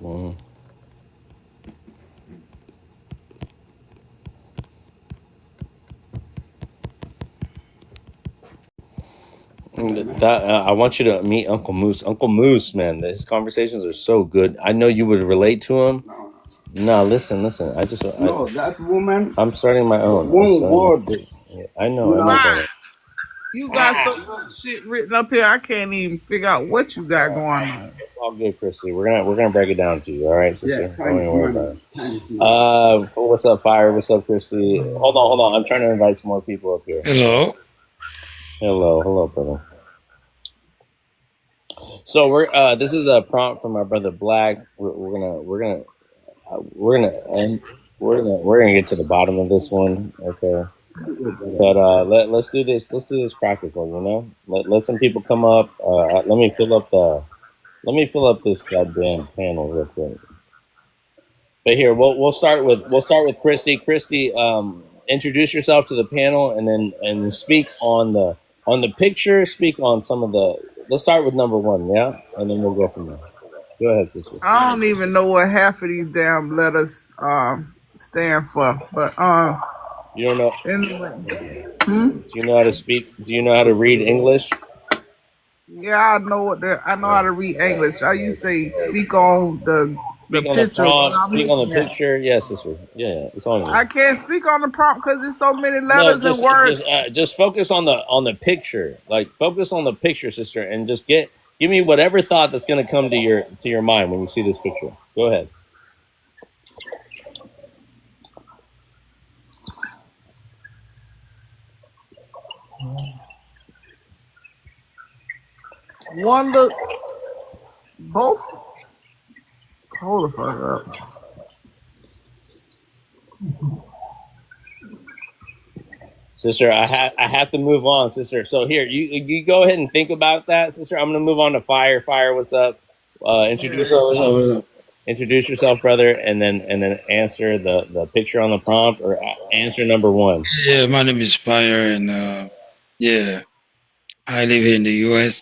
Well, I want you to meet Uncle Moose. Uncle Moose, man, his conversations are so good. I know you would relate to him. No, listen, listen. No, that woman, I'm starting my own. I'm one starting. word, I know, without brother. You got so much shit written up here, I can't even figure out what you got going on. It's all good, Christy. We're gonna break it down to you. All right, yeah, sister. Don't thanks, even worry about man. it. Thanks, man. What's up, Fire? What's up, Christy? Hold on. I'm trying to invite some more people up here. Hello. Hello, brother. So this is a prompt from our brother Black. We're gonna get to the bottom of this one. Okay. But let's do this. Let's do this practical. You know, let some people come up. Let me fill up this goddamn panel real quick. But here, we'll start with Christy. Christy, introduce yourself to the panel, and speak on the picture. Speak on some of the. Let's start with number one, yeah, and then we'll go from there. Go ahead, sister. I don't even know what half of these damn letters stand for, but You don't know? anyway. Do you know how to speak? Do you know how to read English? Yeah, I know how to read English. I used to say speak on the Speak on the picture when prompt. I'm Speak on the looking at. picture. Yes, sister. Yeah, it's on you. I can't speak on the prompt because there's so many No, letters and words. just focus on the picture. Like focus on the picture, sister, and just give me whatever thought that's going to come to your mind when you see this picture. Go ahead. One look, both. Hold the fuck up. Sister, I have to move on, sister. So here, you go ahead and think about that, sister. I'm gonna move on to Fire. Fire, what's up? What's up? What's up? What's up? Introduce yourself, brother, and then answer the picture on the prompt or answer number one. Yeah, my name is Fire, and yeah, I live in the U.S.,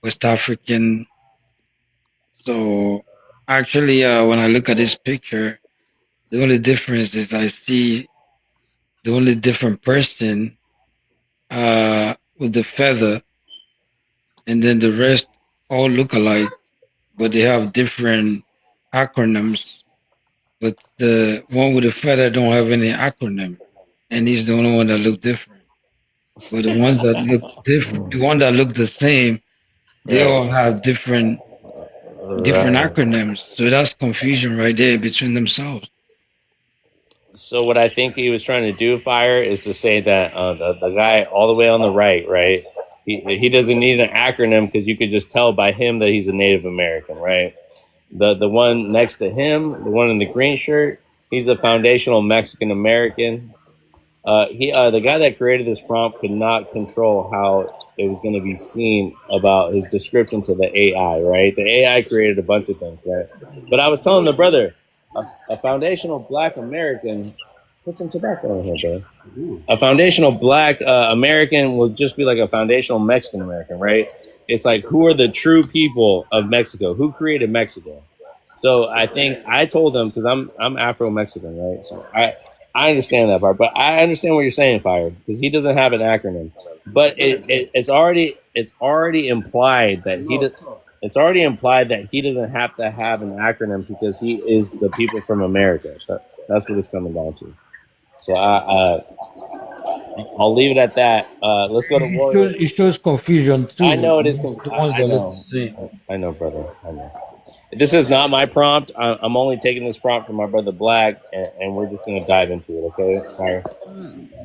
West African. So actually, when I look at this picture, the only difference is I see the only different person with the feather, and then the rest all look alike, but they have different acronyms. But the one with the feather don't have any acronym, and he's the only one that look different. But the ones that look different, the one that look the same, they Right. all have different Right. acronyms. So that's confusion right there between themselves. So what I think he was trying to do, Fire, is to say that the guy all the way on the right, he doesn't need an acronym because you could just tell by him that he's a Native American, right? The one next to him, the one in the green shirt, he's a foundational Mexican American. The guy that created this prompt could not control how it was going to be seen about his description to the AI, right? The AI created a bunch of things, right? But I was telling the brother, a foundational Black American, put some tobacco in here, bro. A foundational Black American will just be like a foundational Mexican American, right? It's like, who are the true people of Mexico? Who created Mexico? So I think I told them, because I'm Afro Mexican, right? So I understand that part, but I understand what you're saying, Fire, because he doesn't have an acronym. But it's already implied that it's already implied that he doesn't have to have an acronym because he is the people from America. So that's what it's coming down to. So I'll leave it at that. Let's go to Warrior. It shows confusion too. I know it is. The ones I that look the know. same. I know, brother. I know. This is not my prompt. I'm only taking this prompt from my brother Black, and we're just gonna dive into it. Okay, sorry.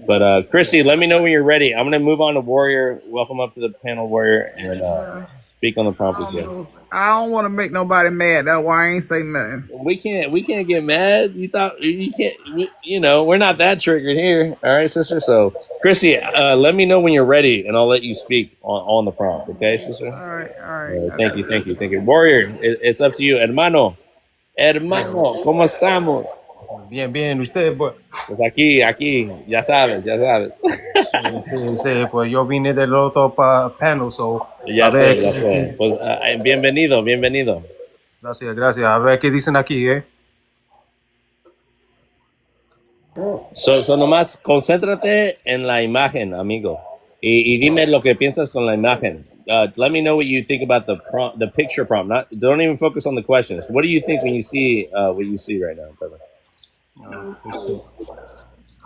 But Chrissy, let me know when you're ready. I'm gonna move on to Warrior. Welcome up to the panel, Warrior, and speak on the prompt as well. I don't want to make nobody mad. That's why I ain't say nothing. We can't get mad. You thought you can't? We're not that triggered here. All right, sister. So, Chrissy, let me know when you're ready, and I'll let you speak on the prompt. Okay, sister. All right. Thank you. Warrior, it's up to you, hermano. Hermano, ¿cómo estamos? Bien, bien, usted, pues, Pues aquí, ya sabes, ya sabes. pues yo vine del otro panel, so, Ya a ver, sé, ya sé. Pues bienvenido, bienvenido. gracias, gracias. A ver qué dicen aquí, So nomás concéntrate en la imagen, amigo. Y dime lo que piensas con la imagen. Let me know what you think about the picture prompt. Don't even focus on the questions. What do you think when you see what you see right now, brother?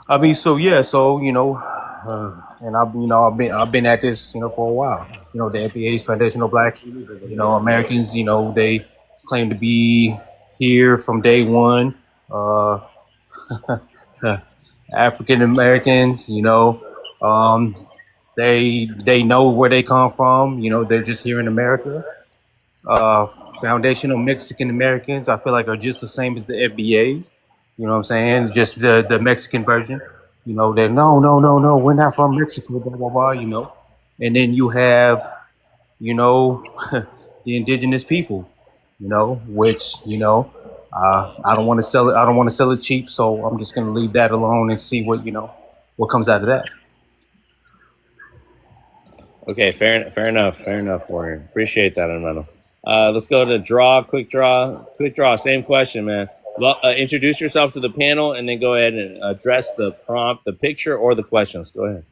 I mean, so yeah, so and I've been at this, for a while. The FBA's Foundational Black, Americans, they claim to be here from day one. African Americans, they know where they come from. They're just here in America. Foundational Mexican Americans, I feel like, are just the same as the FBAs. You know what I'm saying? Just the Mexican version. They're no, we're not from Mexico, blah blah blah. And then you have, the indigenous people, which I don't want to sell it. I don't want to sell it cheap, so I'm just gonna leave that alone and see what comes out of that. Okay, fair enough, Warren. Appreciate that, hermano. Let's go to quick draw. Same question, man. Well, introduce yourself to the panel and then go ahead and address the prompt, the picture, or the questions. Go ahead.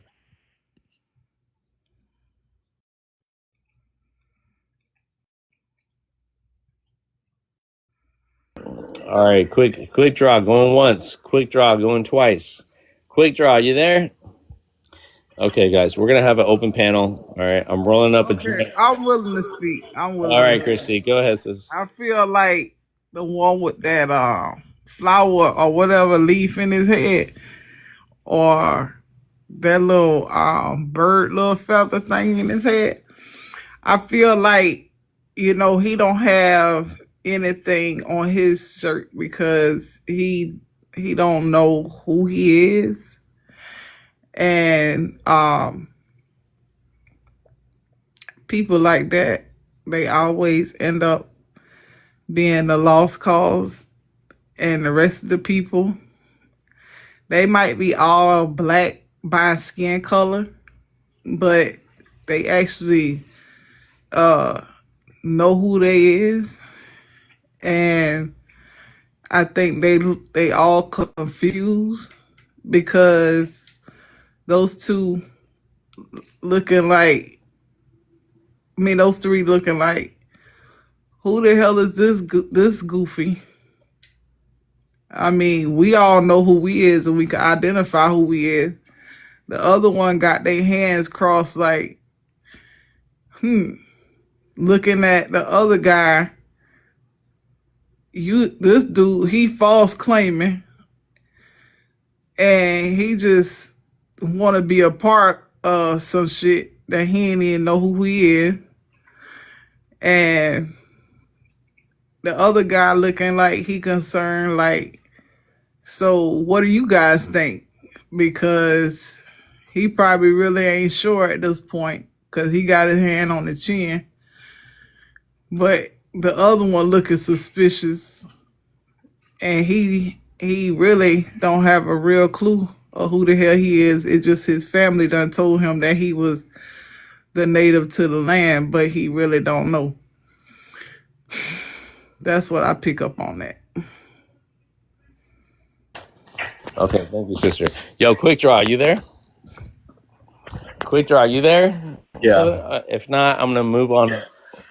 All right, quick draw going once, quick draw going twice. Quick draw, you there? Okay, guys, we're gonna have an open panel. All right, I'm rolling up I'm willing to speak. All right, Christy, go ahead, sis. I feel like the one with that flower or whatever leaf in his head, or that little bird little feather thing in his head. I feel like he don't have anything on his shirt because he don't know who he is. And people like that, they always end up being the lost cause, and the rest of the people, they might be all black by skin color, but they actually know who they is. And I think they all confused because those two looking like, those three looking like, who the hell is this goofy? We all know who he is and we can identify who he is. The other one got their hands crossed like, looking at the other guy. This dude, he false claiming, and he just want to be a part of some shit that he ain't even know who he is. And the other guy looking like he concerned, like, so what do you guys think? Because he probably really ain't sure at this point because he got his hand on the chin. But the other one looking suspicious, and he really don't have a real clue of who the hell he is. It's just his family done told him that he was the native to the land, but he really don't know. That's what I pick up on that. Okay, thank you, sister. Yo, quick draw, you there? Quick draw, you there? Yeah. If not, I'm gonna move on.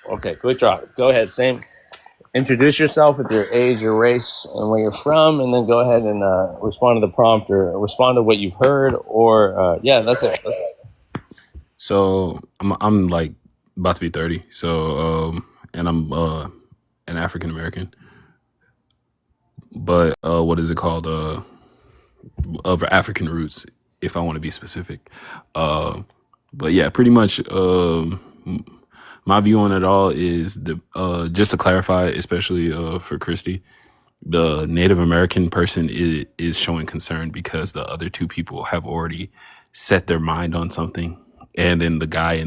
Okay, quick draw. Go ahead. Same. Introduce yourself with your age, your race, and where you're from, and then go ahead and respond to the prompt or respond to what you've heard. Or that's it. So I'm like about to be 30. So and I'm an African American. But what is it called? Of African roots, if I want to be specific. But yeah, pretty much my view on it all is just to clarify, especially for Christy, the Native American person is showing concern because the other two people have already set their mind on something. And then the guy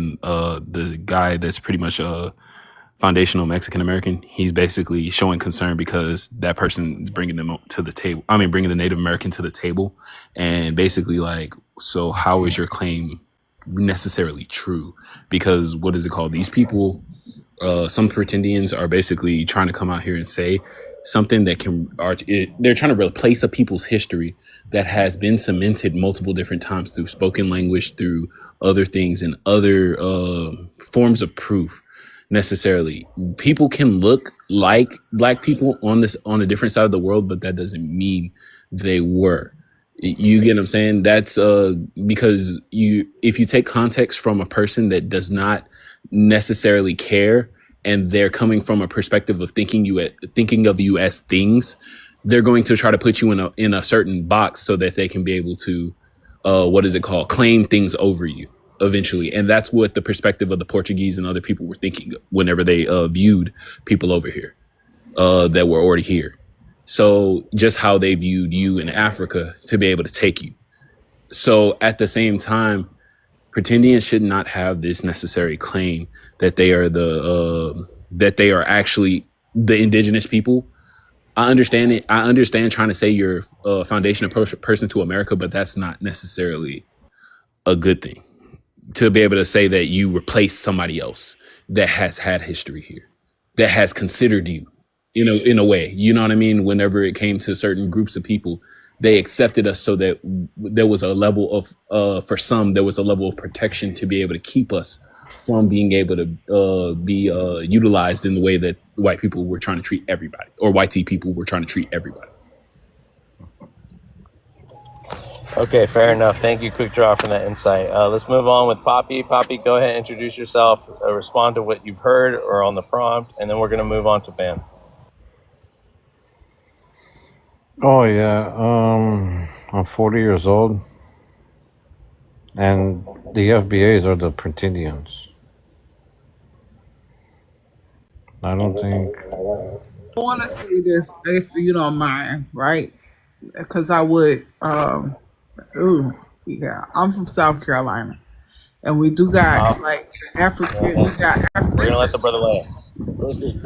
that's pretty much foundational Mexican American, he's basically showing concern because that person is bringing them to the table. I mean, bringing the Native American to the table, and basically like, so how is your claim necessarily true? Because what is it called? These people, some pretendians are basically trying to come out here and say something that they're trying to replace a people's history that has been cemented multiple different times through spoken language, through other things and other forms of proof. Necessarily, people can look like black people on a different side of the world, but that doesn't mean they were. You get what I'm saying? That's because if you take context from a person that does not necessarily care, and they're coming from a perspective of thinking of you as things, they're going to try to put you in a certain box so that they can be able to claim things over you eventually. And that's what the perspective of the Portuguese and other people were thinking whenever they viewed people over here that were already here. So just how they viewed you in Africa to be able to take you. So at the same time, pretendians should not have this necessary claim that they are that they are actually the indigenous people. I understand it. I understand trying to say you're a foundational person to America, but that's not necessarily a good thing. To be able to say that you replace somebody else that has had history here, that has considered you, in a way, you know what I mean? Whenever it came to certain groups of people, they accepted us so that there was a level of, for some, there was a level of protection to be able to keep us from being able to be utilized in the way that white people were trying to treat everybody, or white people were trying to treat everybody. Okay, fair enough. Thank you, Quick Draw, for that insight. Let's move on with Poppy. Poppy, go ahead and introduce yourself, respond to what you've heard or on the prompt, and then we're going to move on to Van. Oh yeah, I'm 40 years old, and the FBAs are the pretendians. I don't think. I want to say this, if you don't mind, right? Because I would. Yeah, I'm from South Carolina, and we do got like African. We got African. We're gonna let the brother land. Christy, do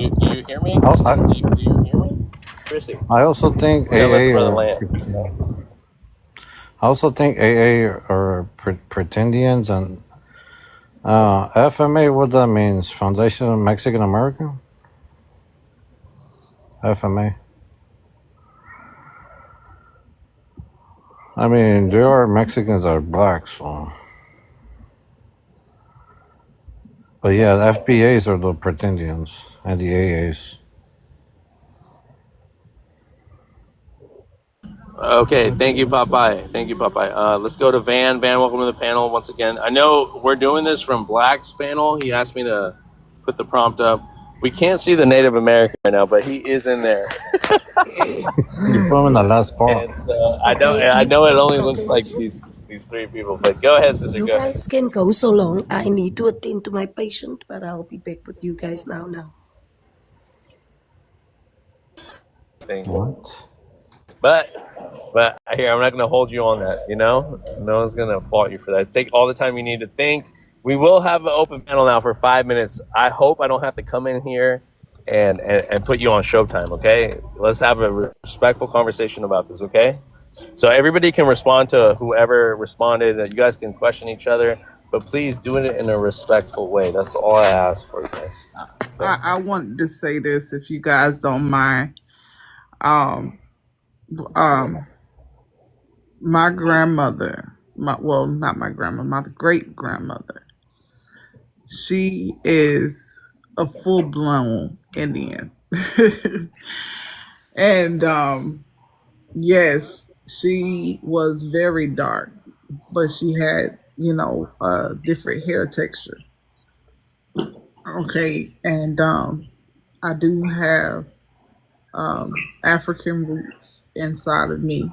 you hear me? Oh, Do you hear me, Christy? I also think We're gonna let the AA brother are. land. I also think AA are pretendians, and FMA. What that means? Foundation of Mexican American. FMA. I mean, there are Mexicans that are black, so. But yeah, the FBAs are the pretendians, and the AAs. Okay, thank you, Popeye. Thank you, Popeye. Let's go to Van. Van, welcome to the panel once again. I know we're doing this from Black's panel. He asked me to put the prompt up. We can't see the Native American right now, but he is in there. You put him in the last part. And so I know it only looks like these three people, but go ahead, sister. You Go ahead. guys can go so long. I need to attend to my patient, but I'll be back with you guys now. Thank you. What? But here, I'm not going to hold you on that, No one's going to fault you for that. Take all the time you need to think. We will have an open panel now for 5 minutes. I hope I don't have to come in here and put you on Showtime, okay? Let's have a respectful conversation about this, okay? So everybody can respond to whoever responded. You guys can question each other, but please do it in a respectful way. That's all I ask for you guys. Okay? I wanted to say this, if you guys don't mind. My grandmother, not my grandma, my great grandmother, she is a full-blown Indian. And yes, she was very dark, but she had, a different hair texture. Okay, and I do have African roots inside of me.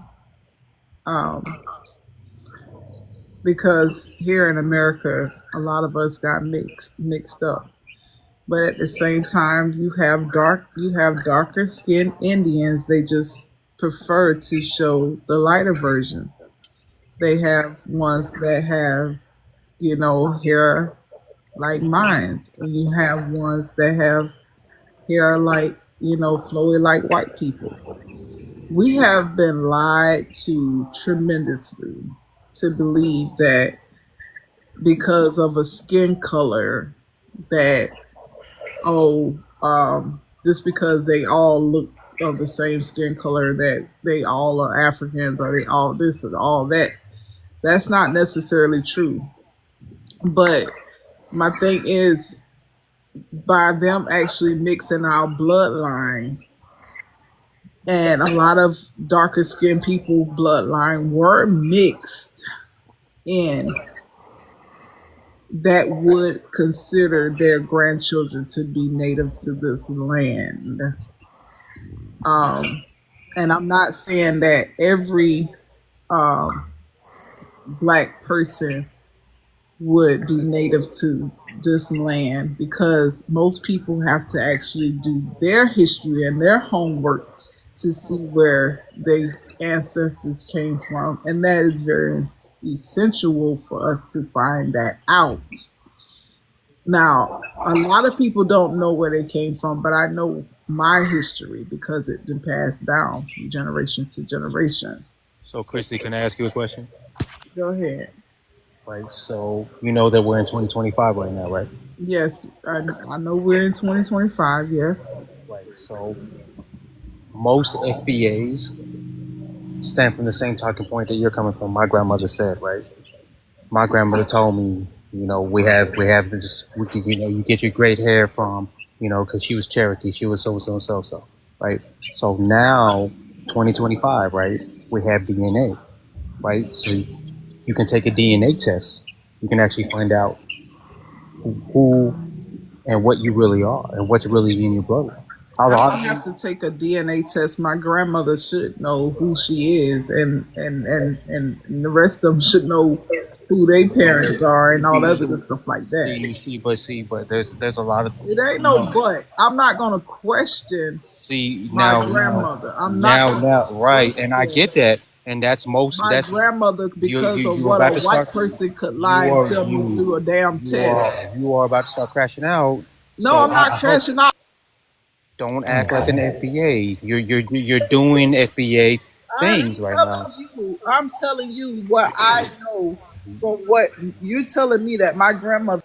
Because here in America, a lot of us got mixed up. But at the same time, you have darker skinned Indians. They just prefer to show the lighter version. They have ones that have, hair like mine. And you have ones that have hair like, flowy like white people. We have been lied to tremendously to believe that because of a skin color that, just because they all look of the same skin color that they all are Africans or they all this or all that. That's not necessarily true. But my thing is, by them actually mixing our bloodline, and a lot of darker skinned people bloodline were mixed in, that would consider their grandchildren to be native to this land. And I'm not saying that every black person would be native to this land, because most people have to actually do their history and their homework to see where their ancestors came from, and that is very essential for us to find that out. Now, a lot of people don't know where they came from, but I know my history because it's been passed down from generation to generation. So, Christy, can I ask you a question? Go ahead. Right. So, you know that we're in 2025 right now, right? Yes, I know we're in 2025, yes. Right. So, most FBAs stand from the same talking point that you're coming from. My grandmother said, right? My grandmother told me, we have this, you get your great hair from, because she was Cherokee, she was so, right? So now, 2025, right? We have DNA, right? So you can take a DNA test. You can actually find out who and what you really are and what's really in your blood. I don't have to take a DNA test. My grandmother should know who she is, and the rest of them should know who their parents are and all that other stuff like that. But there's a lot of. It ain't no but. I'm not gonna question. My grandmother. I'm not. Now, right, and I get that, and that's most. My grandmother, because of what a white person could lie and tell me through a damn test. You are about to start crashing out. No, I'm not crashing out. Don't act like an FBA. You're doing FBA things right now. I'm telling you what I know from what you're telling me that my grandmother.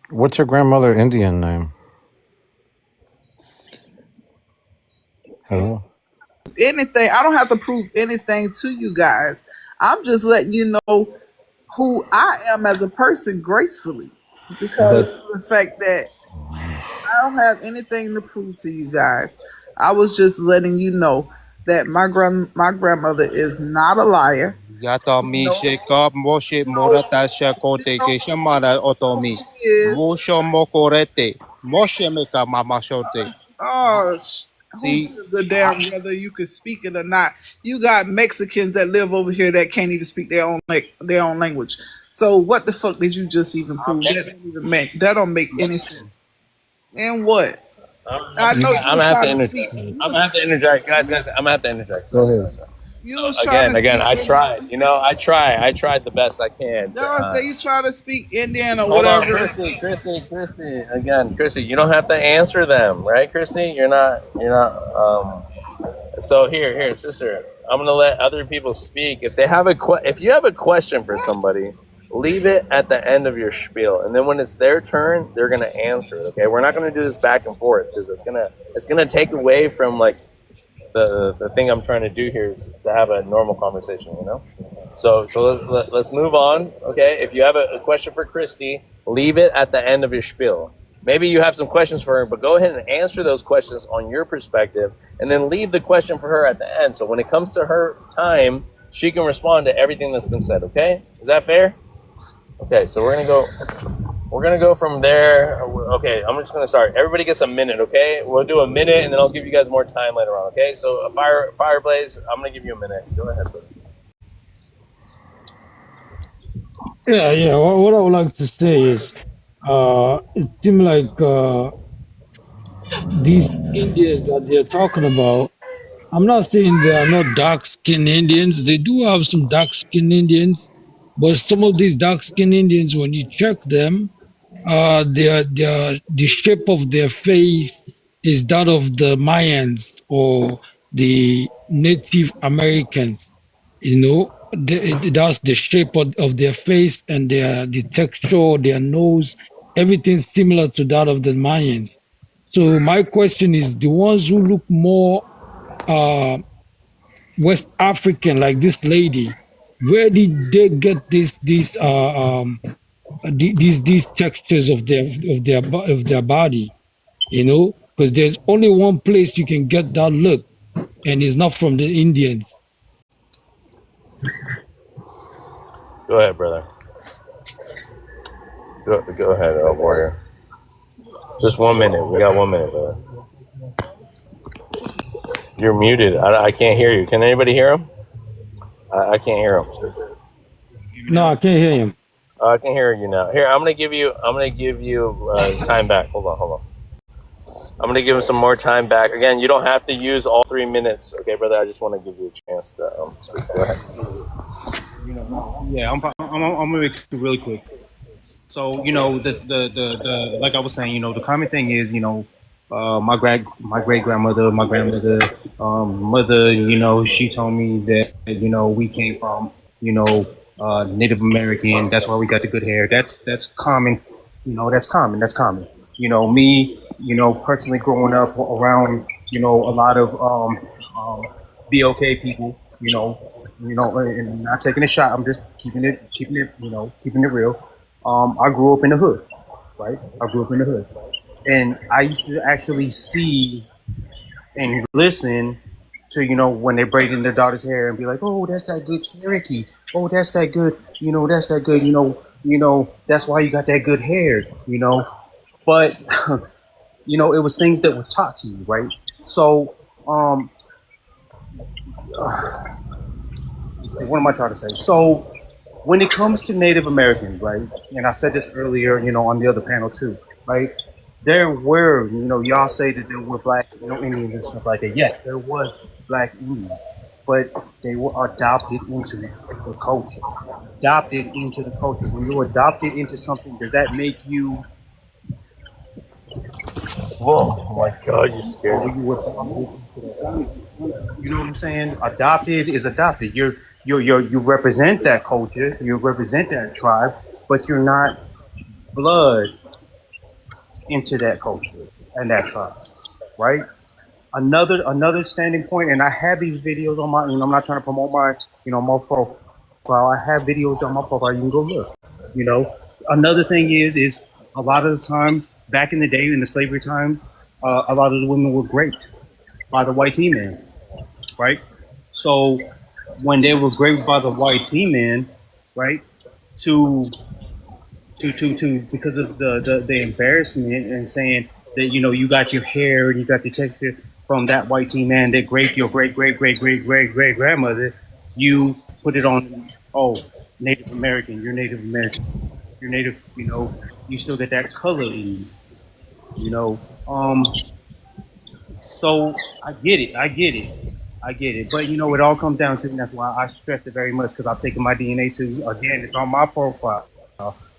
What's your grandmother Indian name? Hello? Anything. I don't have to prove anything to you guys. I'm just letting you know who I am as a person gracefully, because of the fact that I don't have anything to prove to you guys. I was just letting you know that my grandmother is not a liar. See, the damn whether you can speak it or not. You got Mexicans that live over here that can't even speak their own language. So what the fuck did you just even prove? That don't make any sense. And what? I'm gonna have to interject, guys. I'm gonna have to interject. Go ahead. So, again, I tried. I tried the best I can. No, say you try to speak Indian or hold whatever. On, Chrissy. Again, Chrissy, you don't have to answer them, right, Chrissy? You're not. So here, sister. I'm gonna let other people speak. If they have if you have a question for somebody, leave it at the end of your spiel, and then when it's their turn, they're gonna answer it. Okay, we're not gonna do this back and forth because it's gonna take away from like the thing I'm trying to do here is to have a normal conversation, So let's move on. Okay, if you have a question for Christy, leave it at the end of your spiel. Maybe you have some questions for her, but go ahead and answer those questions on your perspective, and then leave the question for her at the end. So when it comes to her time, she can respond to everything that's been said. Okay, is that fair? Okay, so we're gonna go from there. Okay, I'm just gonna start. Everybody gets a minute, okay? We'll do a minute, and then I'll give you guys more time later on, okay? So a Fireblaze, I'm gonna give you a minute. Go ahead, please. Yeah. What I would like to say is, it seems like these Indians that they're talking about. I'm not saying there are not dark-skinned Indians. They do have some dark-skinned Indians. But some of these dark-skinned Indians, when you check them, the shape of their face is that of the Mayans or the Native Americans. You know, that's the shape of their face and the texture, their nose, everything similar to that of the Mayans. So my question is, the ones who look more uh, West African, like this lady, where did they get these textures of their body? You know, because there's only one place you can get that look, and it's not from the Indians. Go ahead, brother. Go ahead, warrior. Just 1 minute. We got 1 minute, brother. You're muted. I can't hear you. Can anybody hear him? I can't hear him. No, I can't hear him. I can hear you now. Here, I'm gonna give you time back. Hold on. I'm gonna give him some more time back. Again, you don't have to use all 3 minutes, okay, brother? I just want to give you a chance to speak. Go ahead. You know, yeah, I'm gonna make it really quick. So, you know, the like I was saying, you know, the common thing is, you know, my great grandmother, my grandmother, mother, you know, she told me that, you know, we came from, you know, Native American. That's why we got the good hair. That's common. You know, that's common. You know, me, you know, personally growing up around, you know, a lot of BOK people, you know, and not taking a shot. I'm just keeping it, you know, keeping it real. I grew up in the hood, right? And I used to actually see and listen to, you know, when they're braiding their daughter's hair and be like, oh, that's that good Cherokee. Oh, that's that good, you know, that's that good, you know, that's why you got that good hair, you know. But, you know, it was things that were taught to you, right? So, what am I trying to say? So, when it comes to Native Americans, right, and I said this earlier, you know, on the other panel too, right? There were, you know, y'all say that there were black, you know, Indians and stuff like that. Yes, there was black Indians, but they were adopted into the culture. When you're adopted into something, does that make you? Whoa! Oh my God, you scared me. You know what I'm saying? Adopted is adopted. You represent that culture. You represent that tribe, but you're not blood into that culture and that tribe, right? Another standing point, and I have these videos on my, you know, I'm not trying to promote my, you know, my profile. I have videos on my profile. You can go look. You know, another thing is a lot of the times back in the day, in the slavery times, a lot of the women were raped by the white T-man, right? So when they were raped by the white T-man, right, to because of the embarrassment and saying that, you know, you got your hair and you got the texture from that white T-man that raped your great grandmother, you put it on, oh, Native American, you're Native American, you're Native, you know, you still get that color in you know. So I get it. But, you know, it all comes down to, and that's why I stress it very much, because I've taken my DNA too. Again, it's on my profile.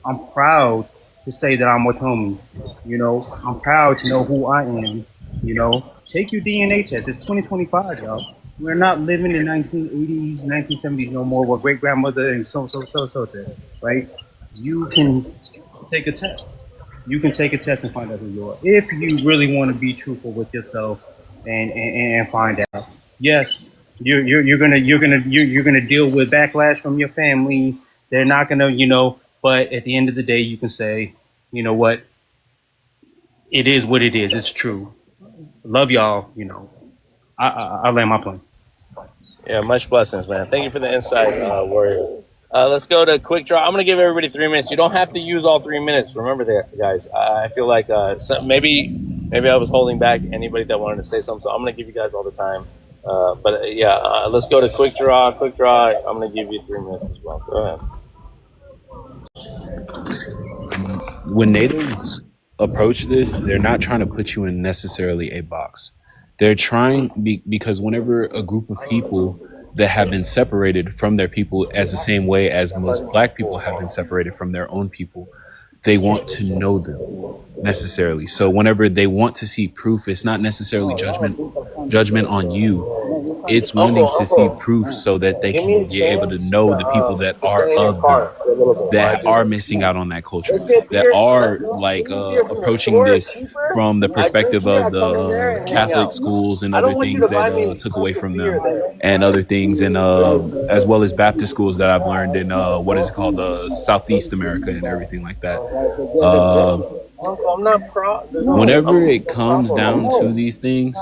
I'm proud to say that I'm Watomi. You know, I'm proud to know who I am. You know, take your DNA test. It's 2025, y'all. We're not living in 1980s, 1970s no more. What great grandmother and so said, right? You can take a test. You can take a test and find out who you are. If you really want to be truthful with yourself and find out. Yes, you're gonna deal with backlash from your family. They're not gonna, you know. But at the end of the day, you can say, you know what? It is what it is. It's true. Love y'all. You know, I land my plane. Yeah, much blessings, man. Thank you for the insight, warrior. Let's go to quick draw. I'm going to give everybody 3 minutes. You don't have to use all 3 minutes. Remember that, guys. I feel like maybe I was holding back anybody that wanted to say something, so I'm going to give you guys all the time. Let's go to quick draw. I'm going to give you 3 minutes as well. Go ahead. When natives approach this, they're not trying to put you in necessarily a box. They're trying, because whenever a group of people that have been separated from their people as the same way as most black people have been separated from their own people, they want to know them necessarily. So whenever they want to see proof, it's not necessarily judgment on you. It's wanting to see proof so that they Give me can a be able to chance know the people that to are stay in your of them, car for a little bit while I that do are this. missing out on that culture, Let's get that beer. are Give like me beer from the approaching store this cheaper. from the I drink perspective here. I of come in there the and hang Catholic out. schools and I other don't want you things to buy that me took away exclusive from beer them, though. and other things, and as well as Baptist schools that I've learned in what is it called, Southeast America and everything like that. I'm not Whenever it comes down to these things,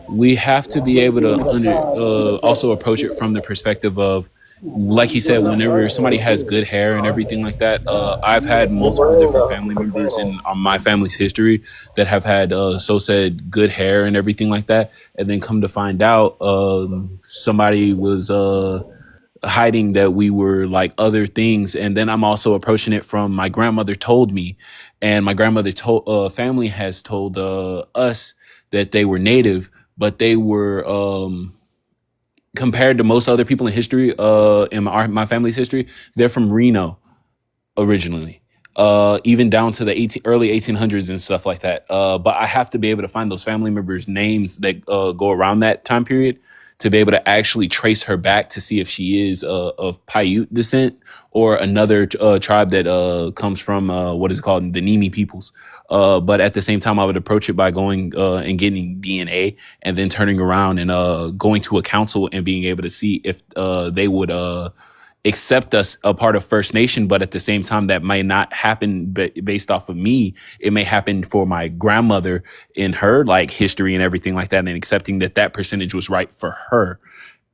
we have to be able to also approach it from the perspective of, like he said, whenever somebody has good hair and everything like that. I've had multiple different family members in my family's history that have had so said good hair and everything like that, and then come to find out somebody was hiding that we were like other things. And then I'm also approaching it from my grandmother told me, and my grandmother told family has told us that they were native, but they were compared to most other people in history, in my family's history, they're from Reno originally, even down to the early 1800s and stuff like that. But I have to be able to find those family members' names that go around that time period to be able to actually trace her back to see if she is of Paiute descent or another tribe that comes from what is it called, the Nimi peoples. But at the same time, I would approach it by going and getting DNA and then turning around and going to a council and being able to see if they would accept us a part of First Nation. But at the same time, that might not happen based off of me. It may happen for my grandmother in her like history and everything like that, and accepting that percentage was right for her.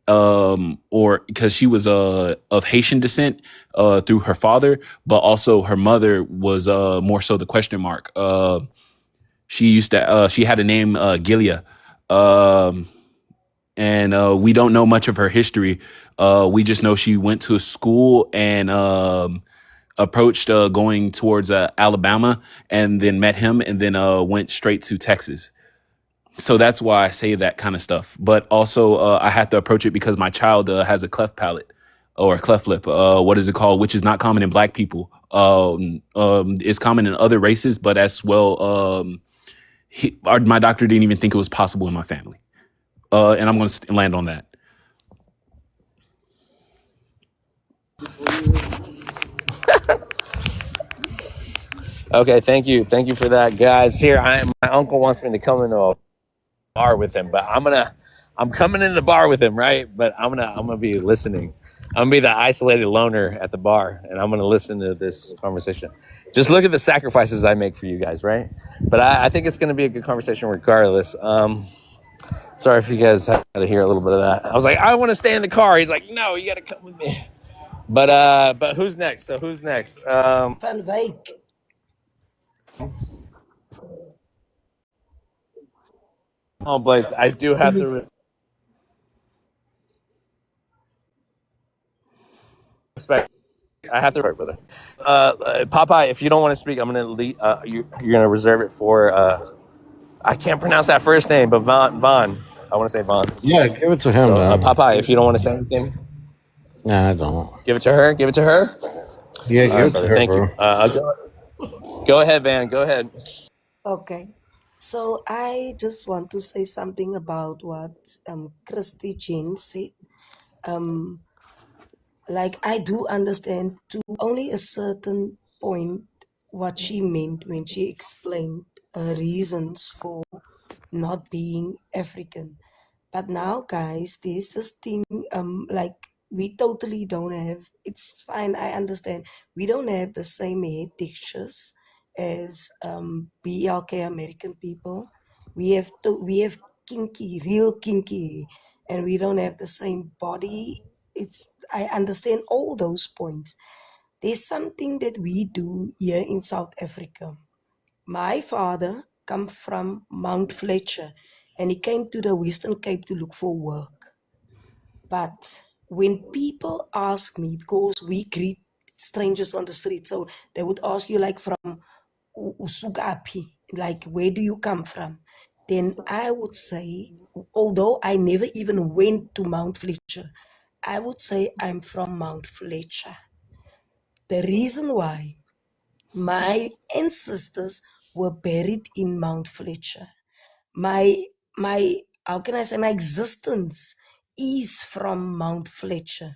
Or because she was of Haitian descent through her father, but also her mother was more so the question mark. She had a name Gilia. And we don't know much of her history. We just know she went to a school and approached going towards Alabama, and then met him, and then went straight to Texas. So that's why I say that kind of stuff. But also, I had to approach it because my child has a cleft palate or a cleft lip. What is it called? Which is not common in Black people. It's common in other races, but as well, my doctor didn't even think it was possible in my family. And I'm going to land on that. Okay, thank you for that, guys. Here, my uncle wants me to come into a bar with him, but I'm coming in the bar with him, right? But I'm gonna be listening. I'm gonna be the isolated loner at the bar, and I'm gonna listen to this conversation. Just look at the sacrifices I make for you guys, right? But I think it's gonna be a good conversation regardless. Sorry if you guys had to hear a little bit of that. I was like, I want to stay in the car. He's like, no, you got to come with me. But who's next? So who's next? Van Wyk. Oh, Blaze, I do have to respect. I have to respect, brother. Popeye, if you don't want to speak, I'm gonna leave. You're gonna reserve it for. I can't pronounce that first name, but Vaughn. I want to say Vaughn. Yeah, give it to him, So, man. Popeye, if you don't want to say anything, Nah, I don't. give it to her. Give it to her. Yeah, All right, give it to brother. her, Thank bro. you. Go ahead, Van. Go ahead. Okay. So I just want to say something about what Christy Jane said. Like I do understand to only a certain point what she meant when she explained her reasons for not being African. But now, guys, there's this thing, like we totally don't have. It's fine. I understand. We don't have the same hair textures as BLK American people. We have kinky, real kinky, and we don't have the same body. I understand all those points. There's something that we do here in South Africa. My father come from Mount Fletcher, and he came to the Western Cape to look for work. But when people ask me, because we greet strangers on the street, so they would ask you like from Usugapi, like where do you come from? Then I would say, although I never even went to Mount Fletcher, I would say I'm from Mount Fletcher. The reason why My ancestors were buried in Mount Fletcher. My how can I say, my existence is from Mount Fletcher.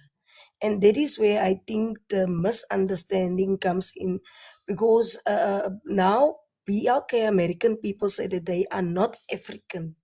And that is where I think the misunderstanding comes in, because now BLK American people say that they are not African.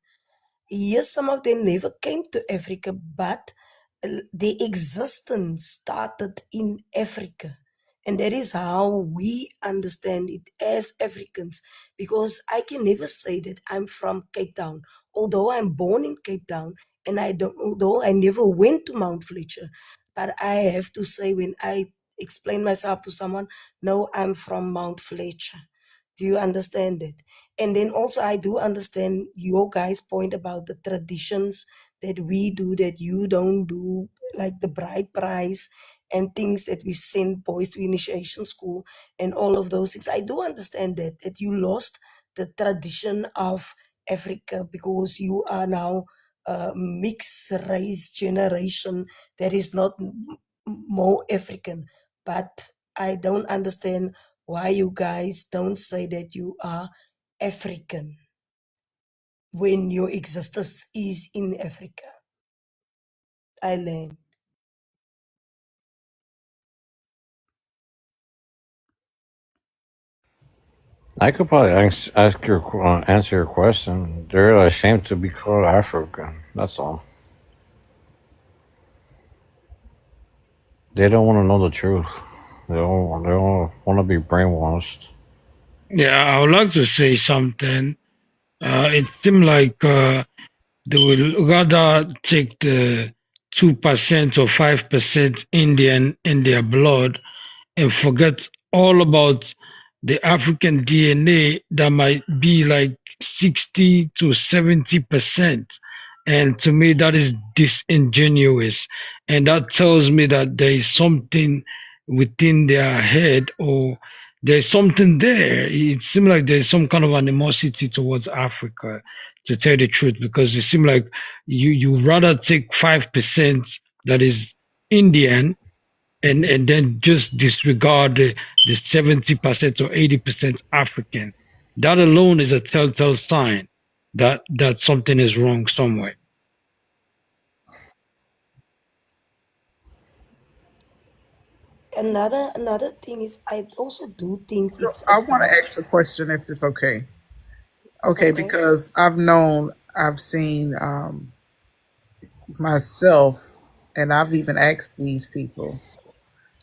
Yes, some of them never came to Africa, but their existence started in Africa. And that is how we understand it as Africans. Because I can never say that I'm from Cape Town, although I'm born in Cape Town, and although I never went to Mount Fletcher, but I have to say, when I explain myself to someone, no, I'm from Mount Fletcher. Do you understand it? And then also I do understand your guys' point about the traditions that we do that you don't do, like the bride price and things that we send boys to initiation school and all of those things. I do understand that you lost the tradition of Africa because you are now a mixed race generation that is not more African. But I don't understand why you guys don't say that you are African when your existence is in Africa. I learn. I could probably answer your question. They're ashamed to be called African. That's all. They don't want to know the truth. They don't want to be brainwashed. Yeah, I would like to say something. It seems like they will rather take the 2% or 5% Indian in their blood and forget all about the African DNA that might be like 60 to 70%. And to me, that is disingenuous. And that tells me that there is something within their head, or there's something there. It seems like there's some kind of animosity towards Africa, to tell the truth, because it seems like you rather take 5% that is Indian and then just disregard the 70% or 80% African. That alone is a telltale sign that something is wrong somewhere. Another thing is, I also do think So it's I want to about ask a question if it's okay. Okay, okay. because I've seen myself, and I've even asked these people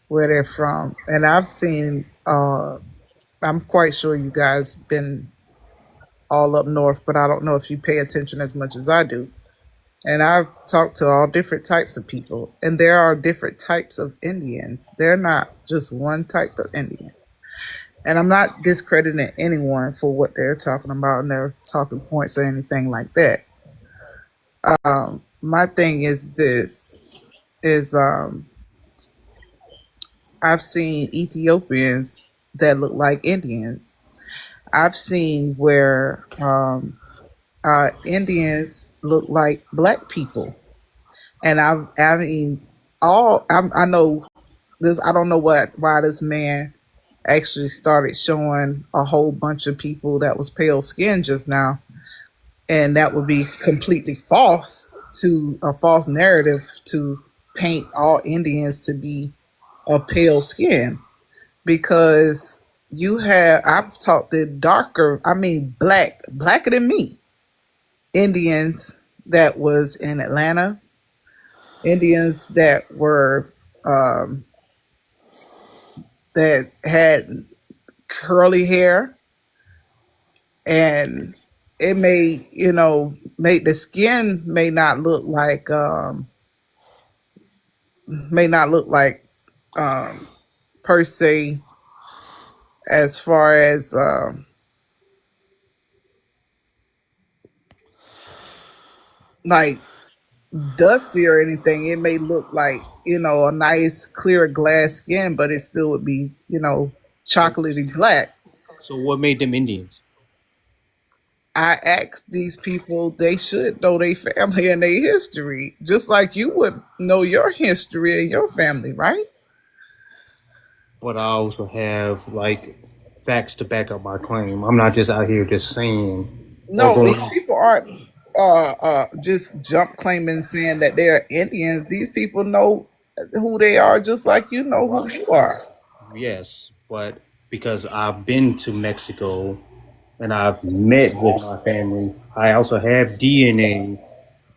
where they're from, and I've seen. I'm quite sure you guys been all up north, but I don't know if you pay attention as much as I do. And I've talked to all different types of people, and there are different types of Indians. They're not just one type of Indian. And I'm not discrediting anyone for what they're talking about and their talking points or anything like that. My thing is this: is I've seen Ethiopians that look like Indians. I've seen where Indians look like black people, and I mean, I know this. I don't know why this man actually started showing a whole bunch of people that was pale skinned just now, and that would be completely false, to a false narrative to paint all Indians to be a pale skin, because I've talked to blacker than me Indians that was in Atlanta, Indians that were that had curly hair, and it make the skin may not look like per se, as far as like dusty or anything. It may look like a nice clear glass skin, but it still would be chocolatey black. So what made them Indians? I asked these people, they should know their family and their history, just like you would know your history and your family, right? But I also have like facts to back up my claim. I'm not just out here just saying or No, going. these people aren't just jump claiming saying that they're Indians. These people know who they are just like you know who you are. Yes, but because I've been to Mexico and I've met with my family, I also have DNA.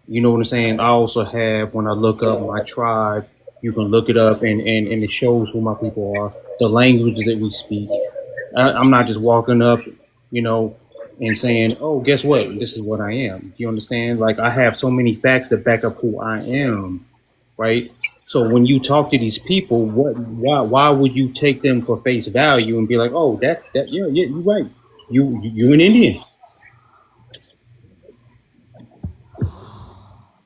You know what I'm saying? I also have, when I look up my tribe, you can look it up and it shows who my people are, the languages that we speak. I'm not just walking up, you know, and saying, oh, guess what? This is what I am. Do you understand? Like, I have so many facts that back up who I am, right? So when you talk to these people, why would you take them for face value and be like, oh, yeah, you're right. You an Indian.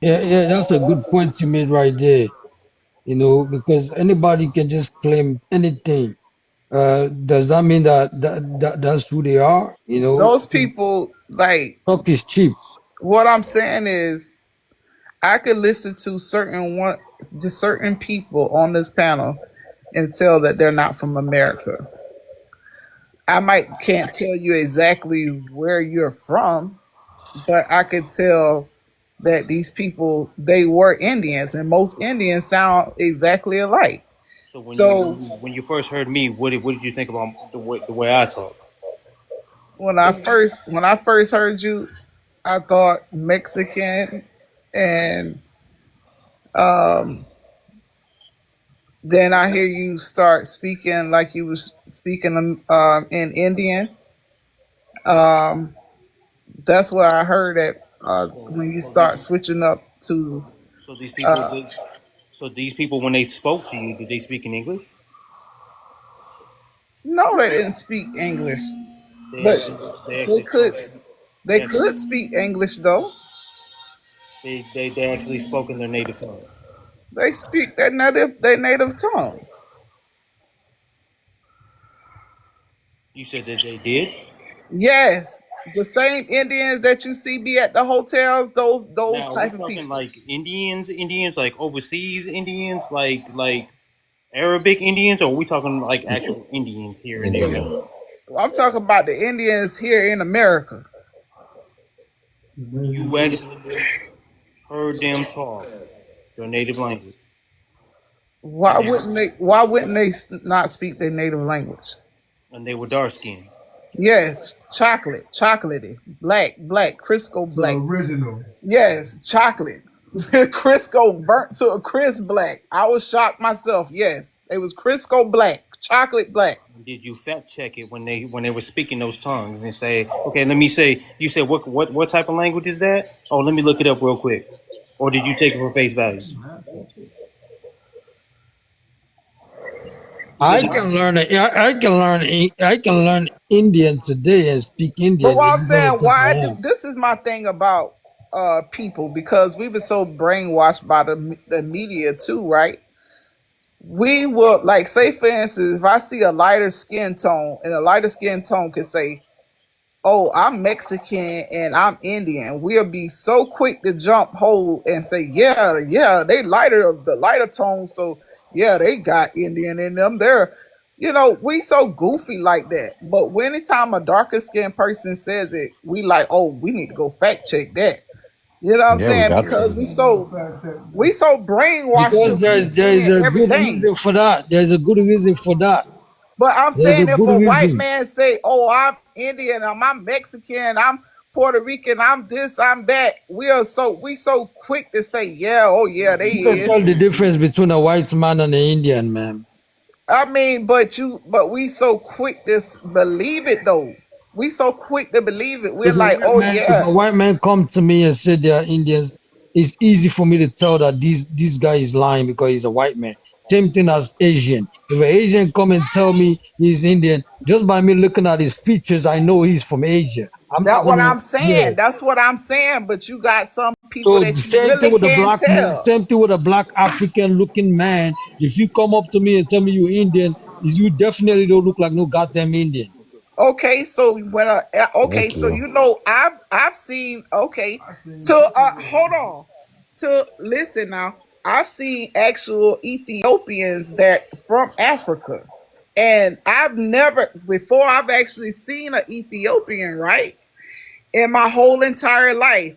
Yeah, that's a good point you made right there. You know, because anybody can just claim anything. Does that mean that's who they are? You know, Those people, like, talk is cheap. what I'm saying is, I could listen to certain people on this panel and tell that they're not from America. I can't tell you exactly where you're from, but I could tell that these people, they were Indians, and most Indians sound exactly alike. So So when you first heard me, what did you think about the way I talk? when I first heard you, I thought Mexican, and then I hear you start speaking like you was speaking in Indian. Um, that's what I heard at when you start switching up to. So these people, Uh, when they spoke to you, did they speak in English? no, they didn't speak English, They but actually, they they actually spoke. could they They actually, could speak English though. they actually spoke in their native tongue. They speak their native tongue. You said that they did. Yes, the same Indians that you see be at the hotels, those Now we type of talking people. like Indians like overseas Indians, like Arabic Indians, or are we talking like actual Indians here in India. America? I'm talking about the Indians here in America. You actually heard them talk their native language, Why and they wouldn't they? Why wouldn't they not speak their native language? were dark skinned. Yes, chocolatey, black, Crisco black. Yes, chocolate. Crisco burnt to a crisp black. I was shocked myself. Yes, it was Crisco black, chocolate black. Did you fact check it when they were speaking those tongues and say, okay, let me say, you said what type of language is that? Oh, let me look it up real quick. Or did you take it for face value? I can learn. I can learn Indian today and speak But Indian. what And I'm you're gonna saying, think I why do am. this is my thing about people, because we've been so brainwashed by the media too, right? We will, like, say for instance, if I see a lighter skin tone, and a lighter skin tone can say, oh, I'm Mexican and I'm Indian, we'll be so quick to jump hold and say, yeah, they the lighter tone, so yeah, they got Indian in them. We so goofy like that. But when anytime a darker skinned person says it, we like, oh, we need to go fact check that. You know what I'm Yeah, we saying? got Because to. we so brainwashed Because to keep there is saying a good everything. reason for that. There's a good reason for that. But I'm There's a saying, if good a white reason. man say, "Oh, I'm Indian, I'm Mexican, I'm Puerto Rican, I'm this, I'm that," we so quick to say, "Yeah, oh yeah, they You can is." tell the difference between a white man and an Indian man. I mean, but we so quick to believe it though. We so quick to believe it. We're like, "Oh If yeah." a white man come to me and say they are Indians, it's easy for me to tell that this guy is lying because he's a white man. Same thing as Asian. If an Asian come and tell me he's Indian, just by me looking at his features, I know he's from Asia. I'm not That's what gonna, I'm yeah. saying. That's what I'm saying. But you got some people So the that you same thing really with a can't black man, tell. same thing with a black African looking man. If you come up to me and tell me you're Indian, is you definitely don't look like no goddamn Indian. Okay, so Thank so you. I've seen, hold on, to listen now. I've seen actual Ethiopians that from Africa. And I've never before I've actually seen an Ethiopian, right? In my whole entire life.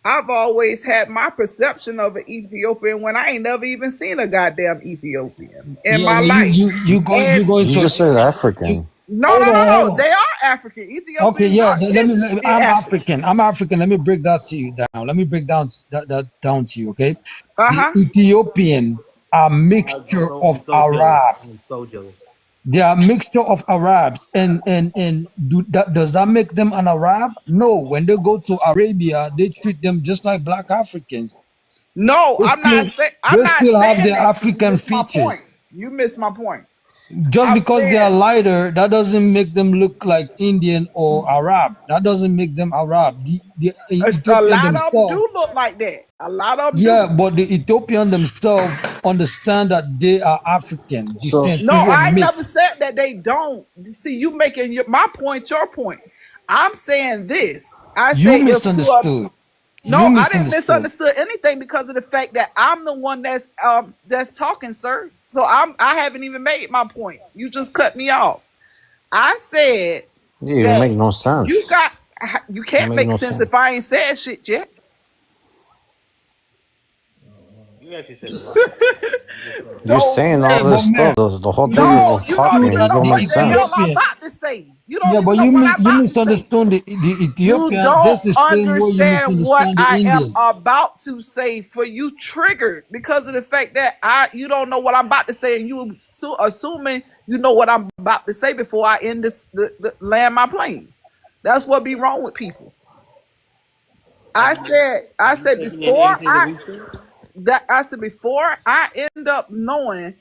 I've always had my perception of an Ethiopian when I ain't never even seen a goddamn Ethiopian in my life. You going You to just said African. No. They are African. Ethiopians. Okay, yeah. are Let me. is I'm African. African. I'm African. Let me break that to you down. Let me break down that down to you. Okay. Uh-huh. The Ethiopians are mixture of Arabs. I'm so jealous. They are mixture of Arabs, and does that make them an Arab? No. When they go to Arabia, they treat them just like black Africans. No, They I'm not saying they still have saying their that. African features. You missed my point. Just I'm because they are saying lighter, that doesn't make them look like Indian or Arab. That doesn't make them Arab. The a Ethiopian lot of them themselves, do look like that. A lot of them yeah, do. but the Ethiopian themselves understand that they are African So descent No, through a I mix. never said that they don't. See, you making my point your point. I'm saying this. I You say if to a misunderstood. no, You I didn't misunderstood. misunderstood anything because of the fact that I'm the one that's talking, sir. So I haven't even made my point. You just cut me off. I said yeah, you that make no sense. you can't make make no sense sense. if I ain't said shit yet. You actually said a lot. You're So saying Hey, all but this man, stuff. The whole you time no, you're you don't talking, even it know don't what make the hell sense. I'm Ethiopian. about to say. You don't Yeah, even but know what I'm you about to say. misunderstood the You Ethiopian don't just the same way you understand what misunderstand the I am Indian. about to say for you triggered because of the fact that you don't know what I'm about to say and you assuming you know what I'm about to say before I end the land my plane. That's what be wrong with people. I said before I end up knowing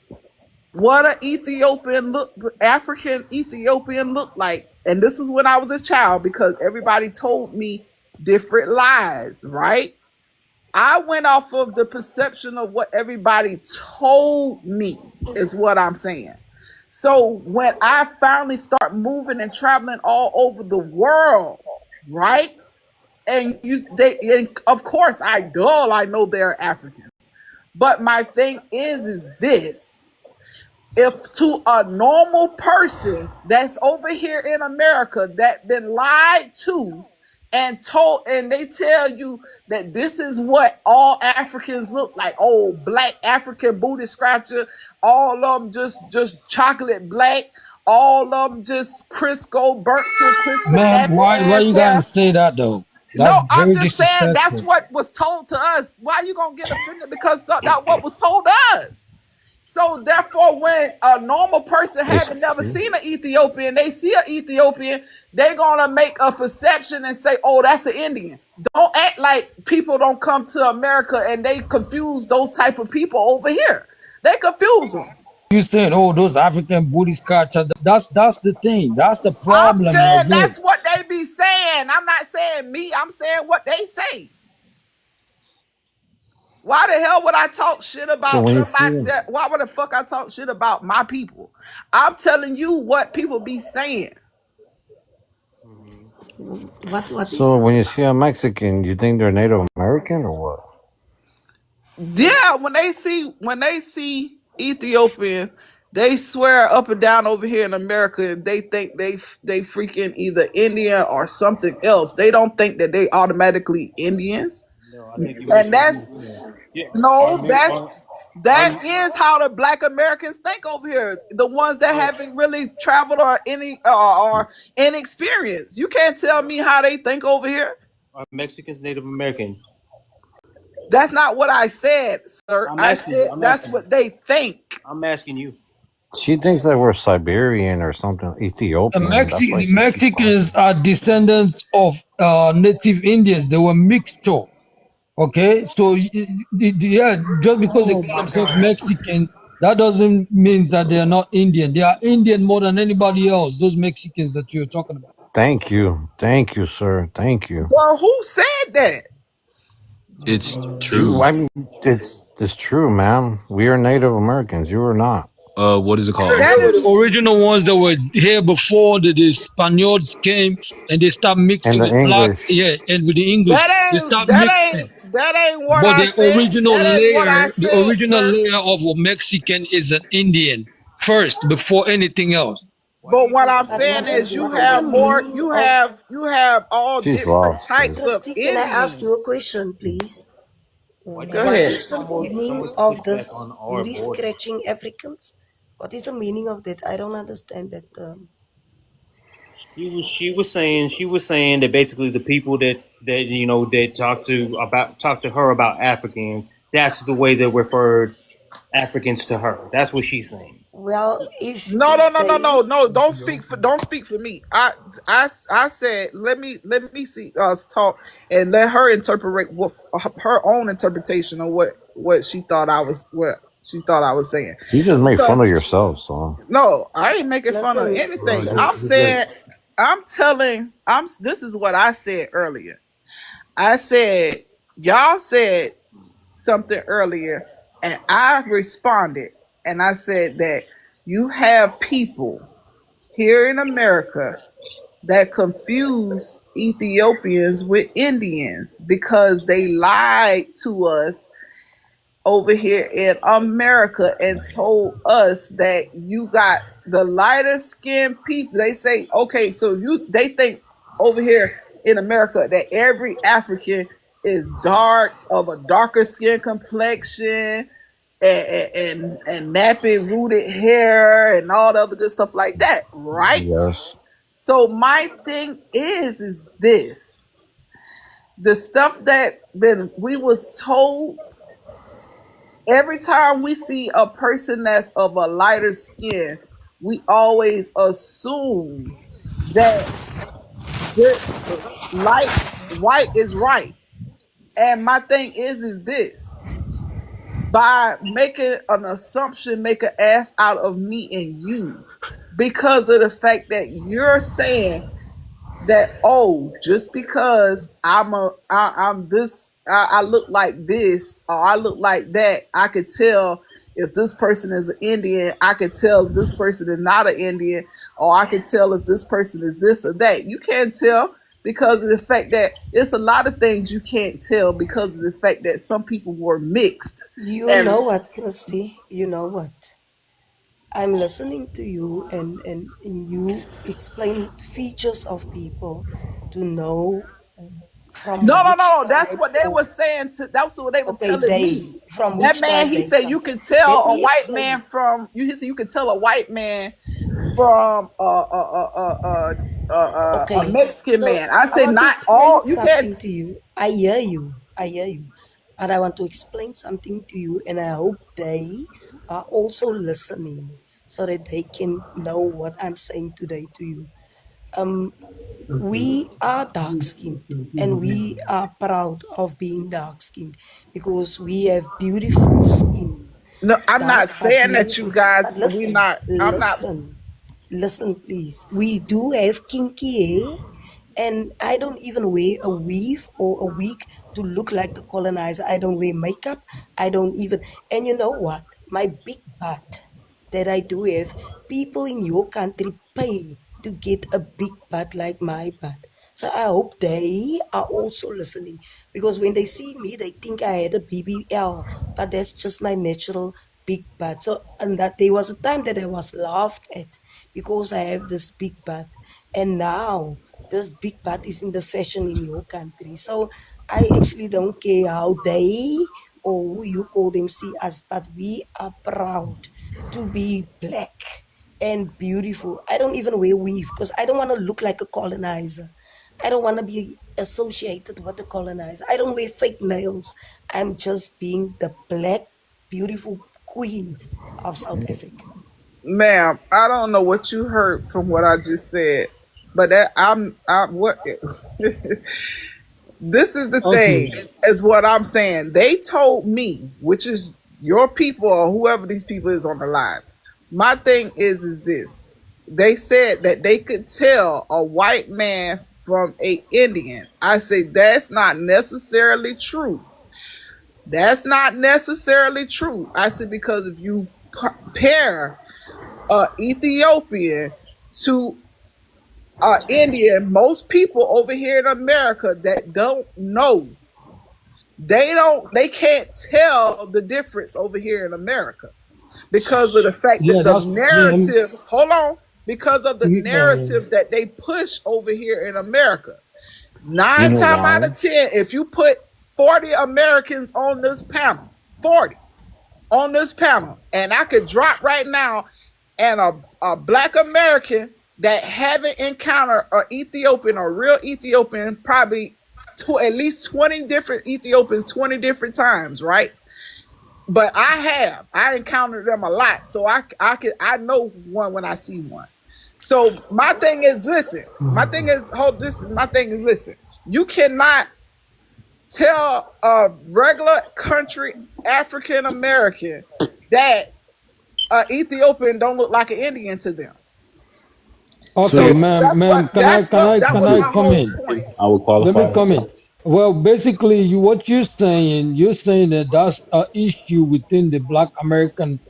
what an African Ethiopian looked like. And this is when I was a child because everybody told me different lies, right? I went off of the perception of what everybody told me, is what I'm saying. So when I finally start moving and traveling all over the world, right? And of course I know they're Africans. But my thing is this. If to a normal person that's over here in America that been lied to and told and they tell you that this is what all Africans look like, oh, black African booty scratcher, all of them just chocolate black, all of them just Crisco burnt to crispy Man, nappy why ass you hair. gotta say that though? No, That's I'm very just saying that's disrespectful. what was told to us. Why you gonna get offended because that what was told to us? So therefore, when a normal person It's haven't never true. seen an Ethiopian, they see an Ethiopian, they're gonna make a perception and say, "Oh, that's an Indian." Don't act like people don't come to America and they confuse those type of people over here. They confuse them. You said, oh, those African booty scratchers. That's the thing. That's the I'm problem right saying there. that's what they be saying. I'm not saying me. I'm saying what they say. Why the hell would I talk shit So about when you somebody see that? Why would the fuck I talk shit about my people? I'm telling you what people be saying. What is so when you this? see a Mexican, you think they're Native American or what? Yeah, when they see Ethiopian, they swear up and down over here in America. They think they freaking either Indian or something else. They don't think that they automatically Indians, No, I think you and that's misunderstand. Yeah, no, that is how the Black Americans think over here. The ones that haven't really traveled or any or inexperienced. You can't tell me how they think over here. are Mexicans Native American? That's not what I said, sir. I'm I asking you. said I'm that's asking you. what they think. I'm asking you. She thinks that we're Siberian or something, Ethiopian. That's why she keeps Mexicans talking. are descendants of native Indians. They were mixture. Okay, so yeah, just because they Oh call my themselves God. Mexican, that doesn't mean that they are not Indian. They are Indian more than anybody else. Those Mexicans that you're talking about. Thank you, sir. Thank you. Well, who said that? It's true. I mean, it's true, man. We are Native Americans. You are not. What is it called? That They were is the original ones that were here before the Spaniards came and they stopped And mixing the with blacks. English. Yeah, and with the English, they stopped mixing. that ain't what But I the said. original That ain't what I layer, the said, original sir. layer of a Mexican is an Indian. first before anything else. But what I'm But saying is you what is the have more, meaning you of have all She's different lost, types dude. of Christy? Can I ask Indians. you a question, please? Why do Go you What think ahead. is there's the so meaning much of pushback this on our booty border? scratching Africans? What is the meaning of that? I don't understand that term. She was saying that basically the people that that talk to her about Africans, that's the way they referred Africans to her. That's what she's saying. Well, No, no, if no, no, they no, no. Don't speak for me. I said let me see us talk and let her interpret what her own interpretation of what she thought I was saying. You just make Because fun of yourself, so. no, I ain't making fun of listen, anything. listen. This is what I said earlier. I said y'all said something earlier, and I responded, and I said that you have people here in America that confuse Ethiopians with Indians because they lied to us over here in America and told us that you got the lighter skinned people. They say, okay, so they think over here in America that every African is dark, of a darker skin complexion, and nappy rooted hair and all the other good stuff like that, right? Yes. So my thing is this: the stuff that been we was told. Every time we see a person that's of a lighter skin, we always assume that the light white is right. And my thing is this: by making an assumption, make an ass out of me and you because of the fact that you're saying that, oh, just because I'm this, I look like this or I look like that, I could tell if this person is an Indian. I could tell if this person is not an Indian, or I could tell if this person is this or that. You can't tell because of the fact that it's a lot of things you can't tell because of the fact that some people were mixed. You And know what, Christy? You know what? I'm listening to you, and you explain features of people to know no, from no, which no, that's tribe, what they or were saying. That's what they were okay, telling they, me. from That which man, tribe he they said come you from. can tell Let a me white man explain. from you. He said you can tell a white man from a Okay, Mexican so man. I I say want to not explain all. You can't. something to you. I hear you. I hear you. But I want to explain something to you, and I hope they are also listening so that they can know what I'm saying today to you. Um, we are dark skinned, and we are proud of being dark skinned because we have beautiful skin. No, I'm not Dark but saying that beautiful you skin. But guys. We listen, not. I'm not. listen, please. We do have kinky hair, and I don't even wear a weave or a wig to look like the colonizer. I don't wear makeup. I don't even. And you know what? My big butt that I do have, people in your country pay to get a big butt like my butt. So I hope they are also listening because when they see me, they think I had a BBL, but that's just my natural big butt. So, and that there was a time that I was laughed at because I have this big butt, and now this big butt is in the fashion in your country. So I actually don't care how they or who you call them see us, but we are proud to be black and beautiful. I don't even wear weave because I don't want to look like a colonizer. I don't want to be associated with the colonizer. I don't wear fake nails. I'm just being the black, beautiful queen of South Africa. Ma'am, I don't know what you heard from what I just said, but that I what this is the thing Okay. is what I'm saying. They told me, which is your people or whoever these people is on the line. My thing is this. They said that they could tell a white man from a Indian. I say that's not necessarily true. That's not necessarily true. I said because if you pair Ethiopian to Indian, most people over here in America that don't know, they can't tell the difference over here in America because of the fact Yeah, that the that's narrative, hold on, because of the uh, narrative that they push over here in America. You 9 know times out why? of 10, if you put 40 Americans on this panel, 40 on this panel, and I could drop right now, and a black American that haven't encountered an Ethiopian, a real Ethiopian, probably at least 20 different Ethiopians, 20 different times, right? But I encountered them a lot, so I know one when I see one. So my thing is, listen. My thing is, listen. You cannot tell a regular country African American that Ethiopian don't look like an Indian to them. okay, So ma'am, that can was I my come whole in? point. I will Let qualify me come in. as Well, basically, what you're saying that that's an issue within the Black American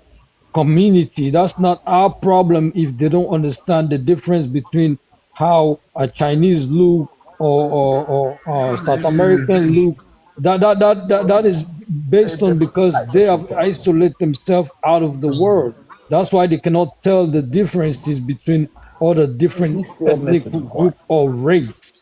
community. That's not our problem if they don't understand the difference between how a Chinese look or South American look. That is based on because they have isolated themselves out of the world. That's why they cannot tell the differences between all the different He's still ethnic missing the point. group or race.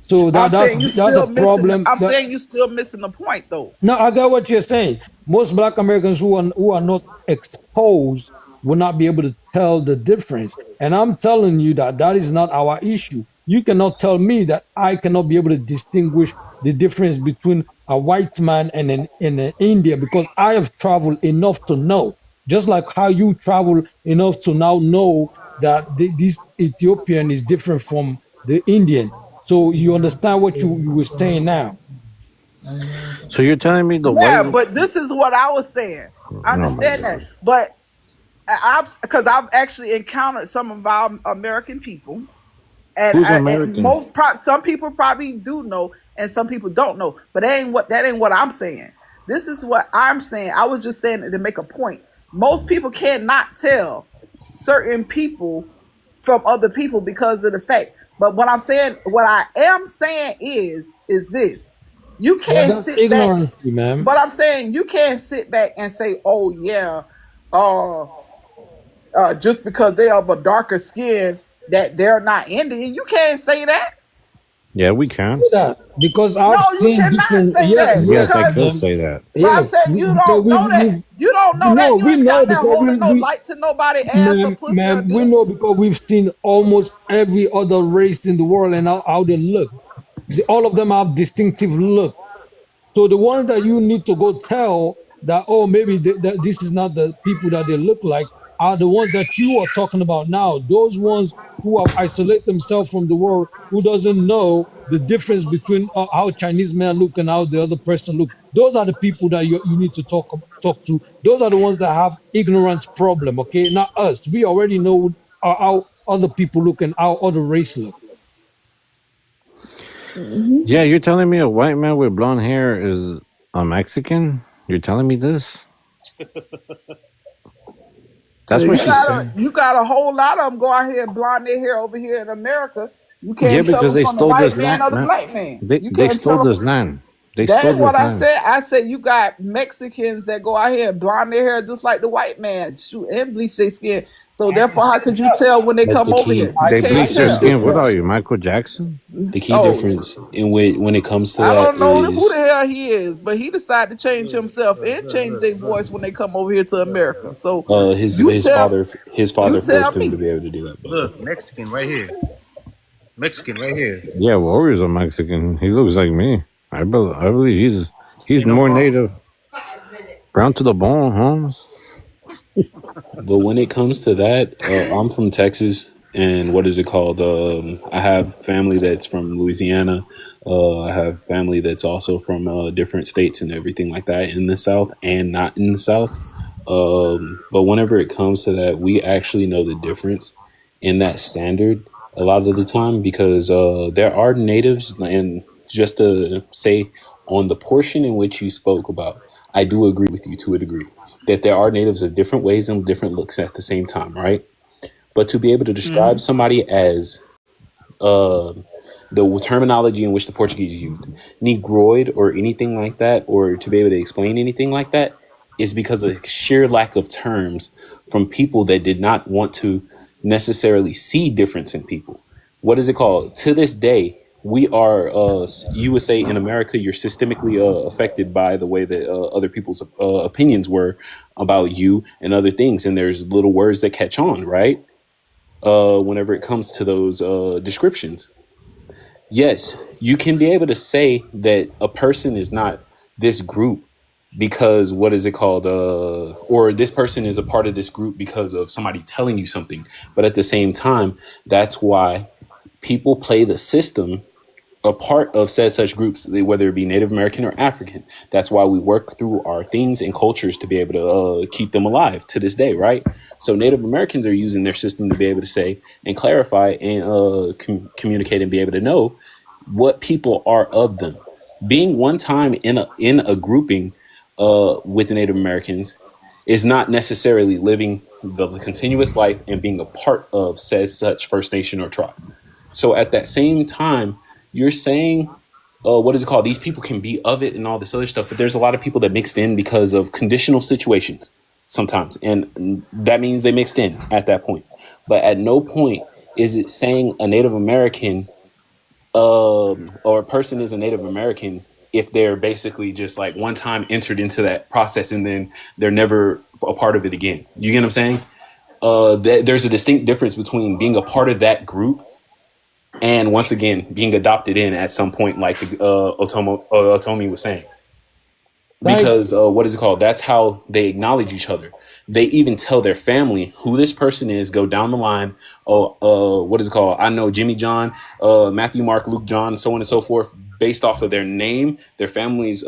So I'm that's saying you that's a still missing. problem. I'm saying you still missing the point, though. No, I got what you're saying. Most Black Americans who are not exposed will not be able to tell the difference. And I'm telling you that that is not our issue. You cannot tell me that I cannot be able to distinguish the difference between a white man and an Indian because I have traveled enough to know. Just like how you travel enough to now know that this Ethiopian is different from the Indian. So you understand what you were saying now. So you're telling me the Yeah, white? but this is what I was saying. I Oh my understand that, god. but I've actually encountered some of our American people, and Who's and American? some people probably do know, and some people don't know. But that ain't what I'm saying. This is what I'm saying. I was just saying it to make a point. Most people cannot tell certain people from other people because of the fact. But what I am saying is this: you Yeah, can't that's sit back. ignorance, man. But I'm saying you can't sit back and say, "Oh yeah, just because they have a darker skin that they're not Indian." You can't say that. Yeah, we can. Say that because No, I've you seen cannot different. say Yes, that Yes, I because. could say that. But I'm yes, saying you because don't know that. You don't know that. You we ain't know down there because holding no we light to nobody ass or ma'am, pussy or we know dicks. because we've seen almost every other race in the world and how they look. All of them have distinctive look. So the ones that you need to go tell that, oh, maybe that this is not the people that they look like, are the ones that you are talking about now. Those ones who have isolated themselves from the world, who doesn't know the difference between how Chinese man look and how the other person look. Those are the people that you need to talk to. Those are the ones that have ignorance problem. Okay, not us. We already know how other people look and how other race look. Yeah, you're telling me a white man with blonde hair is a Mexican? You're telling me this? That's what she's saying. You got a whole lot of them go out here and blonde their hair over here in America. You Yeah, can't tell because them they from the stole this white man land. or the Man. black man. They You they can't stole tell this them. land. They That stole ain't what this I land. said. I said you got Mexicans that go out here and blonde their hair just like the white man, shoot, and bleach their skin. So therefore, how could you tell when they but come the over key here? You They can't bleached their tell. skin. What are difference you, Michael Jackson? the key Oh, difference in when it comes to I that don't know who the is hell he is, but he decided to change himself and change their voice when they come over here to America. So his you tell father forced him to me. be able to do that. But Look, Mexican right here. Mexican right here. Yeah, Warrior's a Mexican. He looks like me. I believe he's Ain't no more problem. native. Brown to the bone, Holmes. but when it comes to that, I'm from Texas, and what is it called? I have family that's from Louisiana. I have family that's also from different states and everything like that in the South and not in the South. But whenever it comes to that, we actually know the difference in that standard a lot of the time because there are natives, and just to say on the portion in which you spoke about, I do agree with you to a degree that there are natives of different ways and different looks at the same time, right? But to be able to describe somebody as uh, the terminology in which the Portuguese used, Negroid or anything like that, or to be able to explain anything like that, is because of sheer lack of terms from people that did not want to necessarily see difference in people. What is it called? To this day, we are, you would say in America, you're systemically affected by the way that other people's opinions were about you and other things. And there's little words that catch on, right? Whenever it comes to those descriptions. Yes, you can be able to say that a person is not this group because what is it called? Or this person is a part of this group because of somebody telling you something. But at the same time, that's why people play the system a part of said such groups, whether it be Native American or African. That's why we work through our things and cultures to be able to keep them alive to this day, right? So Native Americans are using their system to be able to say and clarify and communicate and be able to know what people are of them. Being one time in a grouping with the Native Americans is not necessarily living the continuous life and being a part of said such First Nation or tribe. So at that same time, you're saying, what is it called? These people can be of it and all this other stuff, but there's a lot of people that mixed in because of conditional situations sometimes. And that means they mixed in at that point. But at no point is it saying a Native American or a person is a Native American if they're basically just like one time entered into that process and then they're never a part of it again. You get what I'm saying? There's a distinct difference between being a part of that group and once again being adopted in at some point, like Otomi was saying. Because what is it called? That's how they acknowledge each other. They even tell their family who this person is, go down the line. What is it called? I know Jimmy John, Matthew, Mark, Luke, John, so on and so forth, based off of their name, their families'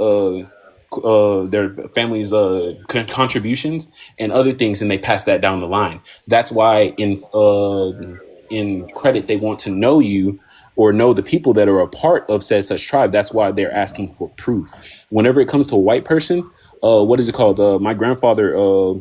contributions and other things, and they pass that down the line. That's why in credit, they want to know you or know the people that are a part of said such tribe. That's why they're asking for proof. Whenever it comes to a white person, what is it called? My grandfather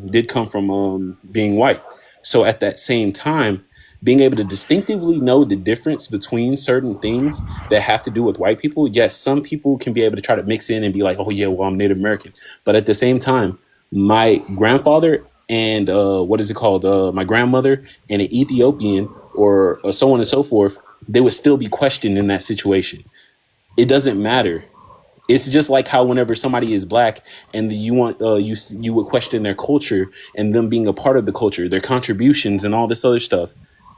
did come from being white. So at that same time, being able to distinctively know the difference between certain things that have to do with white people. Yes, some people can be able to try to mix in and be like, oh yeah, well, I'm Native American. But at the same time, my grandfather and what is it called? My grandmother and an Ethiopian or so on and so forth, they would still be questioned in that situation. It doesn't matter. It's just like how whenever somebody is black and you want you would question their culture and them being a part of the culture, their contributions and all this other stuff,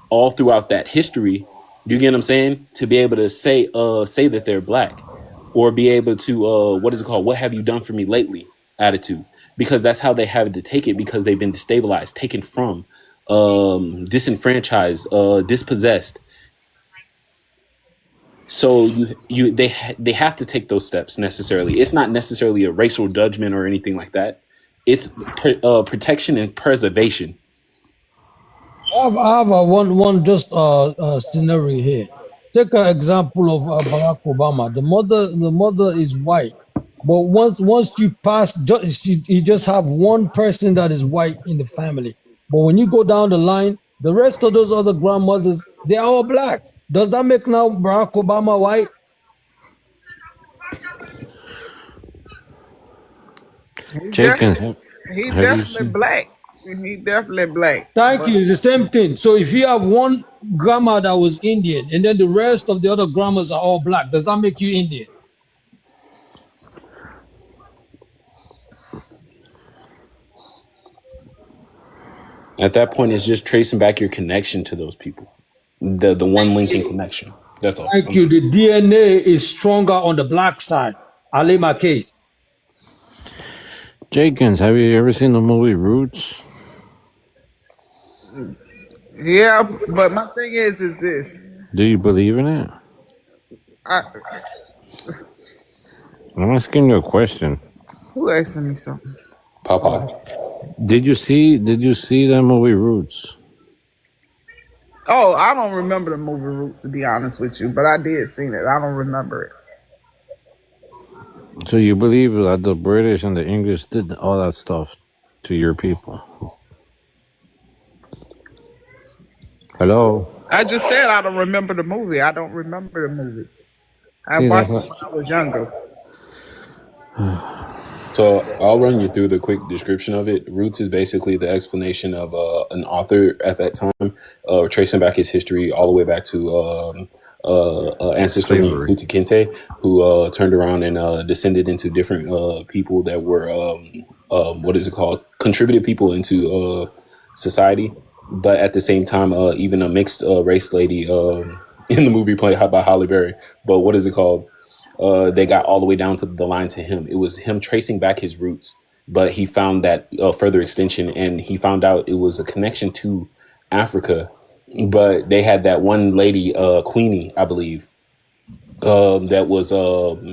all throughout that history. You get what I'm saying? To be able to say that they're black, or be able to what is it called? What have you done for me lately? Attitude, because that's how they have to take it, because they've been destabilized, taken from, disenfranchised, dispossessed. So they have to take those steps necessarily. It's not necessarily a racial judgment or anything like that. It's protection and preservation. I have one just scenario here. Take an example of Barack Obama. The mother is white, but once you pass, you just have one person that is white in the family. But when you go down the line, the rest of those other grandmothers, they are all black. Does that make now Barack Obama white? Jenkins, He have you definitely seen? black. He definitely black. Thank But you. The same thing. So if you have one grandma that was Indian and then the rest of the other grandmas are all black, does that make you Indian? At that point, it's just tracing back your connection to those people, the one linking connection. That's all. Thank you. The DNA is stronger on the black side. I lay my case. Jenkins, have you ever seen the movie Roots? yeah, but my thing is this. Do you believe in it? I, I'm asking you a question. who asking me something? Papa. Did you see that movie Roots? Oh, I don't remember the movie Roots, to be honest with you, but I did see it. I don't remember it. So you believe that the British and the English did all that stuff to your people? Hello? I just said I don't remember the movie. I don't remember the movie. I See, watched that's it what, when I was younger. So I'll run you through the quick description of it. Roots is basically the explanation of an author at that time, tracing back his history all the way back to ancestor Slavery. Kunta Kinte, who turned around and descended into different people that were what is it called? Contributed people into society, but at the same time, even a mixed race lady in the movie played by Halle Berry. But what is it called? They got all the way down to the line to him. It was him tracing back his roots, but he found that further extension, and he found out it was a connection to Africa. But they had that one lady, Queenie, I believe, that was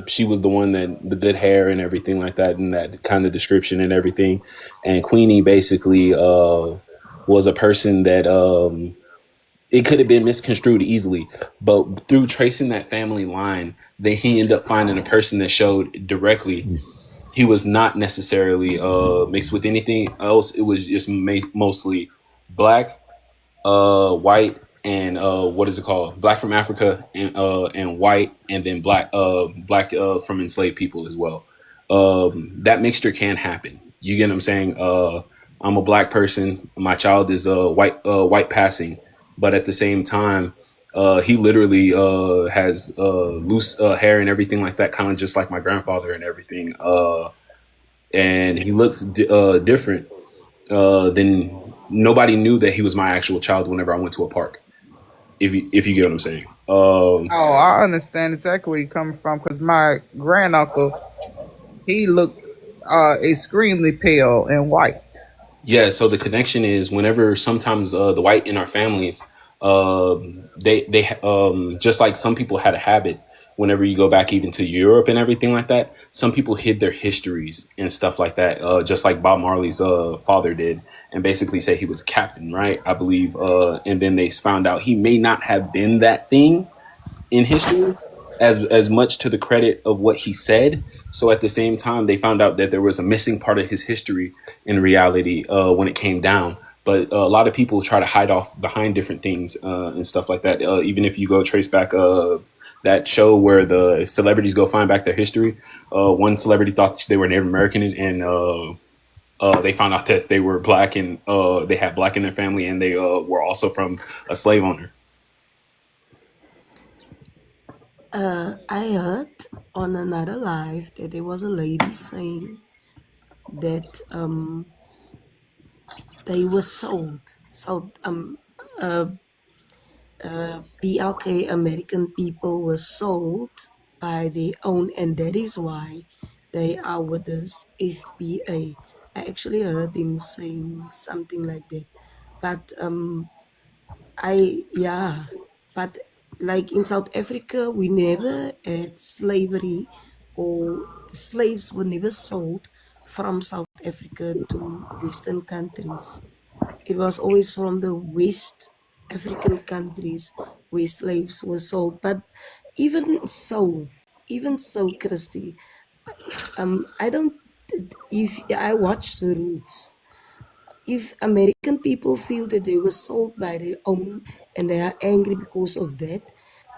she was the one that the good hair and everything like that, and that kind of description and everything. And Queenie basically was a person that it could have been misconstrued easily, but through tracing that family line, he ended up finding a person that showed directly he was not necessarily mixed with anything else. It was just mostly black, white, and what is it called? Black from Africa, and white, and then black from enslaved people as well. That mixture can happen. You get what I'm saying? I'm a black person. My child is white passing, but at the same time, he literally has loose hair and everything like that, kind of just like my grandfather and everything. And he looked different. Then nobody knew that he was my actual child whenever I went to a park. If you get what I'm saying. Oh, I understand exactly where you're coming from because my granduncle, he looked extremely pale and white. Yeah, so the connection is whenever sometimes the white in our families, they just like some people had a habit. Whenever you go back even to Europe and everything like that, some people hid their histories and stuff like that, just like Bob Marley's father did, and basically say he was a captain, right? I believe, and then they found out he may not have been that thing in history, as much to the credit of what he said. So at the same time, they found out that there was a missing part of his history in reality when it came down. But a lot of people try to hide off behind different things and stuff like that. Even if you go trace back that show where the celebrities go find back their history, one celebrity thought they were Native American, and they found out that they were black, and they had black in their family, and they were also from a slave owner. I heard on another live that there was a lady saying that they were sold. So BLK American people were sold by their own, and that is why they are with this FBA. I actually heard him saying something like that. But but like in South Africa, we never had slavery, or the slaves were never sold from South Africa to Western countries. It was always from the West African countries where slaves were sold. But even so, Christy, I don't. If I watch the Roots, if American people feel that they were sold by their own and they are angry because of that,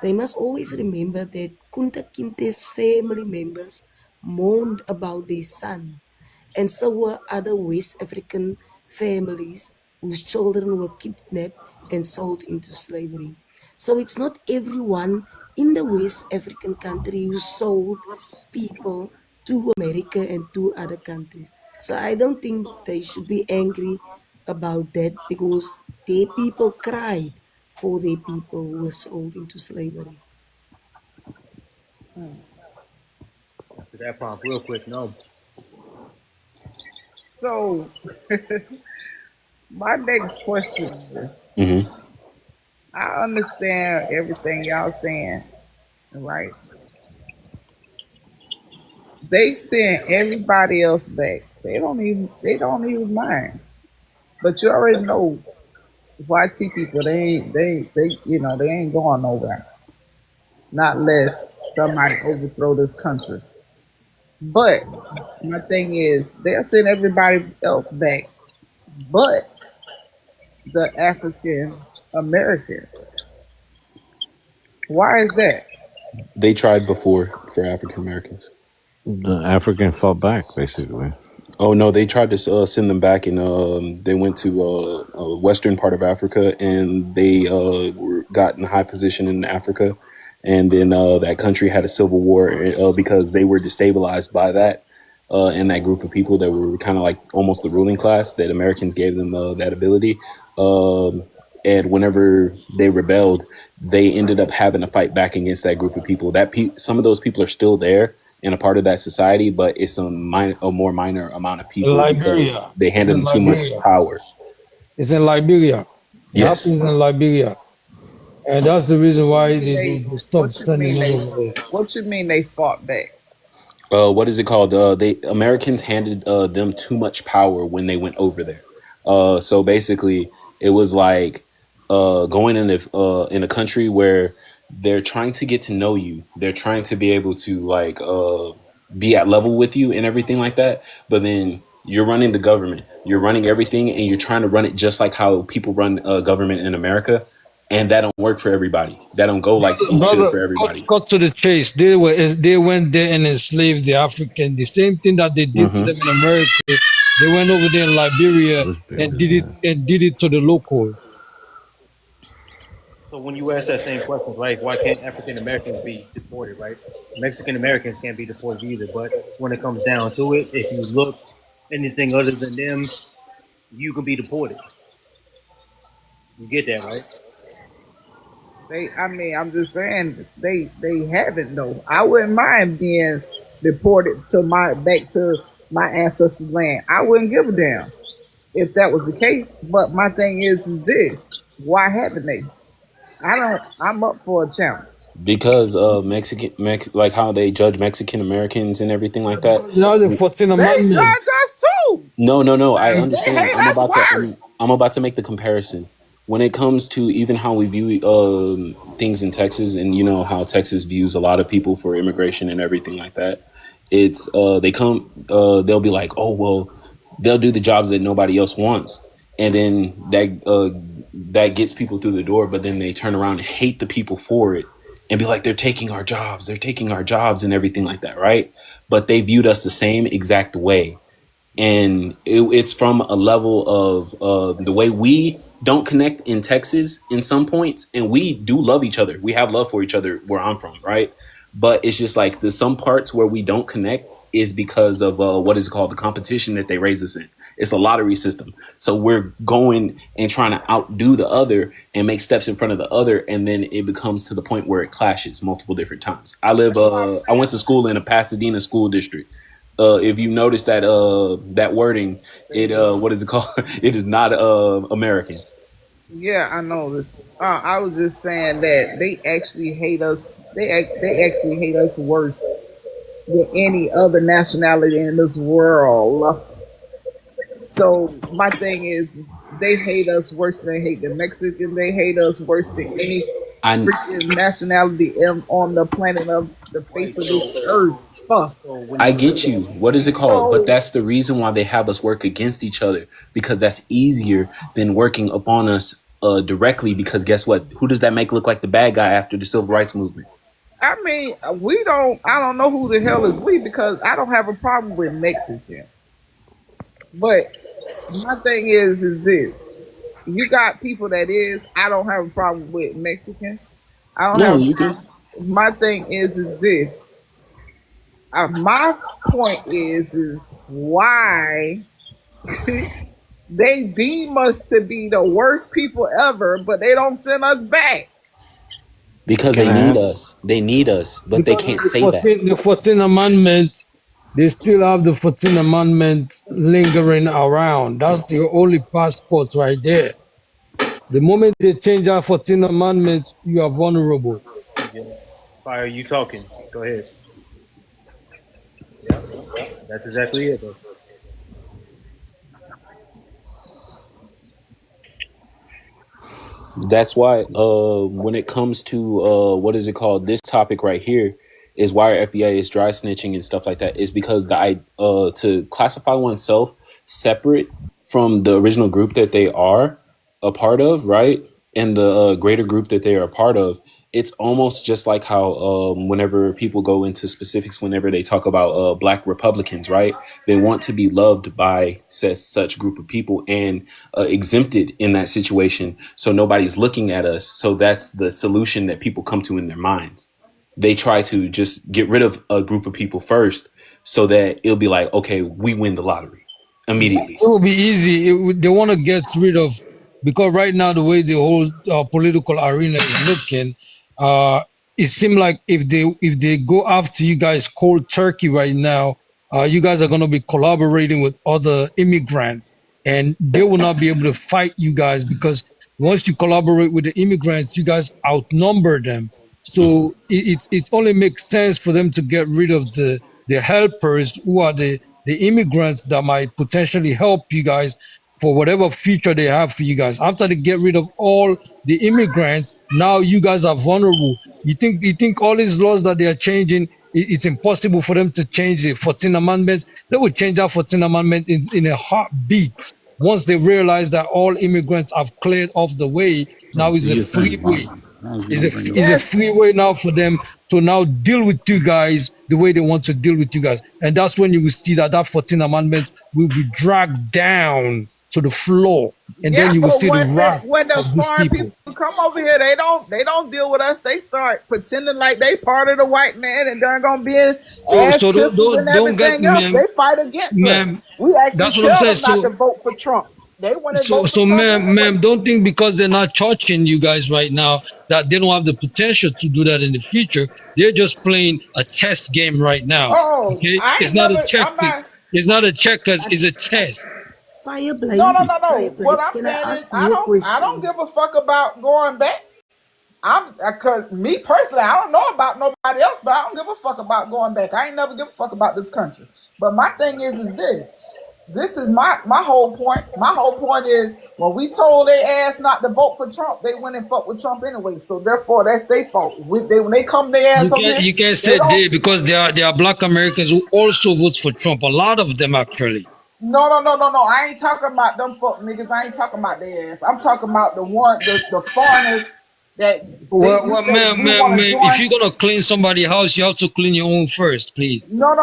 they must always remember that Kunta Kinte's family members mourned about their son, and so were other West African families whose children were kidnapped and sold into slavery. So it's not everyone in the West African country who sold people to America and to other countries. So I don't think they should be angry about that because their people cried for their people who were sold into slavery. To that prompt, real quick, no. So, my next question is, Mm-hmm. I understand everything y'all saying, right? They send everybody else back. They don't even mind. But you already know YT people, they ain't going nowhere. Not unless somebody overthrow this country. But my thing is, they'll send everybody else back, but the African American. Why is that? They tried before for African Americans. The African fought back, basically. Oh no, they tried to send them back, and they went to western part of Africa, and they got in a high position in Africa, and then that country had a civil war because they were destabilized by that, and that group of people that were kind of like almost the ruling class. That Americans gave them that ability, and whenever they rebelled, they ended up having to fight back against that group of people. Some of those people are still there and a part of that society, but it's a more minor amount of people because Liberia. they It's handed in them too much Liberia. power. It's in Liberia. It Yes. happens in Liberia. And that's the reason why they stopped What you sending mean them they? over there. What you mean they fought back? What is it called? They Americans handed them too much power when they went over there. So basically, it was like going in a country where they're trying to get to know you. They're trying to be able to like be at level with you and everything like that. But then you're running the government. You're running everything, and you're trying to run it just like how people run government in America. And that don't work for everybody. That don't go like it should Brother, for everybody. cut to the chase. They went there and enslaved the African. The same thing that they did to Hmm. them in America. They went over there in Liberia Those and buildings, yeah. did it to the locals. So when you ask that same question, right, why can't African Americans be deported, right? Mexican Americans can't be deported either. But when it comes down to it, if you look anything other than them, you can be deported. You get that, right? I mean, I'm just saying they haven't though. I wouldn't mind being deported to back to my ancestors' land. I wouldn't give a damn if that was the case. But my thing is this: why haven't they? I'm up for a challenge. Because like how they judge Mexican Americans and everything like that. Now the 14th They Amendment. judge us too. No, I They understand. hate us worse. I'm about to make the comparison when it comes to even how we view things in Texas, and you know how Texas views a lot of people for immigration and everything like that. It's they'll be like, oh well, they'll do the jobs that nobody else wants, and then that gets people through the door. But then they turn around and hate the people for it, and be like, they're taking our jobs, and everything like that, right? But they viewed us the same exact way, and it's from a level of the way we don't connect in Texas in some points, and we do love each other. We have love for each other where I'm from, right? But it's just like there's some parts where we don't connect is because of what is it called, the competition that they raise us in. It's a lottery system, so we're going and trying to outdo the other and make steps in front of the other, and then it becomes to the point where it clashes multiple different times. I went to school in a Pasadena school district. If you notice that that wording, it what is it called? It is not American. Yeah, I know this. I was just saying that they actually hate us. They actually hate us worse than any other nationality in this world. So my thing is, they hate us worse than they hate the Mexicans. They hate us worse than any I freaking nationality on the planet of the face of this earth. Fuck. I get you. What is it called? But that's the reason why they have us work against each other, because that's easier than working upon us directly. Because guess what? Who does that make look like the bad guy after the civil rights movement? I mean, I don't know who the hell is we, because I don't have a problem with Mexicans. But my thing is this. You got people that is, I don't have a problem with Mexicans. I don't No, have a you problem. can. My thing is this. My point is why they deem us to be the worst people ever, but they don't send us back. Because Can they I need ask? us. They need us, but they can't say that. The 14th Amendment, they still have the 14th Amendment lingering around. That's the only passport right there. The moment they change our 14th Amendment, you are vulnerable. Yeah. Fire, you talking? Go ahead. Yeah, that's exactly it, though. That's why when it comes to what is it called, this topic right here is why our FBI is dry snitching and stuff like that, is because to classify oneself separate from the original group that they are a part of, right? And the greater group that they are a part of, it's almost just like how whenever people go into specifics, whenever they talk about Black Republicans, right? They want to be loved by such group of people and exempted in that situation, so nobody's looking at us. So that's the solution that people come to in their minds. They try to just get rid of a group of people first, so that it'll be like, okay, we win the lottery immediately. It will be easy. They want to get rid of, because right now the way the whole political arena is looking, it seems like if they go after you guys cold turkey right now, you guys are going to be collaborating with other immigrants, and they will not be able to fight you guys, because once you collaborate with the immigrants, you guys outnumber them. So it only makes sense for them to get rid of the helpers, who are the immigrants that might potentially help you guys for whatever future they have for you guys. After they get rid of all the immigrants, now you guys are vulnerable. You think all these laws that they are changing, it's impossible for them to change the 14th Amendment? They would change that 14th Amendment in a heartbeat. Once they realize that all immigrants have cleared off the way, now is a free way. It's a free way now for them to now deal with you guys the way they want to deal with you guys. And that's when you will see that 14th Amendment will be dragged down to the floor. And then you will see the wrath when the of these foreign people. come over here, they don't deal with us. They start pretending like they part of the white man, and they're gonna be in ass So kisses and everything else. They fight against us. We actually that's what I'm tell them saying. not to vote for Trump. They want to So, vote for Trump ma'am, anyway. don't think because they're not charging you guys right now that they don't have the potential to do that in the future. They're just playing a chess game right now. Oh, Okay, I it's ain't not never. a check. I'm not. It's not a checkers. It's a chess. Fireblaze, No. What Fireblaze, I'm can I saying is, ask you a I question? don't give a fuck about going back. Cause me personally, I don't know about nobody else, but I don't give a fuck about going back. I ain't never give a fuck about this country. But my thing is this. This is my whole point. My whole point is, when we told their ass not to vote for Trump, they went and fucked with Trump anyway. So therefore, that's their fault. When they come their ass over here, You can't they say don't. they, because there are Black Americans who also vote for Trump. A lot of them actually. No. I ain't talking about them fuck niggas. I ain't talking about their ass. I'm talking about the foreigners that Well, you say ma'am, we want to if join. you're gonna clean somebody's house, you have to clean your own first, please. No.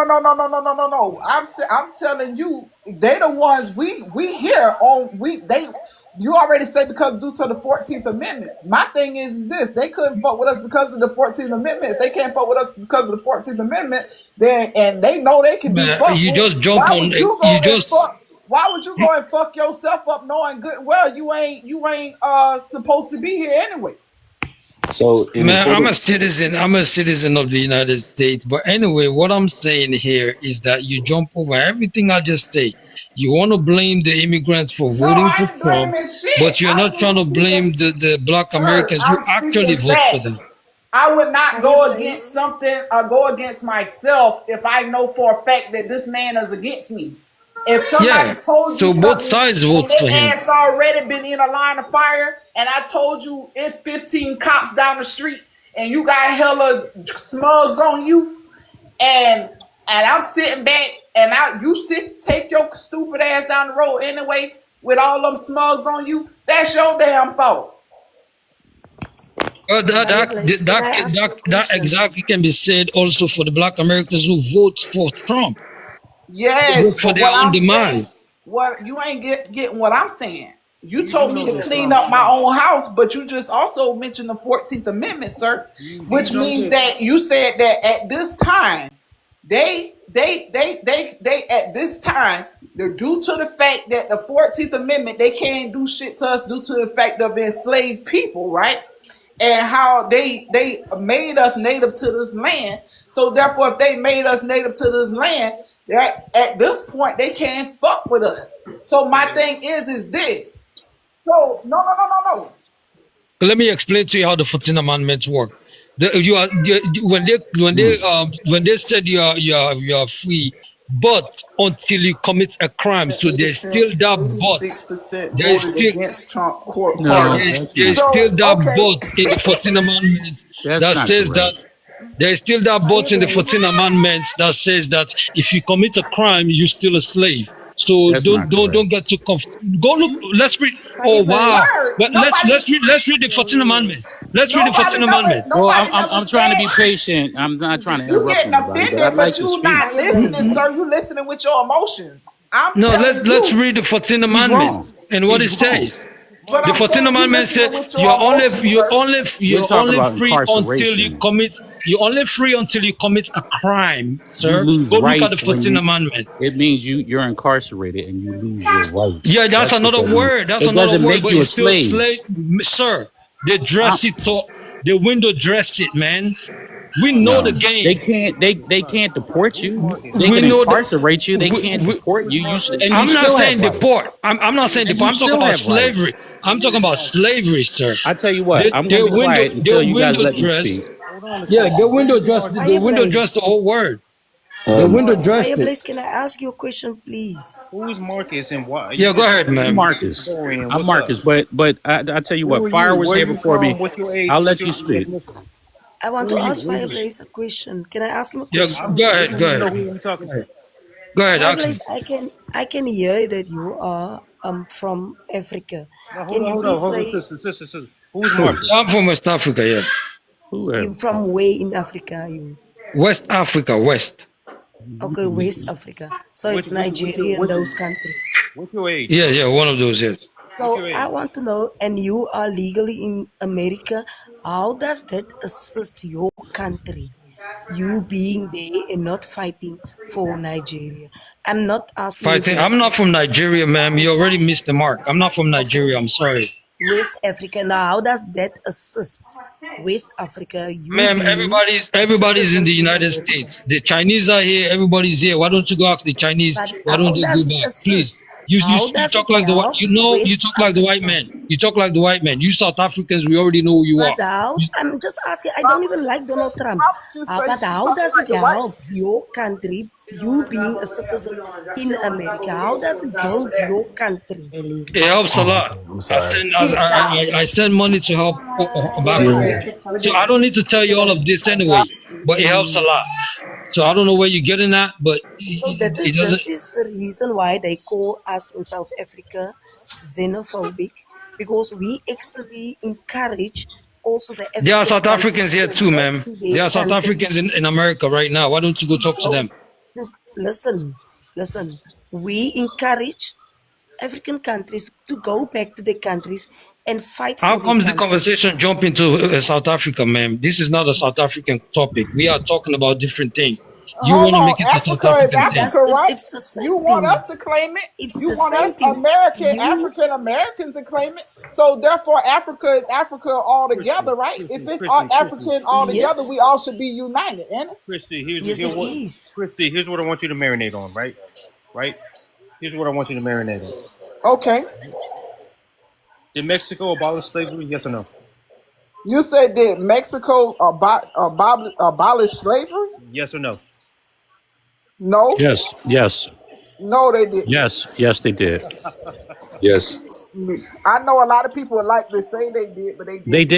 I'm telling you, they the ones we here on they. You already say because due to the 14th Amendment. My thing is this: they couldn't fuck with us because of the 14th Amendment. If they can't fuck with us because of the 14th Amendment, then and they know they can be fucked You with. just jump Why on. would you go You and just fuck? Why would you go and fuck yourself up knowing good and well you ain't supposed to be here anyway? So in Man, I'm a order, citizen. I'm a citizen of the United States. But anyway, what I'm saying here is that you jump over everything I just say. You want to blame the immigrants for No, voting I for ain't Trump, blaming shit. but you're I'm not trying to just blame speaking. the Black Sir, Americans who I'm actually speaking vote for facts. them. I would not go against Fireblaze, something or go against myself if I know for a fact that this man is against me. If somebody Yeah. told you So both something sides and vote for they him. ass already been in a line of fire, and I told you it's 15 cops down the street, and you got hella smugs on you, and I'm sitting back, and take your stupid ass down the road anyway with all them smugs on you. That's your damn fault. Fireblaze, can I ask you a That question? exactly can be said also for the Black Americans who vote for Trump. They Yes, vote for but their what own I'm saying, demise. what you ain't getting what I'm saying. You told me to clean up my own house, but you just also mentioned the 14th Amendment, sir, which means that you said that at this time, they at this time, they're due to the fact that the 14th Amendment, they can't do shit to us due to the fact of enslaved people, right? And how they made us native to this land. So therefore, if they made us native to this land, at this point they can't fuck with us. So my thing is this. So no. Let me explain to you how the 14th Amendments work. When they said you are free, but until you commit a crime, so there's still that but. 86% There's voted still against Trump court No, party. there's So still that okay, but in the 14th Amendment that's that not says correct. that there's still that but in the 14th Fireblaze, Amendments that says that if you commit a crime, you're still a slave. So That's not correct. don't get too confused. Go look. Let's read. Oh Fire wow. Blaze. Word. But let's read the 14 Amendments. Let's read the 14 Amendments. Well, Nobody I'm never trying to be said patient. I'm not trying to you interrupt getting anybody, but offended, I'd like but to you speak. not Fire listening, Blaze. sir. You listening with your emotions. I'm No, telling let's you, read the 14 He's Amendments wrong. and what it He's wrong. says. but The I'm 14 saying you Amendment said listening with your emotions, sir. We're you're talking only about free until you incarceration. commit you're only free until you commit a crime, You sir. lose Go look at the rights when 14 Amendment. it means you're incarcerated and you lose your rights. Yeah, that's That's what another that means. word. That's It another doesn't word, make but you a it's still slave. sir. They dress I'm, it so the window dress it, man. We know the no, game. they can't deport you. They We can know that. incarcerate you. They can't deport you. And you I'm not still have saying rights. deport. I'm not saying And deport. you I'm talking still about have rights. slavery. I'm talking about slavery, sir. I tell you what, I'm Their gonna be quiet until their you guys window let me dress. speak. Yeah, the window dress. The Fire window dress. The Blaze. whole word. The window dressed Fire it. Blaze, can I ask you a question, please? Who's Marcus and why? Yeah, go ahead, I'm man. Marcus. Historian. I'm What's Marcus, up? but I tell you Who what, are Fire you? was Where here you before me. from? What's your age? I'll What's let your you speak. ethnicity? I want Who to are you? ask What Fire is it? Blaze a question. Can I ask him a Yeah, question? go ahead. Go You know ahead. who you talking to? Go ahead. Fire Ask him. Blaze, I can hear that you are from Africa. No, Can you please hold on, say sister. Who's Marcus? I'm from West Africa. Yeah, you from where in Africa? You West Africa, West. okay? West Africa. So it's What's Nigeria and those countries. your age? Yeah, one of those. Yes. What's your So I age? want to know, and you are legally in America. How does that assist your country? You being there and not fighting for Nigeria. I'm not asking you Fighting. I'm personally. not from Nigeria, ma'am. You already missed the mark. I'm not from Okay, Nigeria. I'm sorry, West Africa. Now, how does that assist West Africa? You ma'am. being a Everybody's in citizen the in United America. States. The Chinese are here. Everybody's here. Why don't you go ask the Chinese? But Why don't how they go does it back, please? assist? You How does talk it like the white. help You West talk like the white Africa? man. You talk like the white man. You South Africans, we already know who you are. But how? I'm just asking. I Why don't would even you like say? Donald Trump. Why would you But say she how talking does like it the white? help your country? You being a citizen in America, how does it build your country? It helps a lot. I'm I sorry. send I send money to help Africa. So I don't need to tell you all of this anyway, but it helps a lot. So I don't know where you're getting at, but So that it is doesn't. this is the reason why they call us in South Africa xenophobic, because we actually encourage also the There are African South countries Africans to here go too, back ma'am. to their There are South Africans countries. in America right now. Why don't you go talk to So them? listen, listen. We encourage African countries to go back to their countries and fight How for their comes the countries. conversation jump into South Africa, ma'am? This is not a South African topic. We are talking about different things. You Hold want to on, make it a South Africa is African thing. Africa, right? It's the You same want us thing. to claim it. It's You the want same us thing. African Americans to claim it. So therefore, Africa is Africa all together, right? If it's all African all together, we Yes, all should be united, ain't it? Christy, yes, it is. here's what I want you to marinate on, right? Right? Here's what I want you to marinate on. Okay. Did Mexico abolish slavery? Yes or no? You said did Mexico abolish slavery? Yes or no? No, Yes, no, they didn't. yes, they did. Yes. I know a lot of people would like to say they did, but they didn't.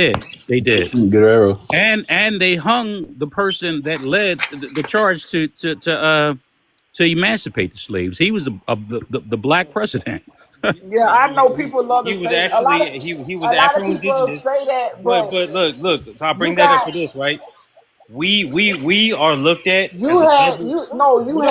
They did. Guerrero. And they hung the person that led the charge to emancipate the slaves. He was the black president. Yeah, I know people love to He was say a lot of actually he was a lot of Afro people indigenous. say that, But but look, so I'll you bring that up for got this, right? We are looked at as you a had double. you no you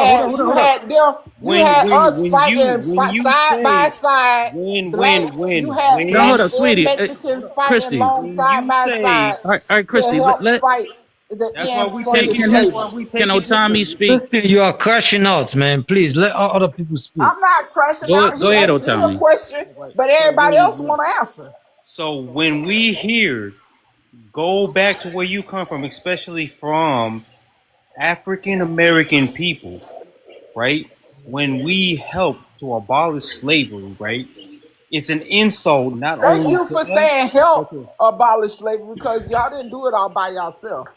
Hold on. had them you When had when us when fighting you side by say side blacks you had Now hold blacks up, and sweetie, Mexicans fighting Christy. long when side you by say side All right, to Christy. help Let fight the that's why end we for take the it. can That's slavery. why we can take it. Otami Listen, speak? Sister, you are crashing out, man. Please let other people speak. I'm not crashing Go out. He ahead, asked me a Otami. question, but everybody else want to answer. so when we hear go back to where you come from, especially from African American people, right? When we help to abolish slavery, right? It's an insult not Thank only you to for us, saying but help to abolish slavery because y'all didn't do it all by yourself.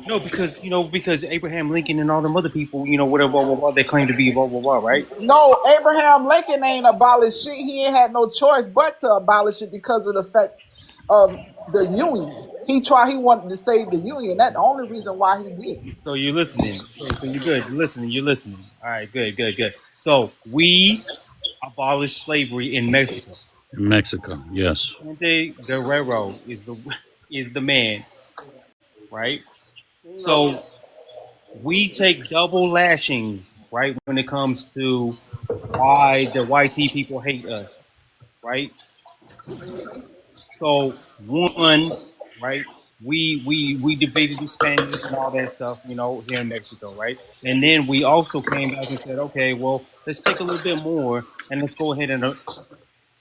no, because Abraham Lincoln and all them other people, whatever, blah, blah, blah, they claim to be, blah, blah, blah, right? No, Abraham Lincoln ain't abolished shit. He ain't had no choice but to abolish it because of the fact of the Union. He wanted to save the Union. That's the only reason why he did it. So you're listening. So you're good. You're listening. All right, good. So we abolished slavery in Mexico. In Mexico, yes. Vicente Guerrero is the man, right? So we take double lashings, right, when it comes to why the YT people hate us, right? So one, right, we debated the Spanish and all that stuff, here in Mexico, right? And then we also came back and said, okay, well, let's take a little bit more and let's go ahead and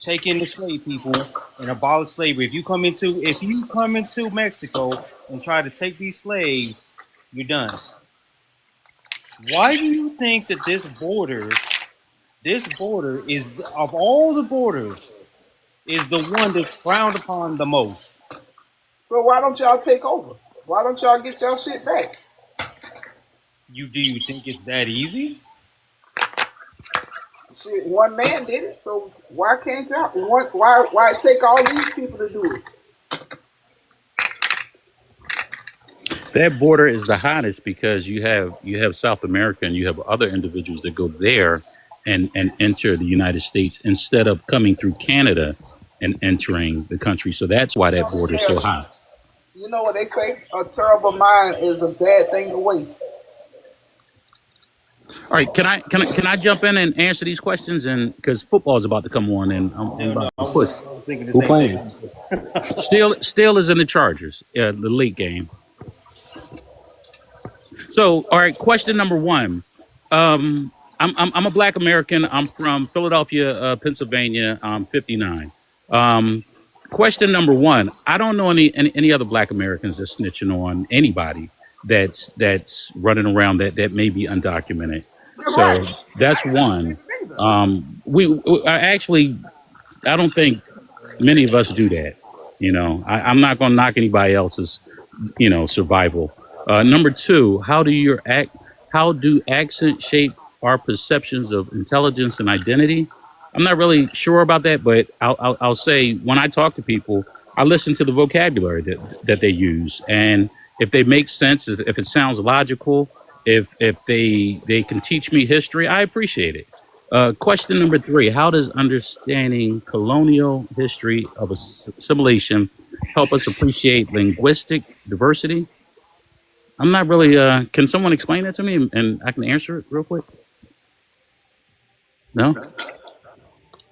take in the slave people and abolish slavery. If you come into Mexico and try to take these slaves, you're done. Why do you think that this border is, of all the borders, is the one that's frowned upon the most? So why don't y'all take over? Why don't y'all get y'all shit back? Do you think it's that easy? Shit, one man did it, so why can't y'all? Why take all these people to do it? That border is the hottest because you have South America and you have other individuals that go there and enter the United States instead of coming through Canada and entering the country. So that's why that border is so hot. You know what they say? A terrible mind is a bad thing to waste. All right, can I jump in and answer these questions? And because football is about to come on, and I'm about to push. Who playing? Still is in the Chargers, the late game. So, all right, question number one. I'm a Black American. I'm from Philadelphia, Pennsylvania. I'm 59. Question number one. I don't know any other Black Americans that's snitching on anybody that's running around that may be undocumented. So that's one. I don't think many of us do that. I'm not going to knock anybody else's, survival. Number two, how do accents shape our perceptions of intelligence and identity? I'm not really sure about that, but I'll say when I talk to people, I listen to the vocabulary that they use, and if they make sense, if it sounds logical, if they can teach me history, I appreciate it. Question number three, how does understanding colonial history of assimilation help us appreciate linguistic diversity? I'm not really, can someone explain that to me and I can answer it real quick? No?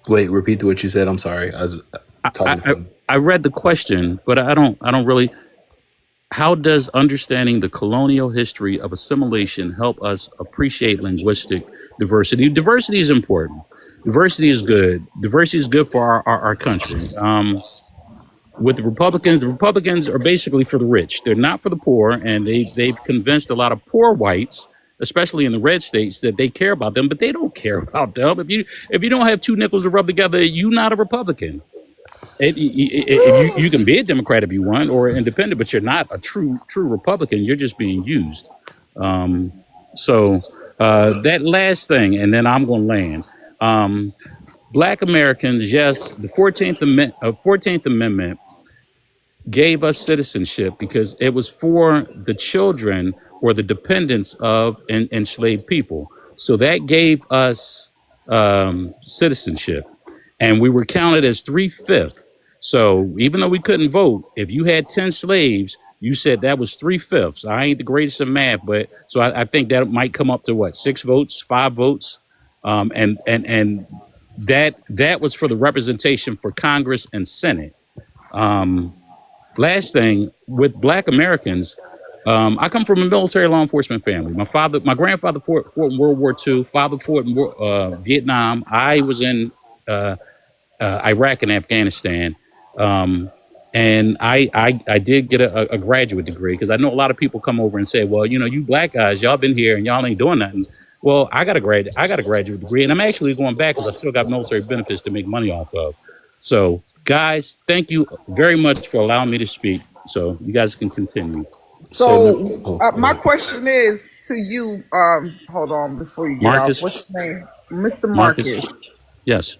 Wait, repeat what you said. I'm sorry. I was talking. I read the question, but I don't really. How does understanding the colonial history of assimilation help us appreciate linguistic diversity? Diversity is important. Diversity is good. Diversity is good for our country. With the Republicans are basically for the rich. They're not for the poor, and they've convinced a lot of poor whites, especially in the red states, that they care about them, but they don't care about them. If you don't have two nickels to rub together, you're not a Republican. You can be a Democrat if you want, or independent, but you're not a true Republican. You're just being used. So that last thing, and then I'm going to land. Black Americans, yes, the 14th Amendment gave us citizenship because it was for the children or the dependents of enslaved people. So that gave us citizenship, and we were counted as 3/5. So even though we couldn't vote, if you had 10 slaves, you said that was 3/5. I ain't the greatest in math, but so I think that might come up to what, 6 votes, 5 votes, and that was for the representation for Congress and Senate. Last thing with Black Americans, I come from a military law enforcement family. My grandfather fought in World War II. Father fought in Vietnam. I was in Iraq and Afghanistan, and I did get a graduate degree because I know a lot of people come over and say, well, you Black guys, y'all been here and y'all ain't doing nothing. Well, I got a graduate degree, and I'm actually going back because I still got military benefits to make money off of. So, guys, thank you very much for allowing me to speak. So you guys can continue. So my question is to you. Hold on before you get Marcus? off. What's your name, Mr. Marcus? Yes.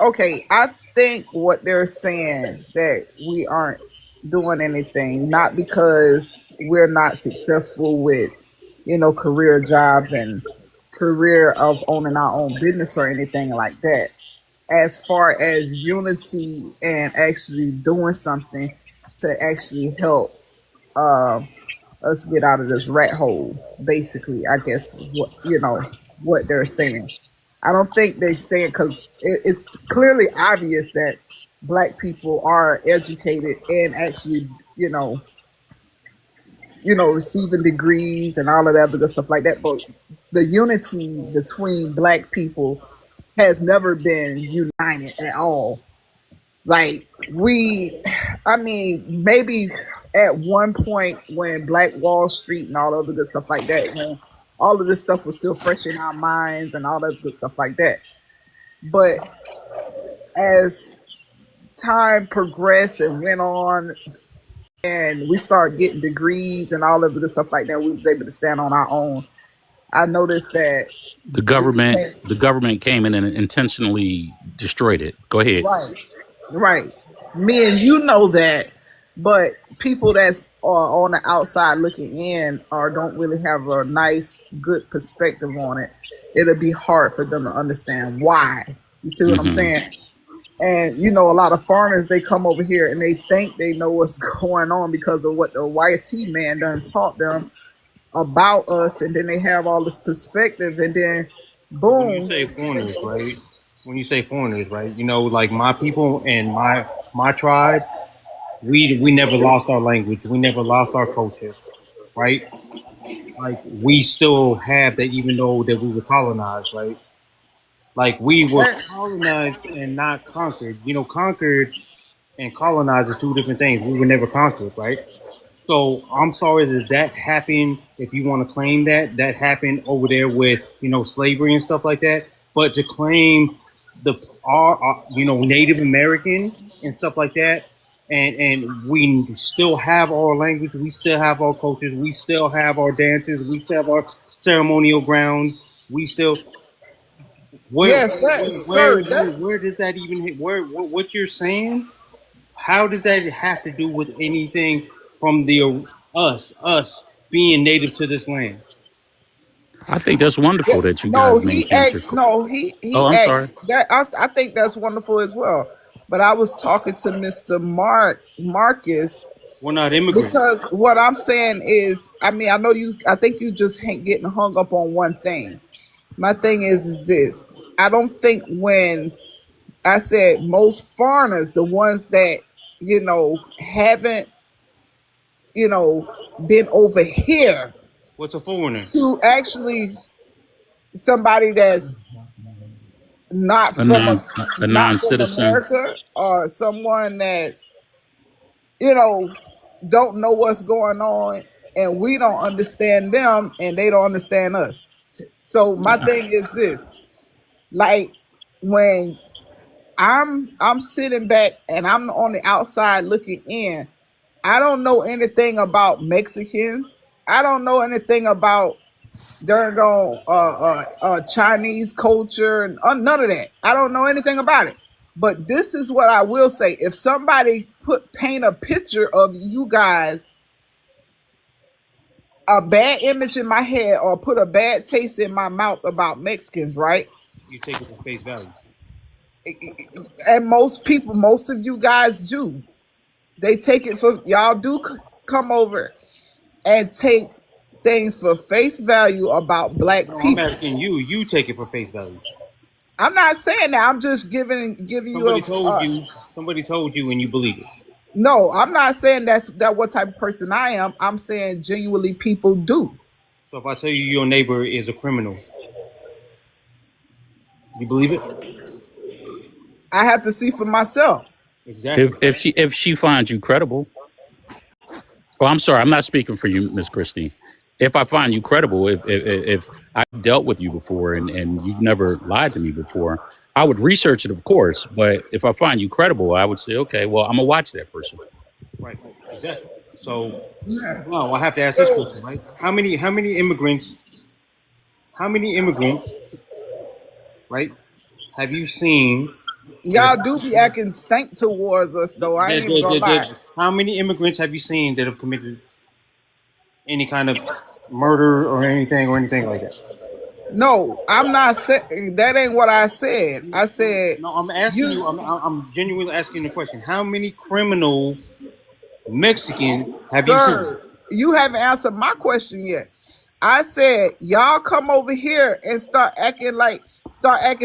I think what they're saying that we aren't doing anything, not because we're not successful with, career jobs and career of owning our own business or anything like that. As far as unity and actually doing something to actually help uh, us get out of this rat hole, basically, I guess what they're saying. I don't think they say it because it's clearly obvious that black people are educated and actually, receiving degrees and all of that other stuff like that. But the unity between black people has never been united at all. Like I mean, maybe at one point when Black Wall Street and all of the good stuff like that, when all of this stuff was still fresh in our minds and all that good stuff like that. But as time progressed and went on, and we started getting degrees and all of the good stuff like that, we was able to stand on our own. I noticed that The government came in and intentionally destroyed it. Go ahead. right. Me and you know that, but people that's on the outside looking in or don't really have a nice, good perspective on it, it'll be hard for them to understand why. You see what I'm Hmm. saying? And a lot of foreigners, they come over here and they think they know what's going on because of what the YT man done taught them about us, and then they have all this perspective, and then When you boom. say foreigners, right? When you say foreigners, right? Like my people and my tribe, we never lost our language. We never lost our culture, right? Like we still have that, even though that we were colonized, right? Like we were colonized and not conquered. Conquered and colonized are two different things. We were never conquered, right? So I'm sorry that happened. If you want to claim that happened over there with slavery and stuff like that, but to claim our Native American and stuff like that, and we still have our language, we still have our cultures, we still have our dances, we still have our ceremonial grounds, we still Yes, sir. That's where does that even hit? What you're saying? How does that have to do with anything from the us being native to this land? I think that's wonderful that you no. guys He maintained your. asked. No, he Oh, he I'm sorry. asked that. I think that's wonderful as well. But I was talking to Mr. Marcus We're not immigrants. because what I'm saying is, I mean, I know you. I think you just ain't getting hung up on one thing. My thing is this. I don't think when I said most foreigners, the ones that haven't been over here What's a foreigner? to actually somebody that's not A from non a non-citizen. America, or someone that don't know what's going on, and we don't understand them and they don't understand us. So my thing is this, like when I'm sitting back and I'm on the outside looking in, I don't know anything about Mexicans. I don't know anything about Chinese culture and none of that. I don't know anything about it. But this is what I will say: if somebody paint a picture of you guys, a bad image in my head, or put a bad taste in my mouth about Mexicans, right? You take it for face value. And most of you guys do. They take it for y'all do come over and take things for face value about black No, I'm people. asking you. You take it for face value. I'm not saying that. I'm just giving you Somebody told you, and you believe it. no. I'm not saying that what type of person I am. I'm saying genuinely people do. So if I tell you your neighbor is a criminal, you believe it? I have to see for myself. Exactly. If she finds you credible. Oh, I'm sorry. I'm not speaking for you, Miss Christie. If I find you credible, if I've dealt with you before and you've never lied to me before, I would research it, of course. But if I find you credible, I would say, okay, well, I'm gonna watch that person. Right. Exactly. So, well, I have to ask this question, right? How many immigrants? Right? Have you seen? Y'all do be acting stank towards us, though. I ain't even gonna lie. How many immigrants have you seen that have committed any kind of murder or anything like that? No, I'm not saying that ain't what I said. I said No, I'm asking you, you. I'm genuinely asking the question. How many criminal Mexicans have you seen? sir. You haven't answered my question yet. I said y'all come over here and start acting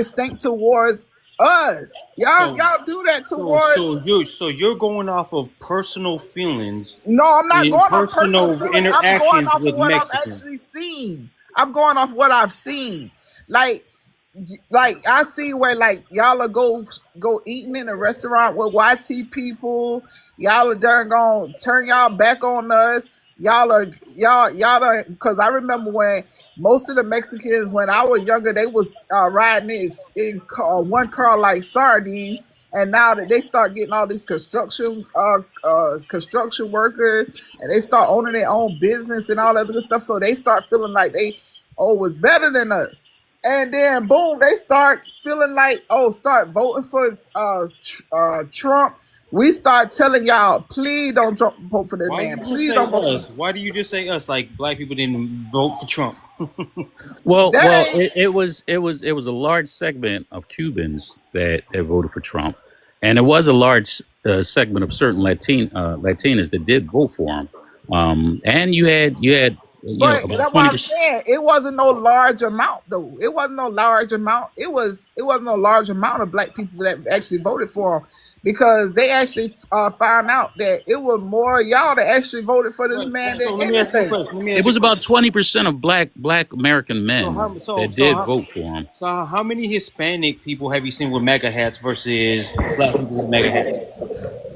stink towards us. So, Y'all do that so, towards. so you're going off of personal feelings No, I'm not and going off personal personal feelings. I'm going interactions off of with what I've Mexicans. actually seen. I'm going off what I've seen. Like I see where like y'all are go eating in a restaurant with YT people. Y'all are darn gonna turn y'all back on us. Y'all because I remember when most of the Mexicans when I was younger they was riding one car like sardines, and now that they start getting all these construction workers and they start owning their own business and all that other stuff, so they start feeling like they was better than us. And then boom, they start feeling like, start voting for Trump. We start telling y'all, please don't vote for this Why man. you just Please say don't vote for us? Why do you just say us? Like black people didn't vote for Trump. that. Ain't It was a large segment of Cubans that voted for Trump, and it was a large segment of certain Latinas that did vote for him. And you had but about that's what twenty I'm percent. saying. It wasn't no large amount though. It wasn't no large amount. It wasn't no large amount of black people that actually voted for him. Because they actually found out that it was more y'all that actually voted for this Right. man than So let me ask you a anything. question. Let me It ask you a was about question. 20% of black American So men how so that so did how, vote for him. so how many Hispanic people have you seen with MAGA hats versus black people with MAGA hats?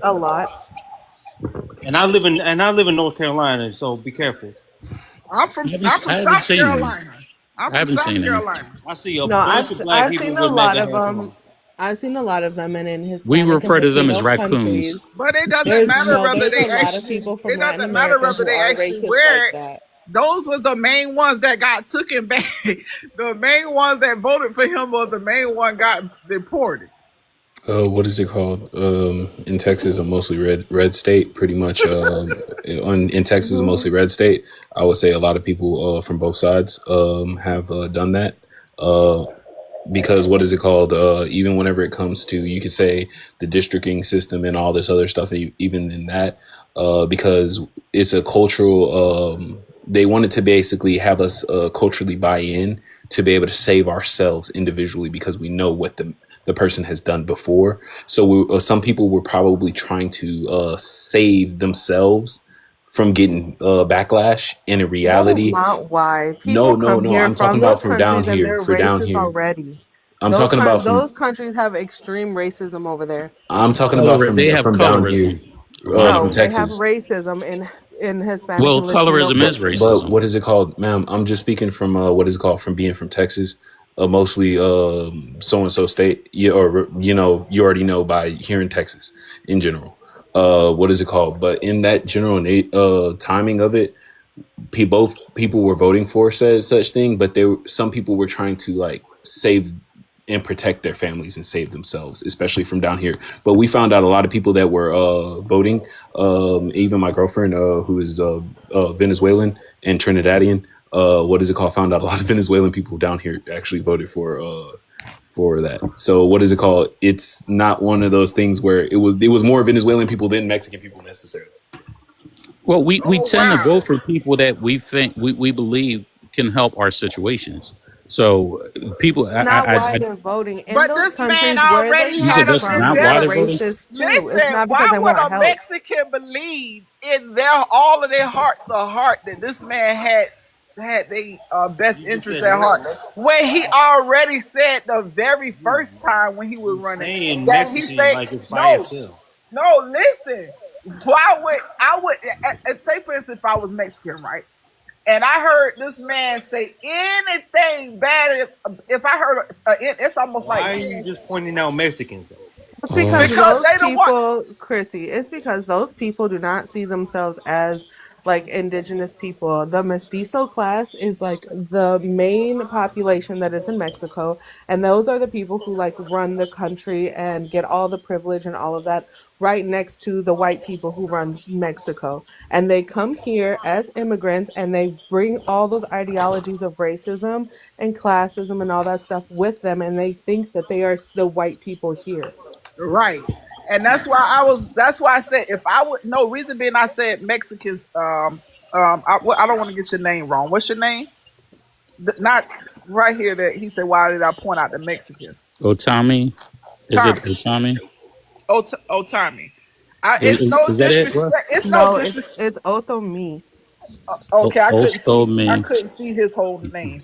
A lot. And I live in North Carolina, so be careful. I'm from I haven't South seen any. Carolina. I'm I from haven't South seen any. Carolina. I see a No, bunch of black I've people seen a with lot MAGA of hats them. on. I've seen a lot of them, and in We Hispanic and refer to them as Latino raccoons. countries, But it doesn't matter whether there's a they lot of actually. people from It Latin doesn't matter America whether who they are actually racist like wear it. that. Those were the main ones that got taken back. The main ones that voted for him was the main one got deported. What is it called? In Texas, a mostly red state. Pretty much, in Texas, a mostly red state. I would say a lot of people from both sides have done that. Uh, because what is it called? Even whenever it comes to, you could say the districting system and all this other stuff, even in that, because it's a cultural. They wanted to basically have us culturally buy in to be able to save ourselves individually because we know what the person has done before. So some people were probably trying to save themselves from getting backlash. And in That is reality, not why no, people no, come no. here I'm talking from about those from down countries and here. they're For down racist here, already. I'm talking about from. Those countries have extreme racism over there. I'm talking about They have from down here, colorism. A lot of from No, them. they have Texas. racism in Hispanic Well, and Latino colorism is countries. But racism. what is it called, ma'am? I'm just speaking from what is it called from being from Texas, mostly so and so state. You or you already know by here in Texas in general. What is it called? But in that general timing of it, both people were voting for said such thing, but some people were trying to like save and protect their families and save themselves, especially from down here. But we found out a lot of people that were voting. Even my girlfriend, who is Venezuelan and Trinidadian, what is it called? Found out a lot of Venezuelan people down here actually voted for that. So what is it called? It's not one of those things where it was more Venezuelan people than Mexican people necessarily. Well, we Oh tend to wow. vote for people that we believe can help our situations. So people, It's not why they're voting. In But those this man countries where they already you said had come us that's in from, not they're why their they're voting. racist too. It's listen. not because Why they would want a help. Mexican believe in their all of their hearts of heart that this man had the best You just interest said at that. heart when he already said the very first time when he was He's running saying that he Mexican said like it's by no. itself. No, listen. Why would I would say for instance if I was Mexican, right? And I heard this man say anything bad. If I heard, it's almost like Why are you just pointing out Mexicans though? It's because because those they the one. people, Chrissy, it's because those people do not see themselves as like indigenous people. The mestizo class is like the main population that is in Mexico, and those are the people who like run the country and get all the privilege and all of that. right next to the white people who run Mexico. And they come here as immigrants and they bring all those ideologies of racism and classism and all that stuff with them. And they think that they are the white people here. Right. And that's why I said, if I would, no reason being I said Mexicans, I don't want to get your name wrong. What's your name? Not right here that he said, why did I point out the Mexican? Otami. Is Tommy. it Otami? Tommy. It's no is that it, disrespect. bro? It's no No, disrespect. it's Otho Me. Okay, I Otami. couldn't see his whole name.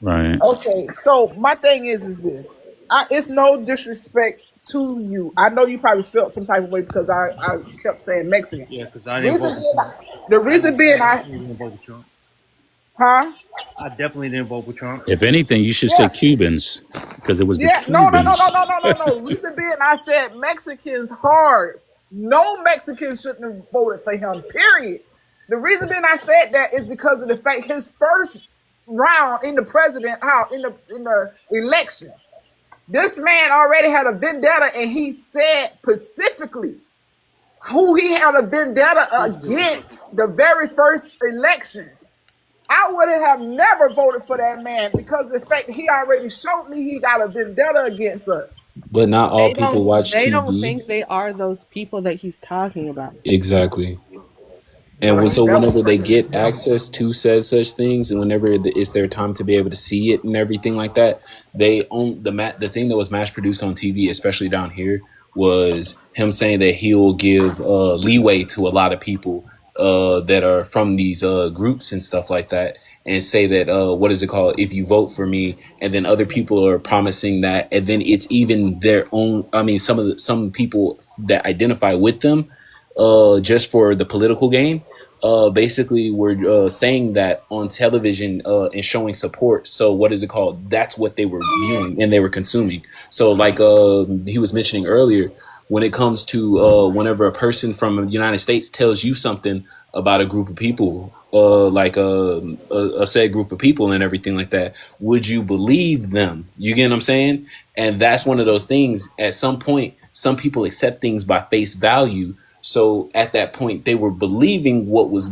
Right. Okay, so my thing is this. It's no disrespect to you. I know you probably felt some type of way because I kept saying Mexican. Yeah, because I didn't vote for Trump. The reason being I didn't vote for Trump. huh? I definitely didn't vote for Trump. If anything, you should say Cubans because it was the Yeah, Cubans. no. Reason being, I said Mexicans hard. No Mexican shouldn't have voted for him. Period. The reason being I said that is because of the fact his first round in the in the election, this man already had a vendetta, and he said specifically who he had a vendetta against the very first election. I would have never voted for that man because of the fact that he already showed me he got a vendetta against us. But not all They people don't. watch They TV. don't think they are those people that he's talking about. Exactly. And so whenever they get access to such things, and whenever it's their time to be able to see it and everything like that, they own the thing that was mass produced on TV, especially down here, was him saying that he'll give leeway to a lot of people that are from these groups and stuff like that, and say that what is it called? If you vote for me, and then other people are promising that, and then it's even their own. I mean, some people that identify with them just for the political game. Basically were saying that on television and showing support. So what is it called? That's what they were viewing and they were consuming. So like he was mentioning earlier, when it comes to whenever a person from the United States tells you something about a group of people, like a said group of people and everything like that, would you believe them? You get what I'm saying? And that's one of those things. At some point, some people accept things by face value. So at that point, they were believing what was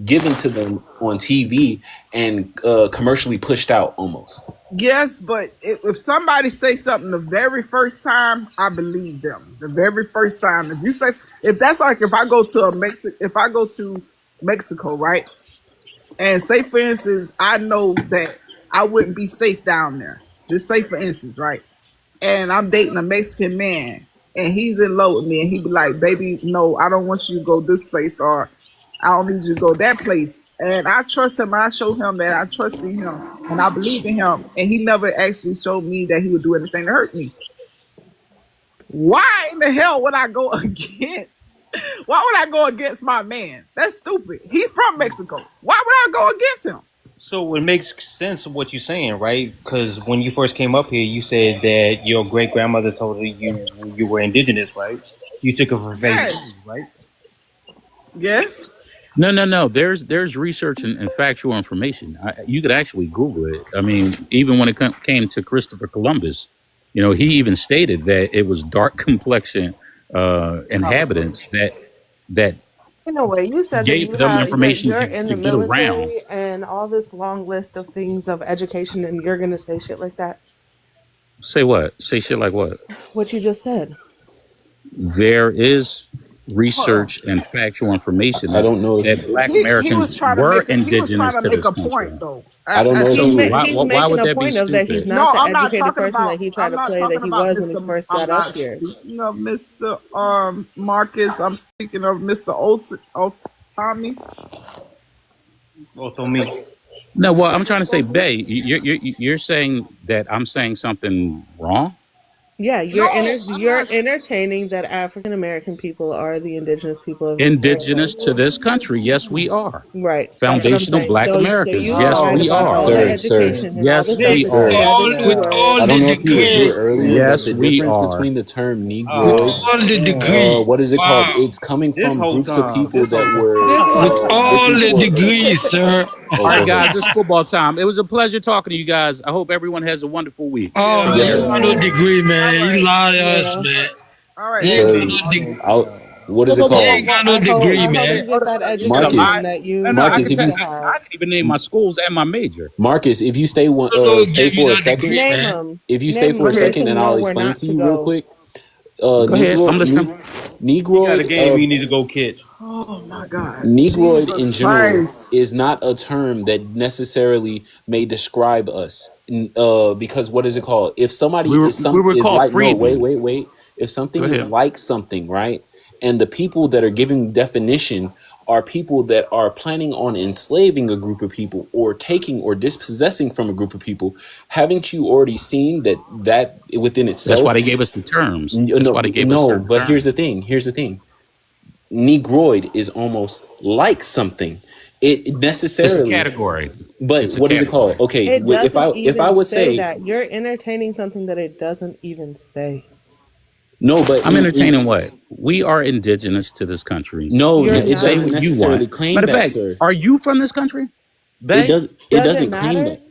given to them on TV and commercially pushed out almost. Yes, but if somebody say something the very first time, I believe them. The very first time, if that's like if I go to Mexico, right, and say for instance, I know that I wouldn't be safe down there. Just say for instance, right, and I'm dating a Mexican man. And he's in love with me, and he be like, "Baby, no, I don't want you to go this place, or I don't need you to go that place." And I trust him. And I show him that I trust in him, and I believe in him. And he never actually showed me that he would do anything to hurt me. Why in the hell would I go against? Why would I go against my man? That's stupid. He's from Mexico. Why would I go against him? So it makes sense of what you're saying, right? Because when you first came up here, you said that your great grandmother told you were indigenous, right? You took it for face, right? Yes. No. There's research and factual information. You could actually Google it. I mean, even when it came to Christopher Columbus, he even stated that it was dark complexion inhabitants that In a way, you said gave that them information you're to in the get around. military and all this long list of things of education, and you're gonna say shit like that. Say what? Say shit like what? What you just said. There is research and factual information. I don't know that Black He Americans was trying to were make, he was indigenous trying to to make this a country. point though. I don't know if He's, you- Why he's would making that a be point of that he's stupid? not No, I'm the not educated talking person about. that he tried I'm to not play that talking he about was when he Mr. first I'm got not up here. speaking of Mr. Marcus. I'm speaking of Mr. Tommy. Otho Me. No, well, I'm trying to say, Bay, you're saying that I'm saying something wrong? Yeah, No, you're entertaining that African American people are the indigenous people of Indigenous America. to this country, yes, we are. Right. That's what I'm Foundational saying. Black So Americans, you yes, lied we about are. all the Sir, education and all Yes, the stuff we that are. you all said that you with were. all I the don't know if you were here degrees, earlier, Yes, but the we difference are. between the term with Negroid, all the degree. what is it called? Wow, It's coming This from whole groups of time. people This whole that time. were with all looking the for. degrees, sir. Oh, All go right, guys, ahead. it's football time. It was a pleasure talking to you guys. I hope everyone has a wonderful week. Oh Yeah, man, Yes, you sir. got no man. degree, All man. You right. lie to us, Yeah. man. All right, He ain't got Because no SJ. what is Well, it but he we ain't called? got no degree, I hope you man. get that Marcus, education that you No, I Marcus, can need if tell. you to I have. can even name my schools and my major. Marcus, if you I don't know who stay gave you for a that degree, second, Name man. them. if you stay Name for them a so we second, can and know I'll where explain it not to to you real go. quick. Go ahead. I'm listening. He got a Negroid, game you need to go catch. Oh my God, Negroid Jesus in general Christ! is not a term that necessarily may describe us. Because what is it called? If somebody We were is called like, no, wait, freedmen. wait, wait. If Go something is ahead. like something, right? And the people that are giving definition are people that are planning on enslaving a group of people or taking or dispossessing from a group of people, haven't you already seen that within That's why itself? they gave us the terms. That's why they gave us No, certain but here's terms. the thing. Here's the thing. Negroid is almost like something. It It's a necessarily, category. but It's a what is it called? category. Okay, It if doesn't I even would say say that. You're entertaining something that it doesn't even say. no, but I'm entertaining what? We are indigenous to this country. no, You're You can it say not. doesn't what you want. necessarily claim Matter of that, fact, sir. are you from this country? Bay? It Does it doesn't claim matter? that,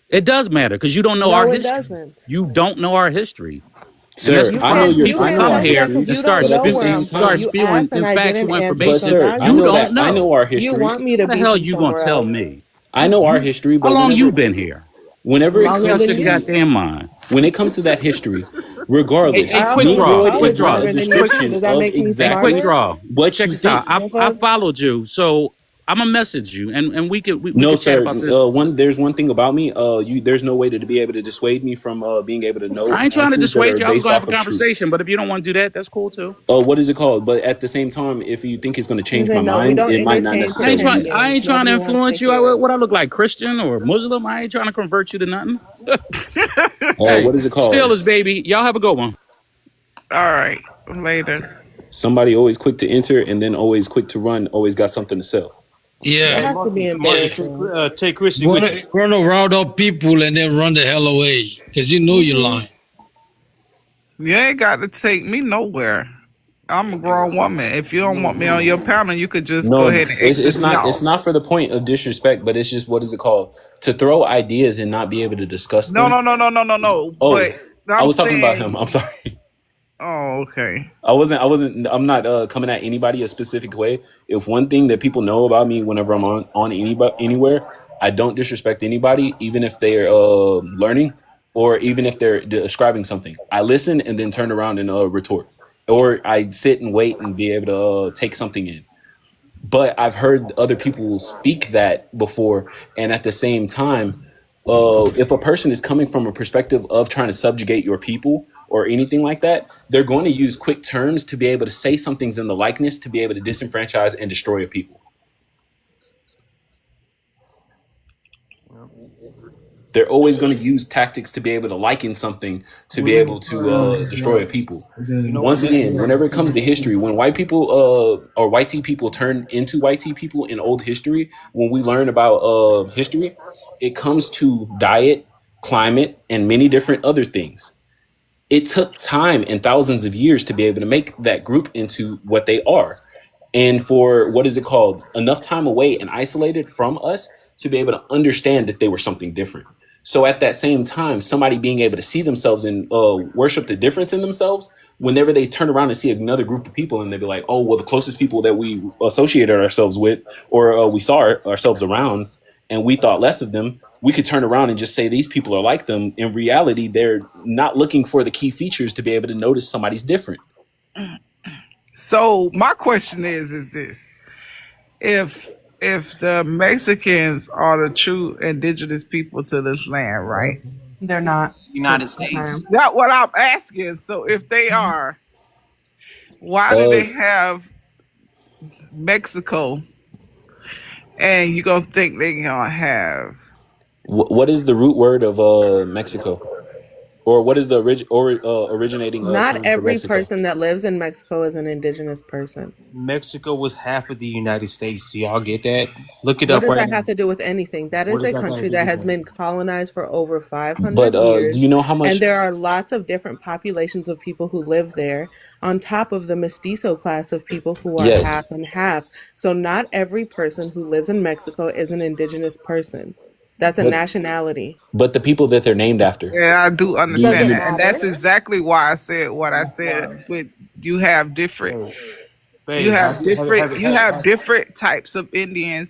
It does matter because you don't know our No, it history. doesn't. You don't know our history. And that's sir. the You I know can't problem. your you People I can't know come tell our me that here because history, and you don't start but at know the where spewing same I'm from. start time, You spewing asked and I factual didn't answer, but so information. now sir, I You you know don't that I know. know our you history. want me to How the be hell from you gonna somewhere tell else. me? I know our history, How but long you been here? whenever it Longer Y'all comes than sit to your you. goddamn mind. when it comes to that history, Hey, regardless, hey, I quick went to draw, Negroid quick college is not draw. a longer than you too. description Does that of make me Hey, quick smarter? exactly draw. what Check you this out. think. I Motherfucker. followed you, so I'm gonna message you, and we No, could chat sir. about this. There's one thing about me. There's no way to be able to dissuade me from being able to know I ain't trying to answers that dissuade are you. I was based gonna have off a of truth. conversation, but if you don't want to do that, that's cool too. What is it called? But at the same time, if you think it's going to He change my said, no, we mind, don't it might not entertain I ain't necessarily do trying. pretend that. I ain't games. trying to Nobody wants to influence you. hear it. What I look like, Christian or Muslim? I ain't trying to convert you to nothing. Hey, What is it called? Steelers, baby. Y'all have a good one. All right, later. Somebody always quick to enter and then always quick to run. Always got something to sell. That Yeah. Hey, has to be Marcus, embarrassing. take Christian with you. Wanna round up people and then run the hell away because you know you're Hmm. lying. You ain't got to take me nowhere. I'm a grown woman. If you don't want me on your panel, you could just go No, ahead and exit me it's off. not for the point of disrespect, but it's just what is it called? To throw ideas and not be able to discuss No, them. no, no, no, no, no, no. Oh, But I I'm was talking about him. saying, I'm sorry. oh, okay. I'm not coming at anybody a specific way. If one thing that people know about me whenever I'm on anywhere, I don't disrespect anybody, even if they're learning or even if they're describing something. I listen and then turn around and retort, or I sit and wait and be able to take something in. But I've heard other people speak that before, and at the same time, if a person is coming from a perspective of trying to subjugate your people or anything like that, they're going to use quick terms to be able to say something's in the likeness to be able to disenfranchise and destroy a people. They're always going to use tactics to be able to liken something to be able to destroy a people. You know what? Once again, whenever it comes to history, when white people or white tea people turn into white tea people in old history, when we learn about history, it comes to diet, climate, and many different other things. It took time and thousands of years to be able to make that group into what they are. And for what is it called? Enough time away and isolated from us to be able to understand that they were something different. So at that same time, somebody being able to see themselves and worship the difference in themselves, whenever they turn around and see another group of people and they be like, oh, well, the closest people that we associated ourselves with or we saw ourselves around and we thought less of them, we could turn around and just say these people are like them. In reality, they're not looking for the key features to be able to notice somebody's different. So my question is this: if the Mexicans are the true indigenous people to this land, right? They're not. United States. That's what I'm asking. So if they are, why do Uh, they have Mexico? And you gonna think they gonna have? what is the root word of Mexico? Or what is the originating Not term for every Mexico? person that lives in Mexico is an indigenous person. Mexico was half of the United States. Do y'all get that? Look it What up does right that now. have to do with anything? That What is does a that got to country do that with has that? been colonized for over 500 But do years, you know how much? and there are lots of different populations of people who live there, on top of the mestizo class of people who are Yes. half and half. So not every person who lives in Mexico is an indigenous person. That's a But nationality. but the people that they're named after. Yeah, I do Does understand it that, and that's matter? exactly why I said what I said. With you have different, Babe, you babe, have different, you have different types of Indians,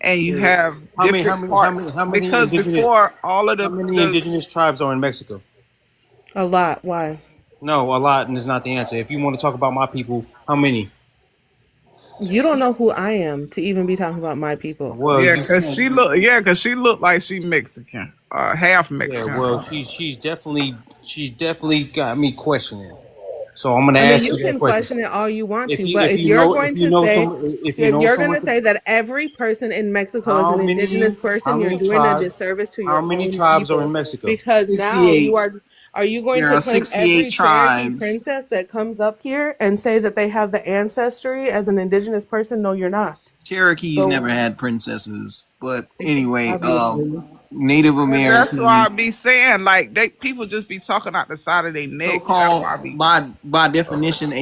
and you have how many different parts. Because indigenous before all of how many indigenous tribes are in Mexico? A lot. Why? No, a lot, and is not the answer. If you want to talk about my people, how many? You don't know who I am to even be talking about my people. Well, yeah, you because she looked like she Mexican, half yeah, Mexican. well, she's definitely got me questioning. So I'm gonna I mean, ask you you that can question. question it all you want If to, you but if if you you're know going if you to know say some if you if know you're going someone to say that every person in Mexico is how an many indigenous person, you're doing a tribes disservice to how your many own tribes are in people Mexico? because now you 68. are you going There to are claim 68 every Cherokee tribes. princess that comes up here and say that they have the ancestry as an indigenous person? No, you're not. Cherokees never So had princesses. But anyway, obviously. Native And that's why I Americans, be saying like people just be talking out the side of their neck. That's so-called why I be. by definition,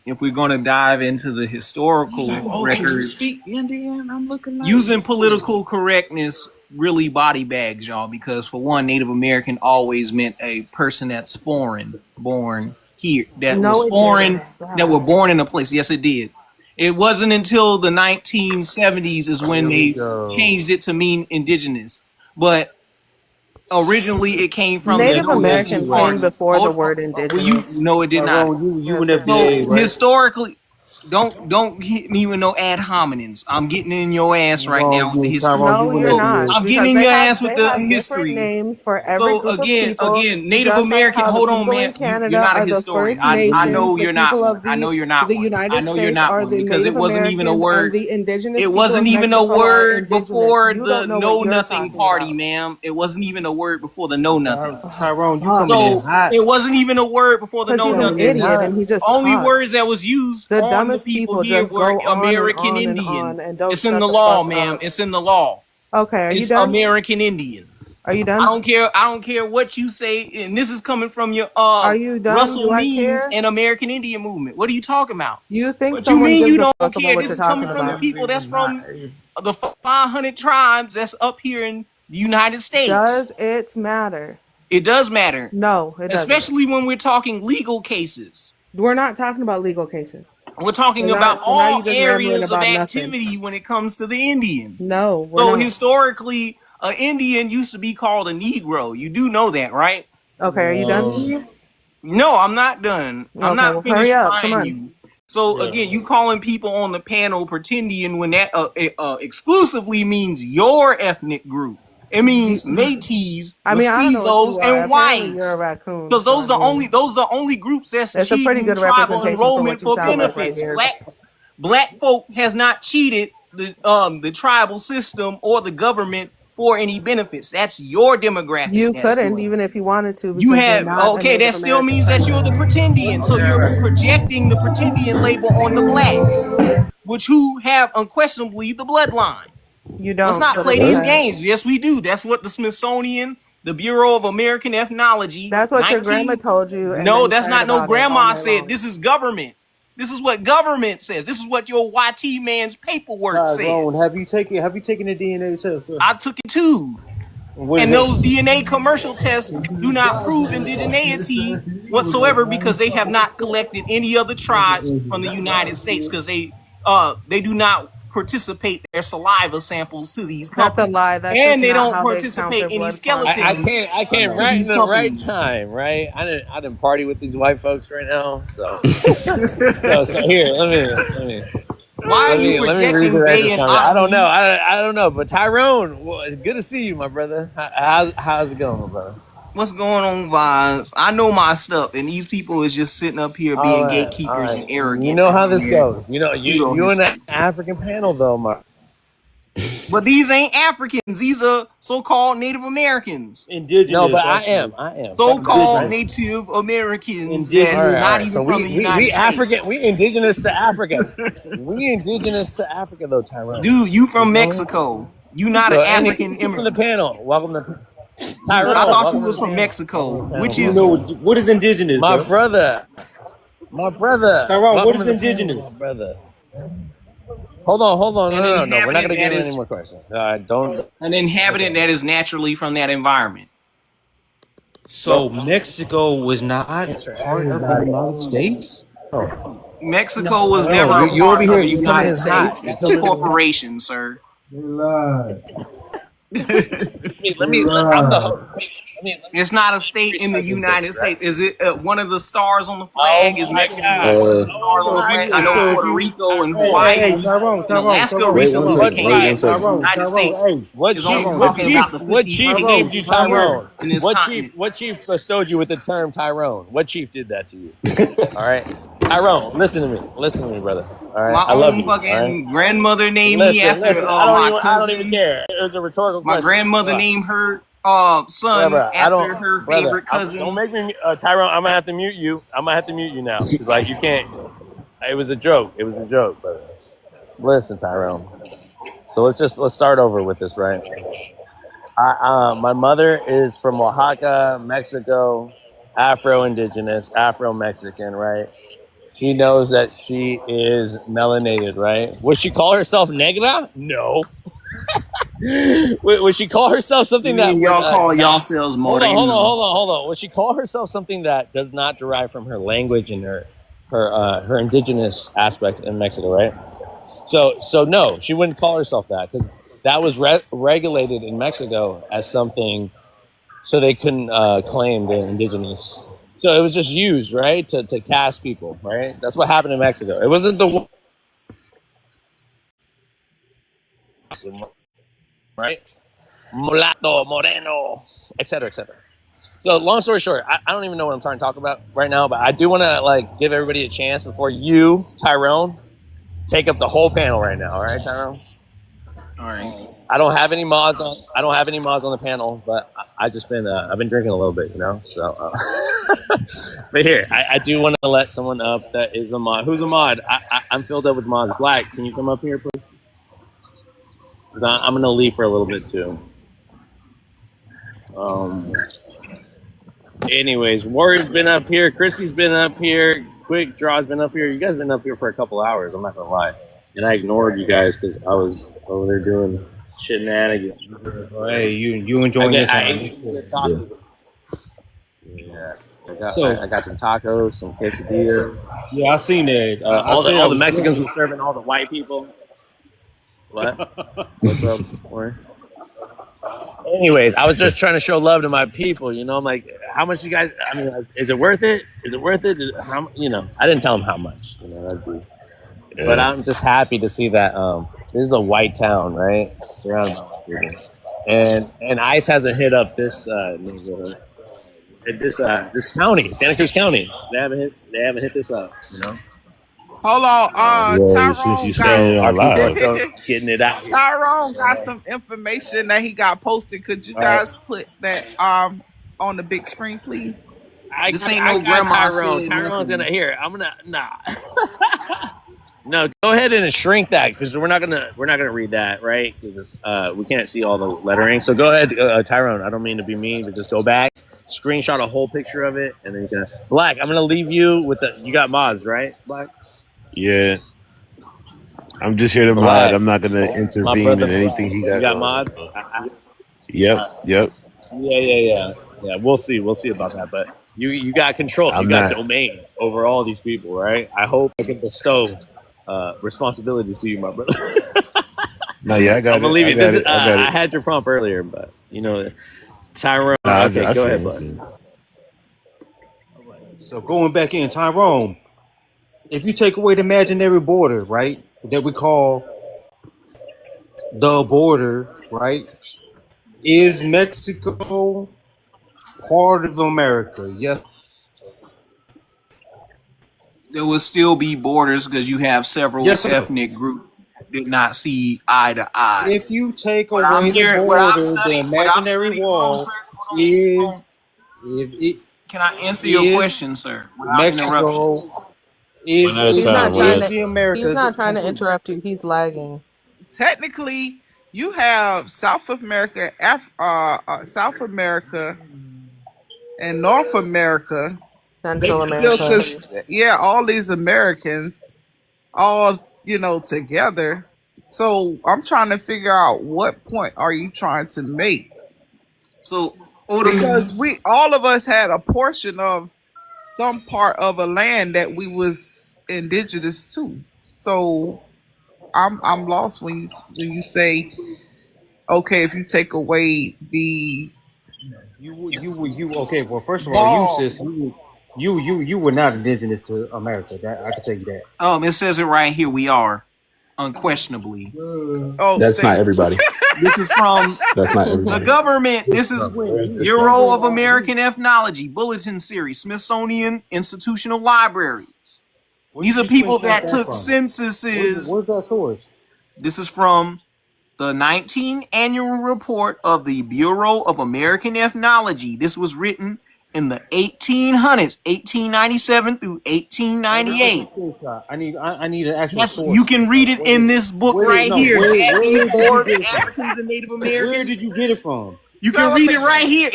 if we're gonna dive into the historical Can you records, speak Indian? I'm looking like using political correctness really body bags y'all, because for one, Native American always meant a person that's foreign born here, that No, was it foreign, didn't. that were Stop. born in a place. Yes, it did. It wasn't until the 1970s is when Here we they go. changed it to mean indigenous, but originally it came from the Native No Nation American came Party. before the word Well, you indigenous. no, it did not. Tyrone, you an Yes, it So FBA, did. right? historically, don't hit me with no ad hominems. I'm getting in your ass right now with the history. No, you're So not, I'm getting because in they your have ass with the different history. names for every So group of again, people, Native just like American. how the Hold on, people in man. You're Canada not a are the historian. First I Nations, know the you're not people one. of I know you're not the one. I United know you're States not are one, the because it Native wasn't even a Americans, and word. the indigenous It people wasn't of even a Mexico are word indigenous. before You the don't know Know what you're Nothing talking Party, about. ma'am. It wasn't even a word before the Know Nothing. Tyrone, you Fuck. coming in So hot. it wasn't even a word before the Because Know he's an Coming in Nothing. idiot hot. and he just Only talks. words that was used The on the dumbest people people here just were go on and American on and Indian. on and don't It's in shut the the law, fuck ma'am. up. It's in the law. Okay, are you It's done? American Indian. Are you I done? don't care. I don't care what you say, and this is coming from your Are you done? Russell Do I Means care? and American Indian movement. What are you talking about? You think What you someone mean gives you a don't fuck care? about what This you're is coming talking from the about? people that's from the 500 tribes that's up here in the United States. Does it matter? It does matter, No, it doesn't. especially when we're talking legal cases. We're not talking about legal cases. We're talking So about now all you're just rambling areas of about nothing. activity when it comes to the Indian. No, we're So not. historically, an Indian used to be called a Negro. You do know that, right? Okay, are you done? No, I'm not done. I'm Okay, not well, finished hurry up. Come frying on. you. So again, you calling people on the panel pretending when that exclusively means your ethnic group. It means Métis, I mean, I don't know what mestizos, you are. and Apparently, whites. you're a raccoon. Because So, those are the only groups that's it's a pretty cheating good tribal representation for enrollment what you for sound like right benefits. here. Black folk has not cheated the tribal system or the government for any benefits. That's your demographic. You That's couldn't, doing. even if you wanted to, You because you're have not a okay. Native That still American. means that you're the pretendian. So you're projecting the pretendian label on the blacks, which who have unquestionably the bloodline. You don't. Let's not So play that's these bad. games. Yes, we do. That's what the Smithsonian, the Bureau of American Ethnology, That's what your grandma told you. And no, then that's you not cried no about it all grandma night said. long. This is government. This is what government says. This is what your YT man's paperwork Tyrone, says. have you taken the DNA test, bro? I took it too. And those DNA commercial tests do not prove indigeneity whatsoever, because they have not collected any other tribes from the United States, because they do not participate their saliva samples to these That's a companies. lie. That's And just they not don't how they count participate their any blood skeletons. quantities. I came to right in these the right companies. time, right? I didn't party with these white folks right now, so here, let me Why are you projecting redirect Bay this and comment. I don't know. Omni? I don't know. But Tyrone, well, it's good to see you, my brother. How's it going, my brother? What's going on, Vines? I know my stuff, and these people is just sitting up here being gatekeepers and arrogant. You know how this down goes. You know, you Pseudo in the history. African panel though, Mark. But these ain't Africans. These are so-called Native Americans. Indigenous. No, but I actually. am. So-called Right? Native Americans Indigenous. that's All not right. even So from the United we States. African, we indigenous to Africa. We indigenous to Africa though, Tyrone. Dude, you from Mexico. You not So an African from the immigrant. panel. Welcome to Tyrone. I thought welcome you to was the from panel. Mexico. Welcome to the Which panel. is You know what is indigenous, My bro? brother. Tyrone, Welcome what to is the indigenous? panel, my brother. Hold on. An No. We're not inhabitant gonna that get any is more questions. Don't. an inhabitant that is naturally from that environment. So Mexico was not part of the United States? Mexico was never Tyrone, a you over part of here, the you coming United in hot. States. You It's a coming in hot. corporation, sir. Let me. I'm the host. It's not a state in the United Right? States. Is it one of the stars on the flag? Is my Mexico God. one of the stars on the flag? I know Puerto Rico and Hawaii Hey, and Tyrone, Alaska Wait one recently What second. Wait became one tribe? second. Tyrone, United States. Hey, what Is chief? only Tyrone, What talking chief? about the What 50 chief states named you here Tyrone? in this What continent. chief? What chief bestowed you with the term Tyrone? What chief did that to you? All right, Tyrone. Listen to me. Listen to me, brother. All right, My I love own you. All right. fucking grandmother named me after I don't my even. I don't even cousin. care. It was a rhetorical My question. grandmother Relax. named her son Brother, I after don't. her Brother, favorite don't cousin. make me, Tyrone. I'm gonna have to mute you. I'm gonna have to mute you now because like you can't. It was a joke. It was a joke, brother. Listen, Tyrone. So let's start over with this, right? My mother is from Oaxaca, Mexico, Afro-Indigenous, Afro-Mexican, right? She knows that she is melanated, right? Would she call herself negra? No. Would she call herself You something that mean would y'all call not? yourselves Hold moreno? on. Would she call herself something that does not derive from her language and her indigenous aspect in Mexico, right? So no, she wouldn't call herself that because that was regulated in Mexico as something, so they couldn't claim they're indigenous. So it was just used, right, to cast people, right? That's what happened in Mexico. It wasn't the right mulatto, moreno, etc., etc. So long story short, I don't even know what I'm trying to talk about right now, but I do want to like give everybody a chance before you, Tyrone, take up the whole panel right now. All right, Tyrone. All right. I don't have any mods on. I don't have any mods on the panel, but I just been I've been drinking a little bit, you know. So, but here I do want to let someone up that is a mod. Who's a mod? I'm filled up with mods. Black, can you come up here, please? 'Cause I'm gonna leave for a little bit too. Anyways, Warrior's been up here. Chrissy's been up here. Quick Draw's been up here. You guys been up here for a couple hours. I'm not gonna lie, and I ignored you guys because I was over there doing shenanigans. Hey, you enjoying your I time? ate some tacos. Yeah, I got some tacos, some quesadillas. Yeah, I seen that. All the Mexicans were serving all the white people. What? What's up, Warrior? Anyways, I was just trying to show love to my people. You know, I'm like, how much you guys? I mean, like, is it worth it? Is it worth it? How, you know, I didn't tell them how much. You know, that'd be, but I'm just happy to see that. This is a white town, right? Surrounded by people, and ICE hasn't hit up this neighborhood, this county, Santa Cruz County. They haven't hit this up. You know. Hold on, Yeah, since Tyrone you got saying it Our out people loud. are getting it out. Tyrone got some information that he got posted. Could you All right. guys put that on the big screen, please? This ain't no grandma Tyrone. said Tyrone's nothing. gonna hear. I'm gonna No, go ahead and shrink that because we're not gonna read that, right? Because we can't see all the lettering. So go ahead, Tyrone. I don't mean to be mean, but just go back, screenshot a whole picture of it, and then you can. Black, I'm gonna leave you with the. You got mods, right? Black. Yeah, I'm just here to mod. Black. I'm not gonna My intervene brother. in anything he You got got going. mods. Yep. Yeah. We'll see about that, but you got control. You I'm got not. domain over all these people, right? I hope I can bestow responsibility to you, my brother. No, yeah, I got I'm gonna it. leave I you. got This is, it. I got I it. had your prompt earlier, but you know, Tyrone. Nah, Okay, I go see ahead, it. bud. So going back in, Tyrone, if you take away the imaginary border, right, that we call the border, right, is Mexico part of America? Yes. There will still be borders because you have several Yes, sir. ethnic groups did not see eye to eye. If you take What I'm away the hearing, what I've border, the studied, what I've imaginary studied. Hold on, wall sir. Hold on. is it Can I answer your is question, sir, without interruption? Mexico is One at a He's time. not One trying at to. the Americas. He's not trying to interrupt you. He's lagging. Technically, you have South America, South America, and North America. They Central still, America. all these Americans all together. So I'm trying to figure out what point are you trying to make? So Because we all of us had a portion of some part of a land that we was indigenous to. So I'm lost when you say, okay, if you take away the You okay? Well, first of all, ball. you sis, you were not indigenous to America. That I can tell you that. it says it right here. We are unquestionably. Oh, That's not everybody. This is from That's not the everybody. government. This is Bureau of American Ethnology Bulletin Series, Smithsonian Institutional Libraries. These are people that took censuses. Where's that source? This is from the 19th annual report of the Bureau of American Ethnology. This was written in the 1800s, 1897 through 1898. I need an actual Yes, source. you can read it in this book right here. Where Jackie did Forbes, you get it from? Africans and Native Americans. Where did you get it from? You can read it right here.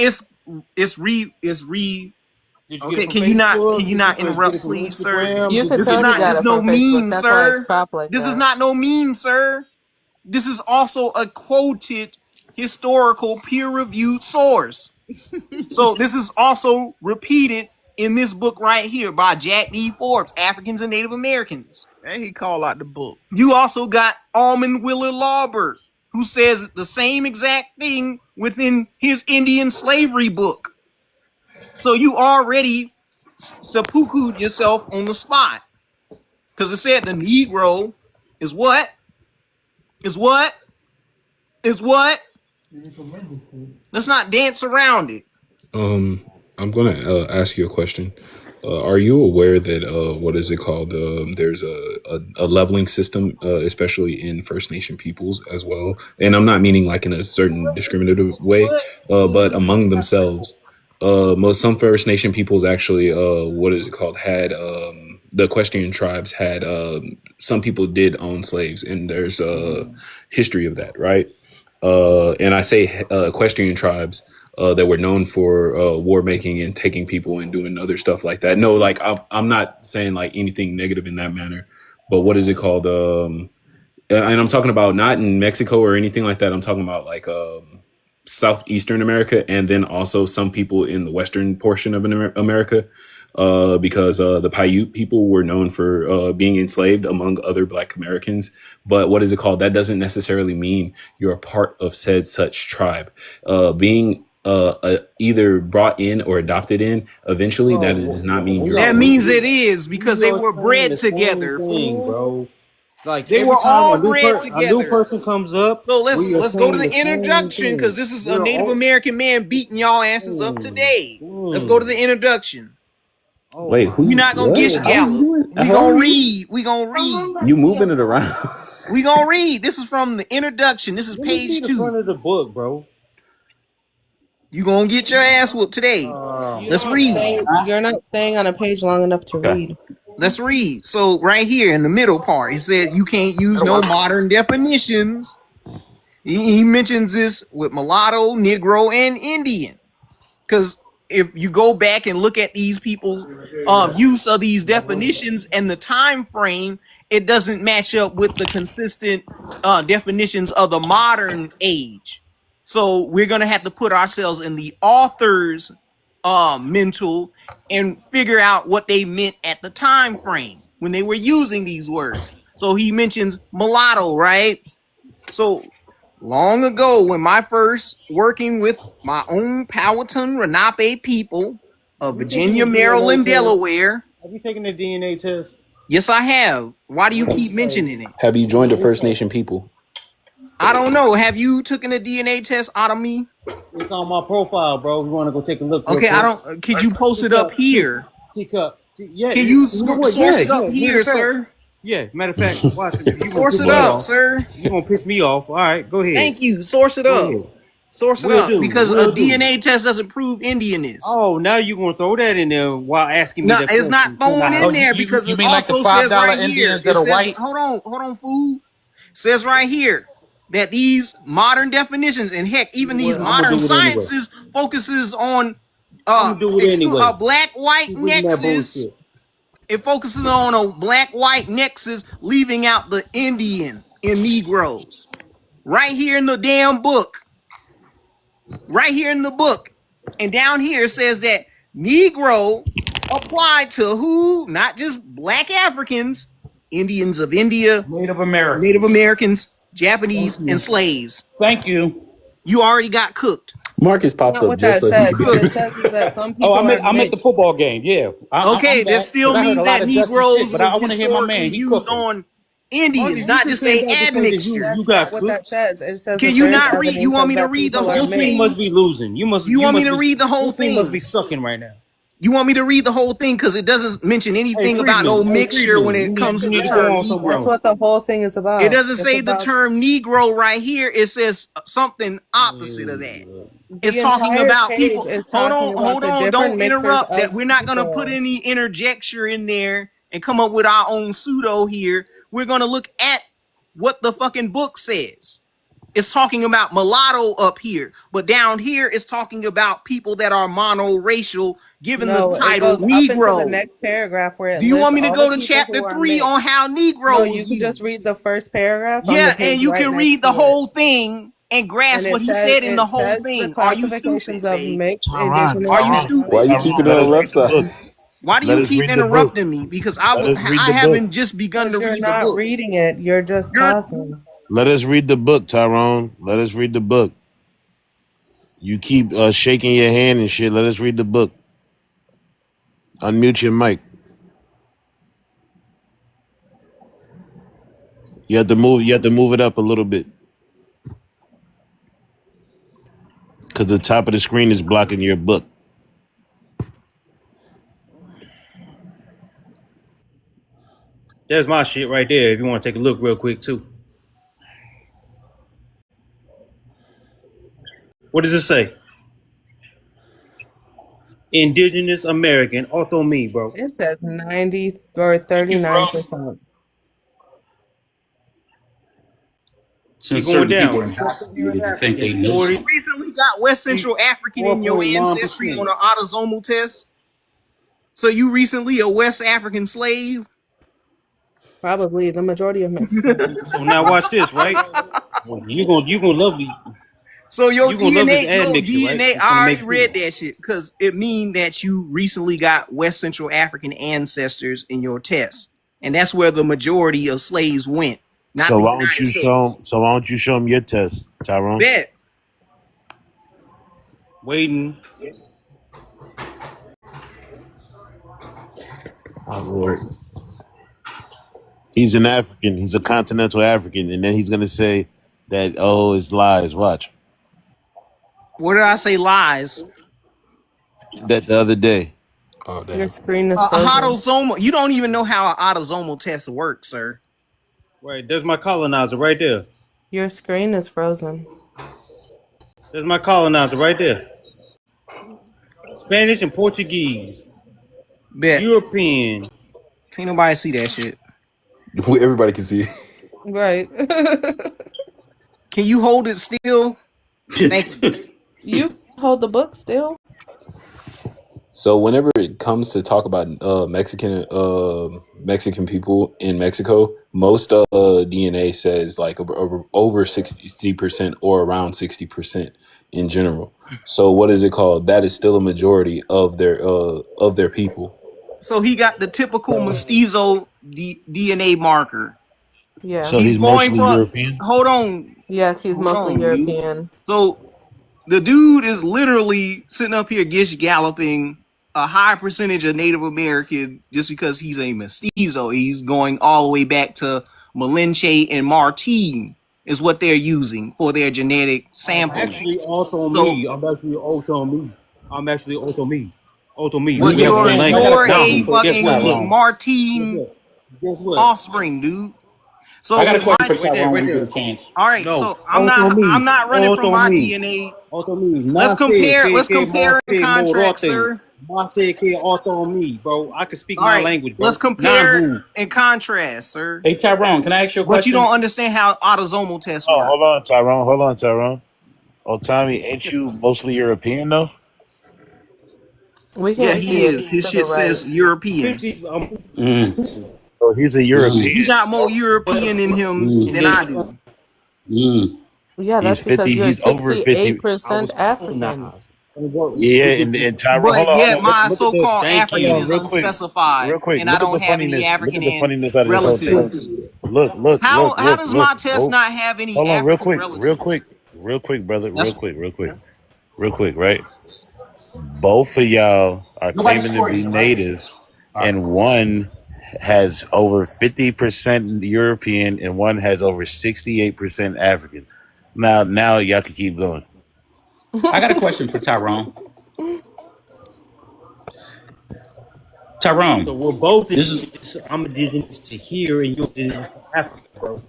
Okay, can you not interrupt, please, sir? You could This is totally not got just it no from Facebook. mean, That's why it's sir. cropped like This is that. not no mean, sir. This is also a quoted historical peer-reviewed source. So this is also repeated in this book right here by Jack D. Forbes, Africans and Native Americans. And he called out the book. You also got Almond Willard Lawbert, who says the same exact thing within his Indian slavery book. So you already seppuku'd yourself on the spot. Because it said the Negro is what? Is what? Is what? Let's not dance around it. I'm gonna ask you a question. Are you aware that what is it called? There's a leveling system, especially in First Nation peoples as well. And I'm not meaning like in a certain discriminative way, but among themselves. Some First Nation peoples actually, what is it called? Had the Equestrian tribes had some people did own slaves, and there's a history of that, right? And I say Equestrian tribes. That were known for war making and taking people and doing other stuff like that. No, like I'm not saying like anything negative in that manner, but what is it called? And I'm talking about not in Mexico or anything like that. I'm talking about like Southeastern America, and then also some people in the Western portion of America, because the Paiute people were known for being enslaved among other Black Americans. But what is it called? That doesn't necessarily mean you're a part of said such tribe. Being either brought in or adopted in eventually, that does not mean you're That means it is, because they were bred together, bro. Like they every were time all bred a new together. person comes up. So let's we are go to saying the same introduction, thing. because this is a We're Native all- American man beating y'all asses up today. Let's go to the introduction. Wait, who? We're not gonna what? get How you scalloped. doing? We How gonna are you? read. We gonna read. You moving it around? We gonna read. This is from the introduction. This is Let me page see the front 2. of the book, bro. You gonna get your ass whooped today. Let's read. You're not staying on a page long enough to read. Let's read. So right here in the middle part, it said you can't use no modern definitions. He mentions this with mulatto, Negro, and Indian. Because if you go back and look at these people's use of these definitions and the time frame, it doesn't match up with the consistent definitions of the modern age. So we're gonna have to put ourselves in the author's mental and figure out what they meant at the time frame when they were using these words. So he mentions mulatto, right? So long ago, when my first working with my own Powhatan Lenape people of Virginia, Maryland, Delaware. Have you taken the DNA test? Yes, I have. Why do you keep mentioning it? Have you joined the First Nation people? I don't know. Have you taken a DNA test out of me? It's on my profile, bro. You want to go take a look? Okay, I don't. Could you post it up here? Pick up. Yeah. Can you know what? source it Yeah, up yeah, here, matter of fact- sir? Yeah, matter of fact, watch it. If you gonna Source piss it me up, off, sir. You gonna piss me off? All right, go ahead. Thank you. Source it Go up. ahead. Source it Will up, do, because will a do. DNA test doesn't prove Indianness. Oh, now you gonna throw that in there while asking me No, that it's question. not thrown Nah. in there because you it mean like the also says $5 right here. Indians It that are says, white? hold on, fool. Says right here that these modern definitions, and heck, even these Well, I'ma modern do it anyway. sciences focuses on I'ma do it anyway. a black-white Keep reading that nexus. bullshit. It focuses on a black-white nexus, leaving out the Indian and Negroes. Right here in the damn book. Right here in the book. And down here it says that Negro applied to who? Not just black Africans, Indians of India, Native American. Native Americans, Japanese, Thank you. and slaves. Thank you. You already got cooked. Marcus popped Not up what just that so he says. could. It says that some people Oh, are I'm at the mixed. football game. Yeah. Okay, I'm that back, still 'cause I heard means a lot that of Justin Negroes shit, but I was want to hear my historically man. He used cooking. on Indians, Marcus, not you just can say a that because admixture. That's you got not what that cooked. says. It says Can that you there's not read? You evidence want of me to that read the people are whole Your team thing? must be losing. You You want me to be, read the whole your team must be thing? sucking right now. You want me to read the whole thing because it doesn't mention Hey, anything about no Freedman. Hey, mixture when Freedman. it comes to You the need to go term on somewhere That's Negro. what the whole thing is It about. doesn't It's say the about term Negro right here. It says something opposite of that. It's the talking entire about page people. is Hold talking on, about hold the on. different Don't mixtures interrupt. That of we're not gonna put people. any interjecture in there and come up with our own pseudo here. We're gonna look at what the fucking book says. It's talking about mulatto up here, but down here it's talking about people that are monoracial, given the No, it title goes up into the Negro. next paragraph where it Do you want lists me to all go the to people chapter who are 3 mixed. on how No, you Negroes can just used? read the first paragraph on the Yeah, and page you right can next read the to it. whole thing and And grasp what he said in the whole it says the thing. Are you stupid, classifications of babe? mixed, Tyron, indigenous, Are you and Tyron, Why stupid? you keeping Tyron, it let on us read the Lefside? book. Why do Let you us keep read the book. interrupting me? Because Let us read I the book. haven't just begun to because you're read the not book. reading it. You're just You're talking. Let us read the book, Tyrone. Let us read the book. You keep shaking your hand and shit. Let us read the book. Unmute your mic. You have to move. You have to move it up a little bit because the top of the screen is blocking your book. There's my shit right there. If you want to take a look real quick too. What does it say? Indigenous American. Auto me, bro. It says 90 or 39%. Since Keep going certain people down. are indoctrinated to think they know You something. recently got West Central African in your ancestry on 4.1%. an autosomal test. So you recently a West African slave? Probably the majority of Mexican people. So now watch this, right? You gonna love me. So your You gonna love this DNA, admixture, right? I It's gonna already make read sure. that shit because it mean that you recently got West Central African ancestors in your test, and that's where the majority of slaves went, not So the why don't United you States. show him? So why don't you show him your test, Tyrone? Bet. Waiting. Oh Lord. He's an African. He's a continental African, and then he's gonna say that it's lies. Watch What did I say? Lies. that the other day. Oh Your damn. screen is A frozen. autosomal. You don't even know how an autosomal test works, sir. Right, there's my colonizer right there. Your screen is frozen. There's my colonizer right there. Spanish and Portuguese. Bet. European. Can't nobody see that shit. Everybody can see. Right. Can you hold it still? Thank you. You hold the book still. So whenever it comes to talk about Mexican people in Mexico, most DNA says like over 60% or around 60% in general. So what is it called? That is still a majority of their people. So he got the typical mestizo DNA marker. Yeah. So He's he's going mostly for. European. Hold on. Yes, he's Hold mostly on, dude. European. So the dude is literally sitting up here gish galloping a high percentage of Native American just because he's a mestizo. He's going all the way back to Malinche and Martin is what they're using for their genetic sampling. Actually, also So- me. I'm actually also me. I'm actually also me. Also me. But We have you're one language. a Guess what? fucking Martin Guess what? offspring, dude. So I got a with question my- for Tyrone when right you there. get a chance. all right, No, so I'm also me. not running Also from my me. DNA. Also me. Let's compare and Mate contrast, morote. sir. Mate also me, bro. I can speak All my right, language, bro. let's compare Nambu. and contrast, sir. Hey Tyrone, can I ask you a But question? you don't understand how autosomal tests Oh, work. hold on, Tyrone. Hold on, Tyrone. Oh, Tommy, ain't you mostly European though? We Yeah, can't see he it is. His to the shit says right. European. Mm, Oh, he's a mm, European. He got more European in him mm, than I do. mm. Yeah, He's that's because 50. you're He's over 50. 68% African. Yeah, and Tyrone, But hold on, yet hold on. my Look at the so-called African hold on, is unspecified, real quick. and I Look at the don't have any funniness. Look African at the funniness out of this whole thing. relatives. Look, How does my test Hold, not have any hold on, real African quick, relatives? brother, That's real quick, right? Both of y'all are claiming to be native, and one has over 50% European, and one has over 68% African. Now y'all can keep going. I got a question for Tyrone. Tyrone, So we're both this is indigenous. I'm indigenous to here, and you're indigenous to Africa, bro.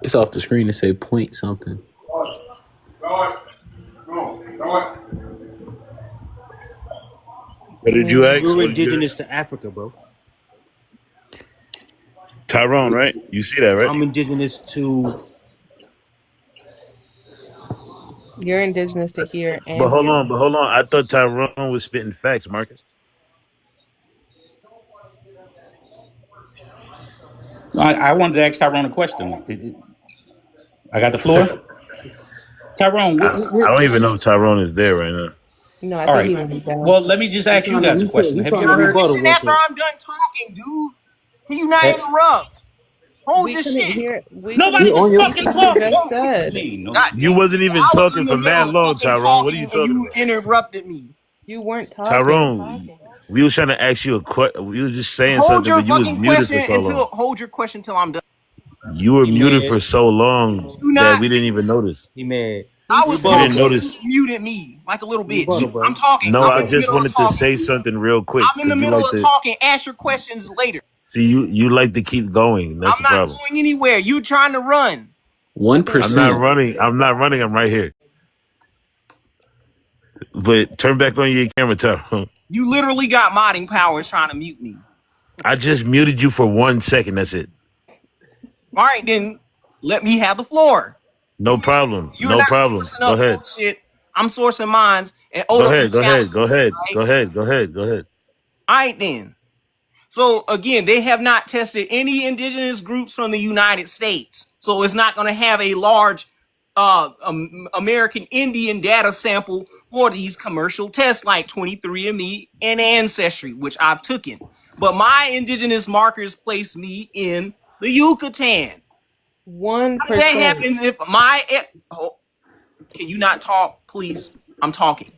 It's off the screen to say point something. What did you ask? We're indigenous to Africa, bro. Tyrone, right? You see that, right? I'm indigenous to. You're indigenous to here But and hold here. on. I thought Tyrone was spitting facts, Marcus. I wanted to ask Tyrone a question. I got the floor. Tyrone, I don't even know if Tyrone is there right now. No, I all think he right. went down. Well, let me just ask you guys a question. Have you I ever? finish after I'm done talking, dude. Can you not interrupt? Hold We your couldn't shit. hear. We Nobody couldn't was hear fucking what talking. you just said. God You damn. wasn't even I was talking in for the middle mad of long, fucking Tyrone. What are talking you and talking you about? interrupted me. You weren't talking. Tyrone, we was trying to ask you a question. We was just saying Hold something, your but you was fucking muted question for so long. hold your question till I'm done. You were He muted for mad. so long Do that not we didn't even notice. He mad. I was You Rebuttal, didn't talking, bro. notice. you muted me like a little bitch. Rebuttal, bro. I'm talking. No, I'm I in the just middle of wanted to say talking. something real quick I'm in the because you middle like of to talking. Ask your questions later. see you like to keep going. That's I'm the not problem. going anywhere. You trying to run. 1%. I'm not running. I'm right here. But turn back on your camera, Tyrone. You literally got modding powers trying to mute me. I just muted you for 1 second. That's it. All right, then let me have the floor. No problem. You're No not problem. sourcing Go up ahead. your shit. I'm sourcing mines, and Go Odo ahead. Go ahead. challenge. Go ahead. Right? Go ahead. Go ahead. Go ahead. All right, then. So again, they have not tested any indigenous groups from the United States, so it's not going to have a large American Indian data sample for these commercial tests like 23andMe and Ancestry, which I've taken. But my indigenous markers place me in the Yucatan. 1%. How that happens if my can you not talk, please? I'm talking.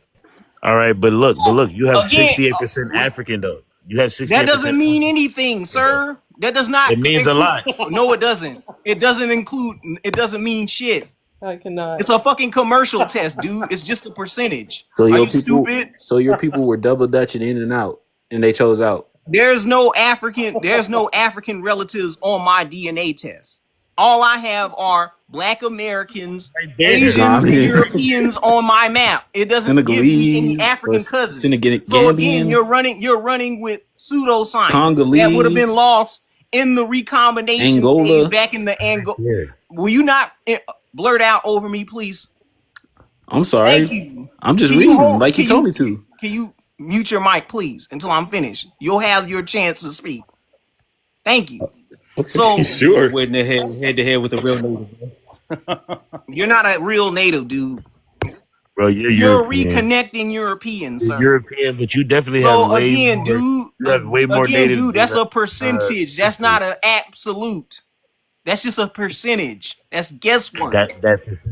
All right, but look, you have Again, 68% African though. You have 68%. that doesn't mean anything, sir. That does not. It means a lot. No, it doesn't. It doesn't include. It doesn't mean shit. I cannot. It's a fucking commercial test, dude. It's just a percentage. So Are your you people, stupid? so your people were double dutching in and out, and they chose out. There's no African relatives on my DNA test. All I have are Black Americans, Asians, and Europeans on my map. It doesn't give me any African cousins. So again, you're running with pseudoscience Congolese, that would have been lost in the recombination Angola. phase back in the Angola. Yeah. Will you not blurt out over me, please? I'm sorry. Thank you. I'm just Can you reading hold- like you can told you- me to. Can you mute your mic, please, until I'm finished? You'll have your chance to speak. Thank you. So Sure. Went head to head with the real native, bro. you're not a real native, dude. Bro, you're European. Reconnecting European, sir. You're European, but you definitely So have way again, more. dude, You have way more again, native. dude, that's than, a percentage. That's not an absolute. That's just a percentage. That's guesswork.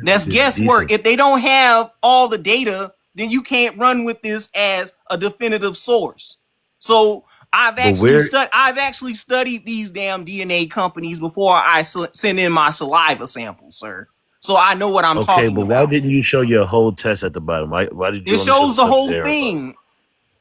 That's guesswork. decent. If they don't have all the data, then you can't run with this as a definitive source. So I've actually studied these damn DNA companies before I send in my saliva samples, sir. So I know what I'm Okay, talking but about. why didn't you show your whole test at the bottom? Why did you? It only shows show the whole sub-Saharan? thing.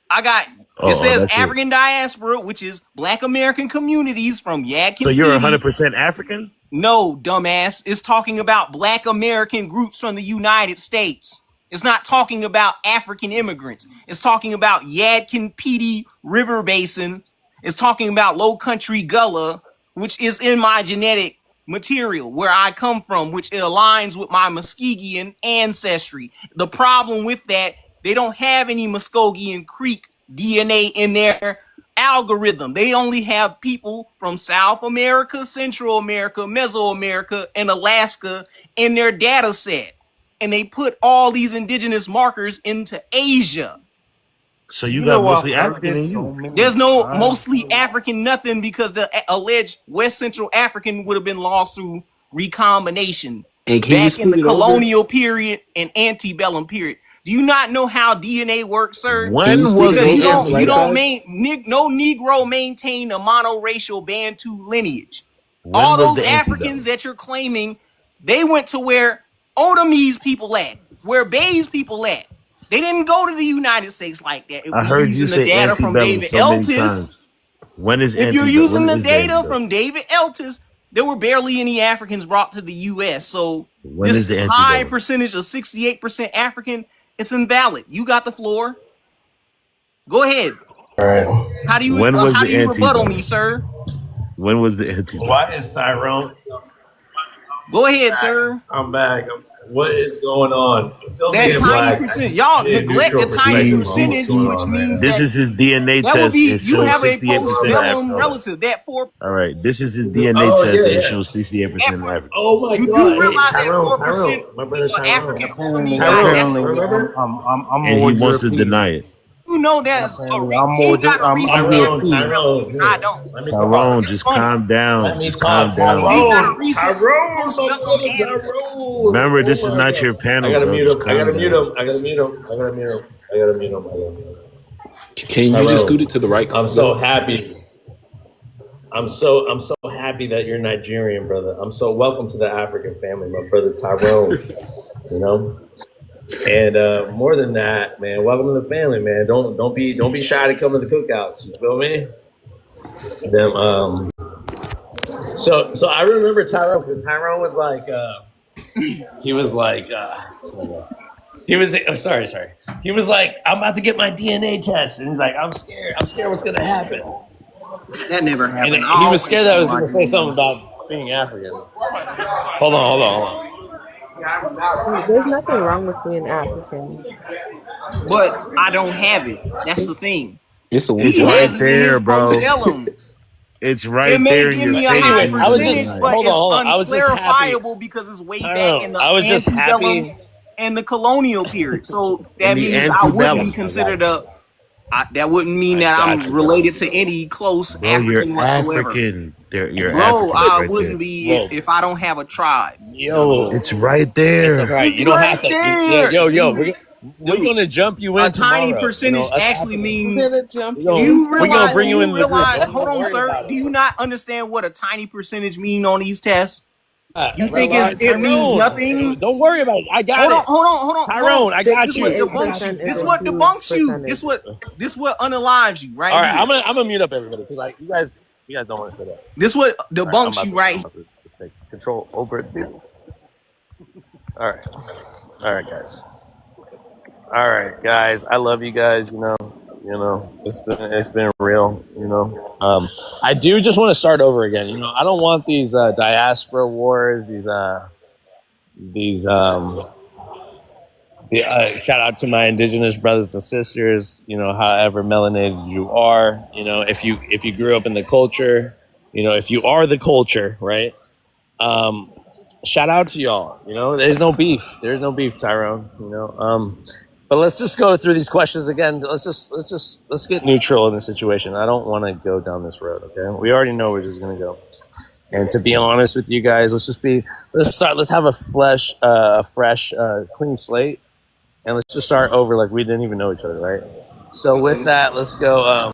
I got Oh, it says that's it. African diaspora, which is Black American communities from Yadkin. So you're 100% African? No, dumbass. It's talking about Black American groups from the United States. It's not talking about African immigrants. It's talking about Yadkin Pedy River Basin. It's talking about Low Country Gullah, which is in my genetic material where I come from, which aligns with my Muskegean ancestry. The problem with that, they don't have any Muskogean Creek DNA in their algorithm. They only have people from South America, Central America, Mesoamerica, and Alaska in their data set. And they put all these indigenous markers into Asia. So you got mostly African in you. There's no mostly African nothing, because the alleged West Central African would have been lost through recombination And can you back in scoot the it over? colonial period and antebellum period. Do you not know how DNA works, sir? When was Because the you don't anti- no Negro maintain a monoracial Bantu lineage. When All was those the Africans that you're claiming, they went to where Odomese people at, where Bayes people at. They didn't go to the United States like that. If I we're heard you using say the data from antebellum David so many Eltis, times. When is if you're antebellum? using When the is the data antebellum? from David Eltis, there were barely any Africans brought to the U.S. So When is this the high antebellum? percentage of 68% African, it's invalid. You got the floor. Go ahead. All right. How do you When was the rebuttal me, antebellum? sir? When was the antebellum? Why is Tyrone? Go ahead, sir. I'm back. What is going on? Fill me That in, tiny Black. percent, y'all Yeah, neglect the neutral tiny perspective. percentage, Hold which on, means This that is his DNA that would test. be It you shows have a 68% post-bellum African. relative. That All right, this is his DNA Oh, test, yeah, and it yeah. shows 68% African. Oh my you God! do Hey, realize that Tyrone, 4% my brother of Tyrone. African Apparently, Odomese got Tyrone, decimated. remember? I'm And more he wants to European. deny it. You know that's Apparently, he got a recent Tyrone, European. Tyrone, and I here. don't. Let me Tyrone, talk. It's just funny. calm down. Let me Just talk. calm down. He got a Tyrone, recent Tyrone, my post-bellum brother ancestor. Tyrone. Remember, Oh this is my not God! your I panel, gotta bro. mute Just him. I calm gotta mute down. him. I gotta mute him. I gotta mute him. I gotta mute him. I gotta mute him. Can you just scoot it to the right? I'm so happy. I'm so happy that you're Nigerian, brother. I'm so welcome to the African family, my brother Tyrone. You know, and more than that, man, welcome to the family, man. Don't be shy to come to the cookouts. You feel me? Them so I remember Tyrone, because Tyrone was like he was like he was sorry. He was like, I'm about to get my DNA test, and he's like, I'm scared what's gonna happen. That never And happened. he was scared that I was going to say something about being African. Hold on. There's nothing wrong with being African. But I don't have it. That's the thing. It's a It's He right has it in his there, bro. post-bellum. It's It right may there in give your me a face. high and you I was still percentage, just deny but it. hold on. it's I was just happy. unclarifiable because it's way back Tyrone, in the I was just antebellum happy. and the colonial period. So that In the means I wouldn't be antebellum. considered that wouldn't mean I that got I'm you, bro. related to any close Bro, you're African whatsoever. African. You're Bro, African I right wouldn't there. be Whoa. if I don't have a tribe. Yo. It's right It's there. okay. It's You don't right have to. there. Yo. Dude, We're going to jump you a in tiny tomorrow. percentage Us actually Africans. means Jump We're do going you we're gonna realize bring you into the group. Don't hold even on, worry sir, about do it. you not understand what a tiny percentage mean on these tests? You Bro, think it means Tyrone, nothing? don't worry about it. I got it. Hold on. Tyrone, I got This what you. debunks you. 68% This is a what huge debunks you. percentage. This what unalives you right All right, here. I'm gonna mute up everybody because like you guys don't want to say that. This what All right, I'm debunks about you to right just take control over it. All right, guys. All right, guys. I love you guys. You know, it's been real. I do just want to start over again. I don't want these diaspora wars. Shout out to my indigenous brothers and sisters. However melanated you are. If you grew up in the culture, if you are the culture, right? Shout out to y'all. There's no beef. There's no beef, Tyrone. But let's just go through these questions again. Let's get neutral in the situation. I don't want to go down this road. Okay, we already know where this is gonna go. And to be honest with you guys, let's have a fresh, clean slate, and let's just start over like we didn't even know each other, right? So with that, let's go.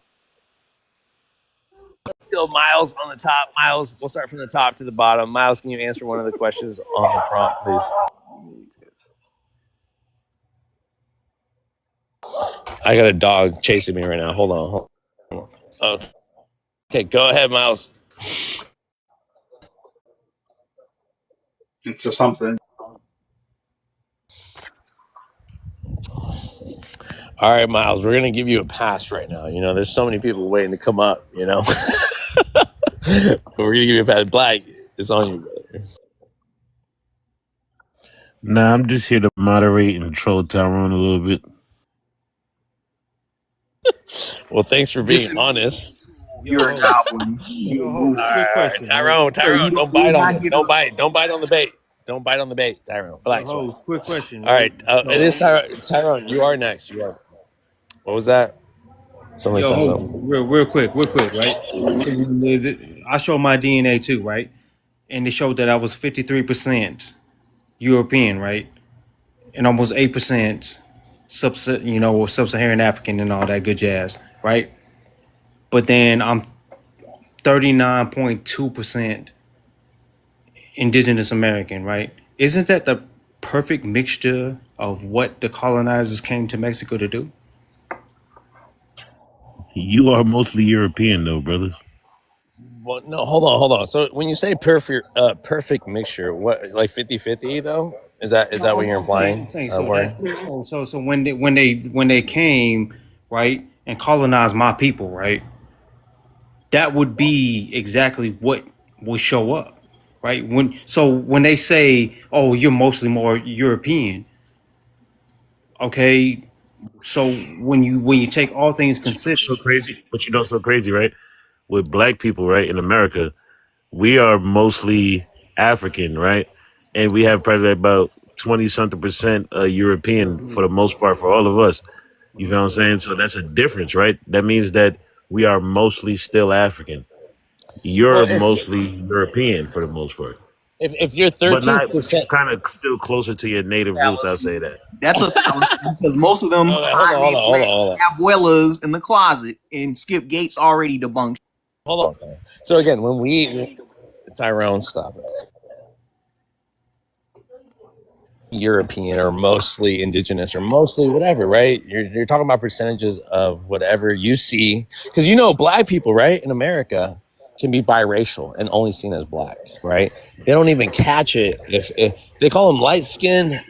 Let's go, Miles on the top. Miles, we'll start from the top to the bottom. Miles, can you answer one of the questions on the prompt, please? I got a dog chasing me right now. Hold on. Okay, go ahead, Miles. It's just something. All right, Miles, we're going to give you a pass right now. There's so many people waiting to come up, But we're going to give you a pass. Black, it's on you, brother. Nah, I'm just here to moderate and troll Tyrone a little bit. Well, thanks for being honest. You're a goblin. You a Ho, goofy. quick question. Tyrone, Sir, you don't did bite on not the, hit don't on. bite, don't bite on the bait. Don't bite on the bait, Tyrone. Relax, Ho, relax. quick question. All right, Yo, it is Tyrone. You are next. You are. What was that? Somebody yo, said ho, something. real quick, right? I showed my DNA too, right? And it showed that I was 53% European, right? And almost 8% sub-Saharan African and all that good jazz, right? But then I'm 39.2% Indigenous American, right? Isn't that the perfect mixture of what the colonizers came to Mexico to do? You are mostly European, though, brother. Well, no, hold on. So when you say perfect mixture, what like 50-50 though? Is that No, what you're I'm implying? saying Warren? so when they came, right, and colonized my people, right, that would be exactly what would show up, right? When they say, "Oh, you're mostly more European," okay, so when you take all things considered, So crazy, but you know, so crazy, right? With black people, right, in America, we are mostly African, right? And we have probably about 20 something percent European for the most part for all of us. You feel what I'm saying? So that's a difference, right? That means that we are mostly still African. Well, You're mostly European for the most part, if you're but not 13%, kind of still closer to your native roots. I'll say that. That's a fallacy because most of them hold on. abuelas in the closet, and Skip Gates already debunked. Hold on. So again, when Tyrone, stop it. European or mostly indigenous or mostly whatever, right? You're talking about percentages of whatever you see, because black people, right, in America can be biracial and only seen as black, right? They don't even catch it if they call them light skinned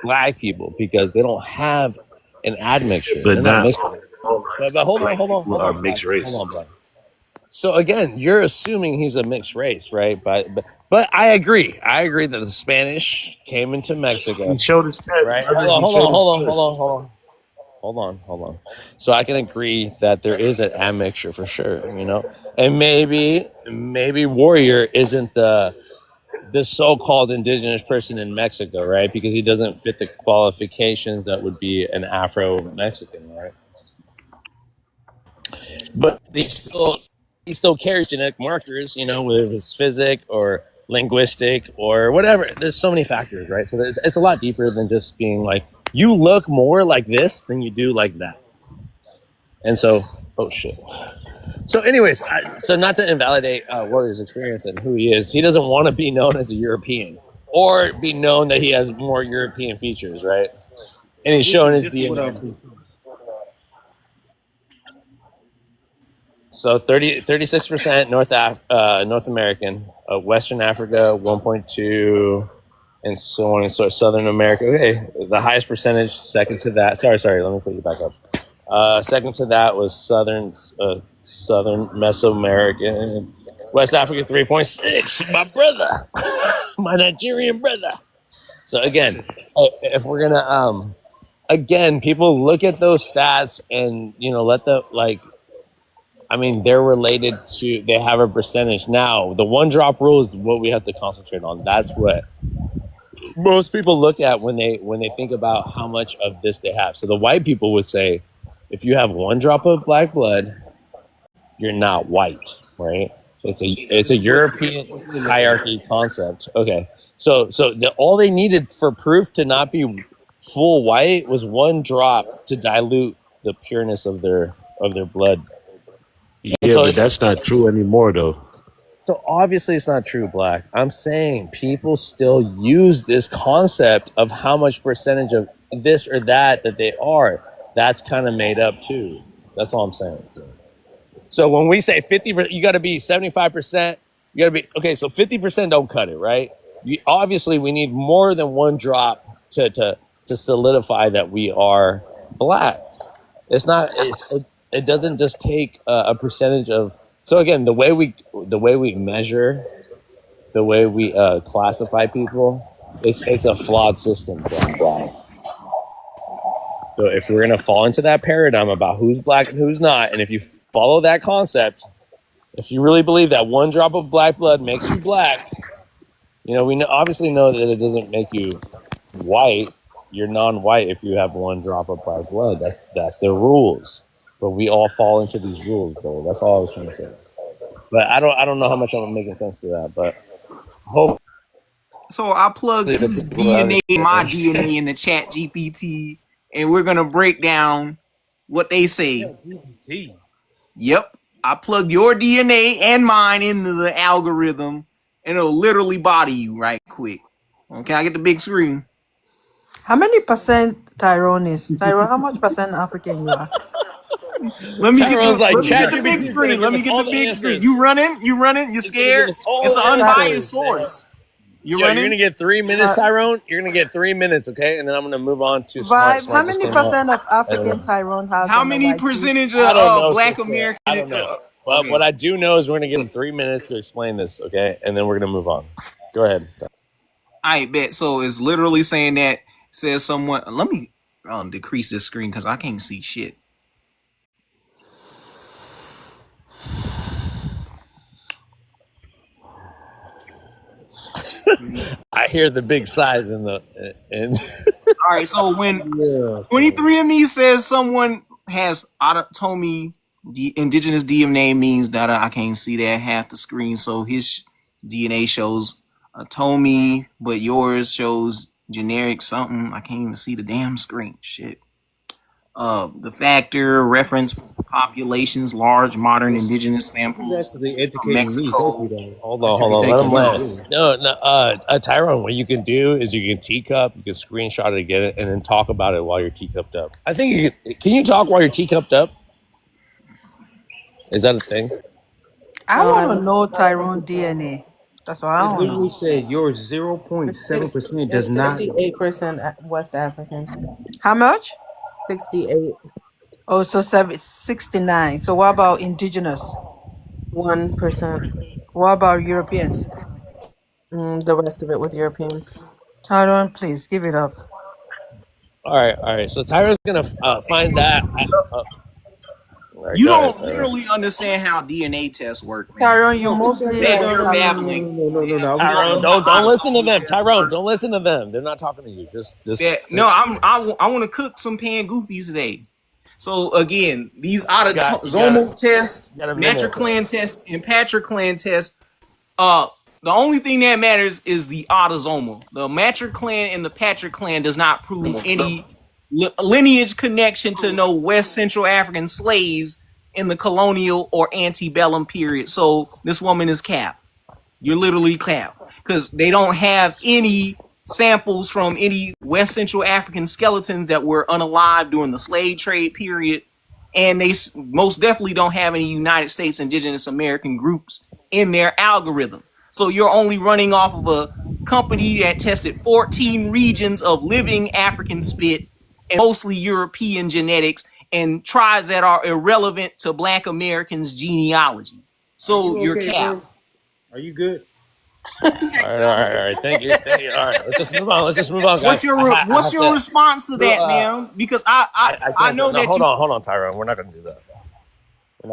black people because they don't have an admixture. But They're not not mixed. all But hold black on, people are mixed race. hold on, bro. So again, you're assuming he's a mixed race, right? But I agree. I agree that the Spanish came into Mexico. He showed his test. Right. Brother. Hold on. So I can agree that there is an admixture for sure, and maybe Warrior isn't the so-called indigenous person in Mexico, right? Because he doesn't fit the qualifications that would be an Afro-Mexican, right? But he still carries genetic markers, whether it's physic or linguistic or whatever. There's so many factors, right? So it's a lot deeper than just being like, you look more like this than you do like that. And so, oh shit. So anyways, so not to invalidate Warrior's experience and who he is, he doesn't want to be known as a European or be known that he has more European features, right? And he's showing his DNA. So 36% North American, Western Africa 1.2, and so on and so Southern America. Okay, the highest percentage. Second to that, sorry, let me put you back up. Second to that was Southern Mesoamerican, West Africa 3.6. My brother, my Nigerian brother. So again, if we're gonna again, people look at those stats and let the they're related to, they have a percentage. Now, the one drop rule is what we have to concentrate on. That's what most people look at when they think about how much of this they have. So the white people would say, if you have one drop of black blood, you're not white, right? It's a European hierarchy concept. Okay, so all they needed for proof to not be full white was one drop to dilute the pureness of their blood. Yeah, but that's not true anymore, though. So obviously it's not true, Black. I'm saying people still use this concept of how much percentage of this or that they are. That's kind of made up too. That's all I'm saying. So when we say 50%, you got to be 75%. You got to be, okay, so 50% don't cut it, right? Obviously, we need more than one drop to solidify that we are Black. It's not... It doesn't just take a percentage of. So again, the way we measure, the way we classify people It's a flawed system, Brian. So if we're gonna fall into that paradigm about who's black and who's not, and if you follow that concept, if you really believe that one drop of black blood makes you black, you know, we obviously know that it doesn't make you white. You're non-white if you have one drop of black blood. That's their rules. But we all fall into these rules, bro. That's all I was trying to say. But I don't know how much I'm making sense to that. But hope. So I plugged his DNA, my DNA, in the Chat GPT, and we're gonna break down what they say. Yep, I plugged your DNA and mine into the algorithm, and it'll literally body you right quick. Okay, I get the big screen. How many percent Tyrone is? Tyrone, how much percent African you are? Let me get the big screen. Let me get the big screen. You running? You scared? It's an unbiased source. You're gonna get 3 minutes, Tyrone. You're gonna get 3 minutes, okay? And then I'm gonna move on to Vibe. How many percent of African Tyrone has? How many percentage of Black American? I don't know. But what I do know is we're gonna give them 3 minutes to explain this, okay? And then we're gonna move on. Go ahead. I bet. So it's literally saying that says someone. Let me decrease this screen because I can't see shit. I hear the big size in the. All right, so when 23andMe says someone has told me the indigenous DNA means that I can't see that half the screen, so his DNA shows Atomi, but yours shows generic something. I can't even see the damn screen. Shit. The factor reference populations, large modern indigenous samples from Mexico. Hold on. Let him land. No. Tyrone, what you can do is you can teacup, you can screenshot it again, and then talk about it while you're teacupped up. I think can you talk while you're teacupped up? Is that a thing? I want to know Tyrone DNA. That's what I want to know. literally said your 0.7% does not. 68% West African. How much? 68. Oh, so 69. So what about indigenous? 1%. What about Europeans? The rest of it was European. Tyrone, please give it up. All right. So Tyrone's gonna find that. You don't literally understand how DNA tests work, man. Tyrone, you mostly you're babbling. No. Tyrone, don't listen to them. Tyrone, don't listen to them. They're not talking to you. Just. No, I want to cook some pan goofies today. So again, these autosomal tests, Matriclan tests, and Patriclan tests. The only thing that matters is the autosomal. The Matriclan and the Patriclan does not prove any lineage connection to no West Central African slaves in the colonial or antebellum period. So this woman is cap. You're literally cap because they don't have any samples from any West Central African skeletons that were unalive during the slave trade period, and they most definitely don't have any United States Indigenous American groups in their algorithm. So you're only running off of a company that tested 14 regions of living African spit and mostly European genetics and tribes that are irrelevant to Black Americans' genealogy. So you're cap. Are you good? All right. Thank you. All right, let's just move on. Guys. What's your response to that, man? Because I know that. Hold on, Tyrone. We're not going to do that. We're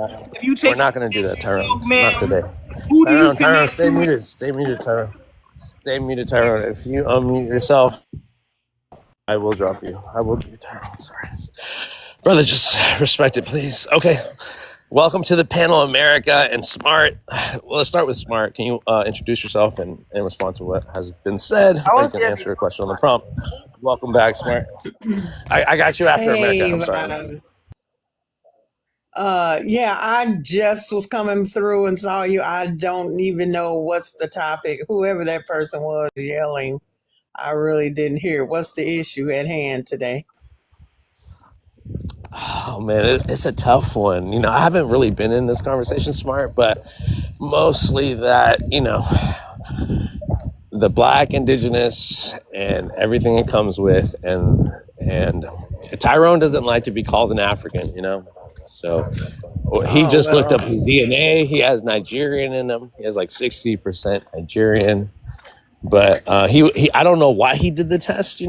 not going to do that, Tyrone. Not today. Who do you Tyrone, stay muted. Tyrone. Stay muted, Tyrone. If you unmute yourself, I will drop you. I will do Tyrone. Sorry, brother. Just respect it, please. Okay. Welcome to the panel, America and Smart. Well, let's start with Smart. Can you introduce yourself and respond to what has been said? Or you can answer a question on the prompt. Welcome back, Smart. I got you after America. I'm sorry. Yeah, I just was coming through and saw you. I don't even know what's the topic. Whoever that person was yelling, I really didn't hear. What's the issue at hand today? Oh man, it's a tough one. You know, I haven't really been in this conversation, Smart, but mostly that, you know, the Black, Indigenous, and everything it comes with, and Tyrone doesn't like to be called an African, you know. So he just looked up his DNA. He has Nigerian in him. He has like 60% Nigerian. But he I don't know why he did the test.